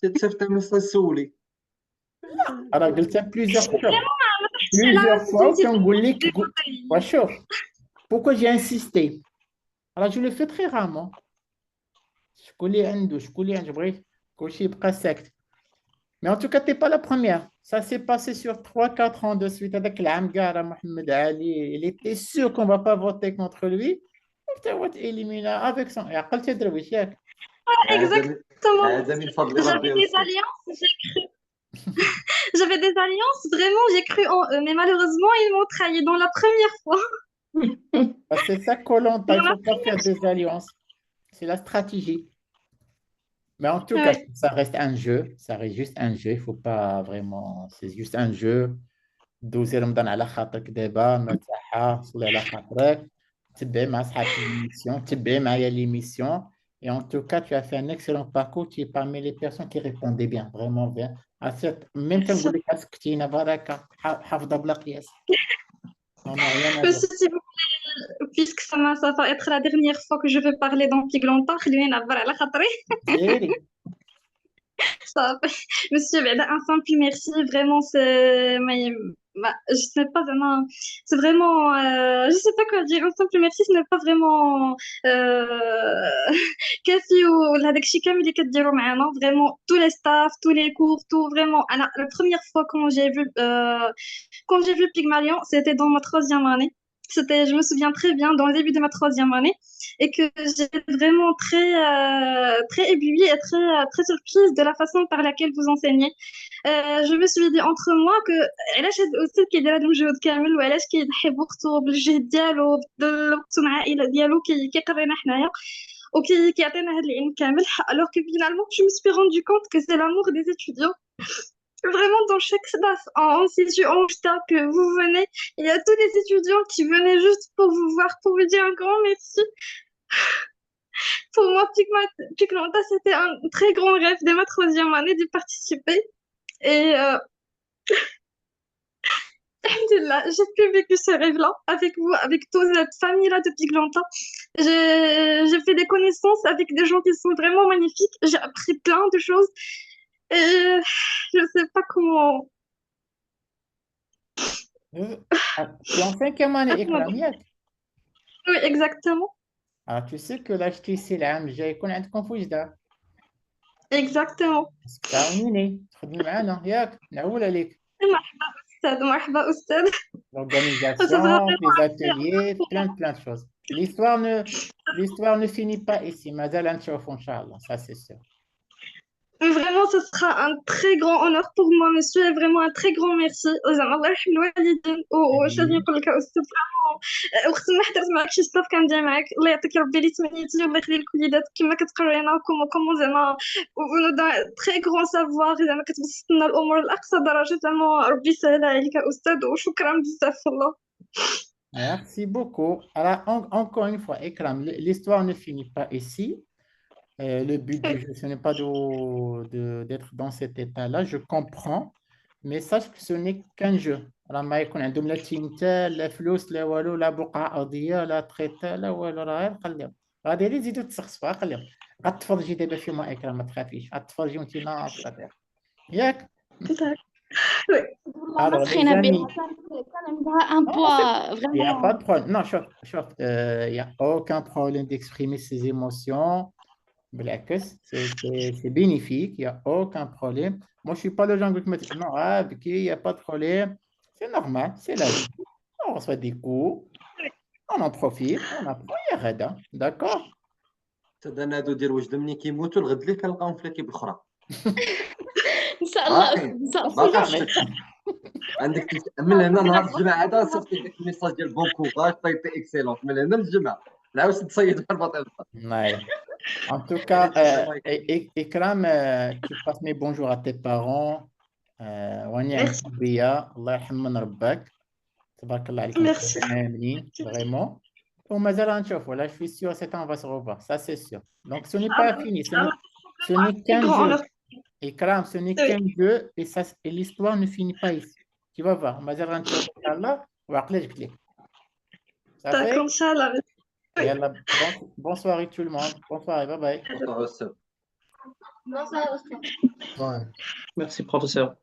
تصيفط ميساج سولي Alors, قلتها plusieurs fois. Vraiment, Plusieurs fois, c'est كنقول لك وشوف pourquoi j'ai insisté. Alors, je le fais très rarement. شكون اللي عنده بغيت كلشي يبقى ساكت. Mais en tout cas, tu n'es pas la première. Ça s'est passé sur 3-4 ans de suite avec l'Amgar, Mohamed Ali. Il était sûr qu'on ne va pas voter contre lui. Il a été éliminé avec son. Exactement. J'avais des alliances, j'ai cru. J'avais des alliances, vraiment, j'ai cru en eux. Mais malheureusement, ils m'ont trahi dans la première fois. C'est ça, Koh-Lanta, il ne faut pas faire des alliances. C'est la stratégie. Mais en tout cas, ça reste un jeu. Ça reste juste un jeu. Il ne faut pas vraiment. C'est juste un jeu. دوزي رمضان على خاطرك دابا مرتاحة صلي على خاطرك تبعي مع صحابك l'émission تبعي معايا l'émission et en tout cas tu as fait un excellent parcours tu es parmi les personnes qui répondaient bien vraiment bien même كنقول لك سكتينا بركة حافظة بلا قياس on n'a rien à dire. Si vous voulez, puisque ça va être la dernière fois que je vais parler dans Piglanta, خليني نعبر على خاطري. Monsieur, un simple merci, vraiment, bah, je sais pas vraiment, c'est vraiment, je sais pas quoi dire, un simple merci, ce n'est pas vraiment كافي وهذاك الشيء كامل اللي كديروا معنا vraiment tous les staffs tous les cours tout vraiment أنا la première fois quand j'ai vu Pygmalion c'était dans ma troisième année c'était je me souviens très bien dans le début de ma troisième année et que j'étais vraiment très éblouie et très surprise de la façon par laquelle vous enseignez je me suis dit entre moi que علاش هاد الاستاذ كيدير هذا المجهود كامل وعلاش كيضحي بوقته بالجهد ديالو وقته مع العائله ديالو كيقرينا حنايا كيعطينا هذا العلم كامل alors que finalement je me suis rendu compte que c'est l'amour des étudiants vraiment dans chaque staff en situ en staff que vous venez il y a tous les étudiants qui venaient juste pour vous voir pour vous dire un grand merci pour moi Pygmalion c'était un très grand rêve de ma troisième année d'y participer et Alhamdulillah, j'ai pu vécu ce rêve-là avec vous, avec toute cette famille-là de Piglanta. J'ai fait des connaissances avec des gens qui sont vraiment magnifiques. J'ai appris plein de choses. Et je sais pas comment. Tu en cinquième année, Ikram, ياك؟ Oui, exactement. Alors, tu sais que l'HTC العام الجاي يكون عندكم في وجدة. Exactement. تعاونيني تخدمي معنا ياك نعول عليك. مرحبا أستاذ. L'organisation, les ateliers, plein de choses. L'histoire ne finit pas ici. مازال نشوفوا إن شاء الله, ça c'est sûr. Vraiment, ce sera un très grand honneur pour moi, monsieur, et vraiment un très grand merci. زعما الله يرحم الوالدين واش غادي نقول لك أستاذ فريمون وقت ما حضرت معك شي ستاف كندير معاك الله يعطيك ربي لي تمنيتي والله يخلي لك وليدات كما كتقرينا كومون زعما تري غران سافوار زعما كتبسطنا الأمور لأقصى درجة زعما ربي يسهلها عليك أستاذ وشكرا بزاف والله. Merci beaucoup. Alors, encore une fois, Ikram, l'histoire ne finit pas ici. Le but du jeu, ce n'est pas d'être dans cet état-là. Je comprends, mais sache que ce n'est qu'un jeu. لما يكون عندهم لا تيمتال لا فلوس لا والو لا بقعة أرضية لا تريتا لا والو راه غير خليهم غادي غير يزيدوا يتسخسفوا خليهم غتفرجي دابا فيما إكرام ما تخافيش غتفرجي وأنت ناقصة ياك. Alors, les amis, un poids il n'y a vraiment. pas de problème. Non, chauffe, il n'y a aucun problème d'exprimer ses émotions. C'est bénéfique, il n'y a aucun problème. Moi, je ne suis pas le genre qui me dit non, il n'y a pas de problème. C'est normal, c'est la vie. On reçoit des cours, on en profite, on apprend, il y a rien. D'accord? تدا هادو ديال وجده ملي كيموتوا الغد اللي كنلقاهم في ليكيب الاخرى. إن شاء الله باقي إن شاء باقي الله. الشك. عندك من هنا نهار الجمعه هذا صيفطي ديك الميساج ديال بون كوراج طيبتي اكسيلون من هنا للجمعه نعاود تصيد في الباطل. Ouais. En tout cas, Ikram, tu passes mes bonjours à tes parents. وأني عندك بيا الله يرحم ربك تبارك الله عليكم عاملين vraiment. ومازال غنشوفوا là je suis sûr c'est on va se revoir ça c'est sûr. Donc ce n'est pas fini, ce n'est qu'un jeu. Ikram, ce n'est qu'un jeu et l'histoire ne finit pas ici. Tu vas voir مازال غنشوفوا إن شاء الله وعقلي جبت لك. Ça fait? D'accord, Inch'Allah. يلا bonne soirée tout le monde. Bonne soirée, bye bye. Bonsoir, Ustaz. Bonsoir, Oscar. Merci, professeur.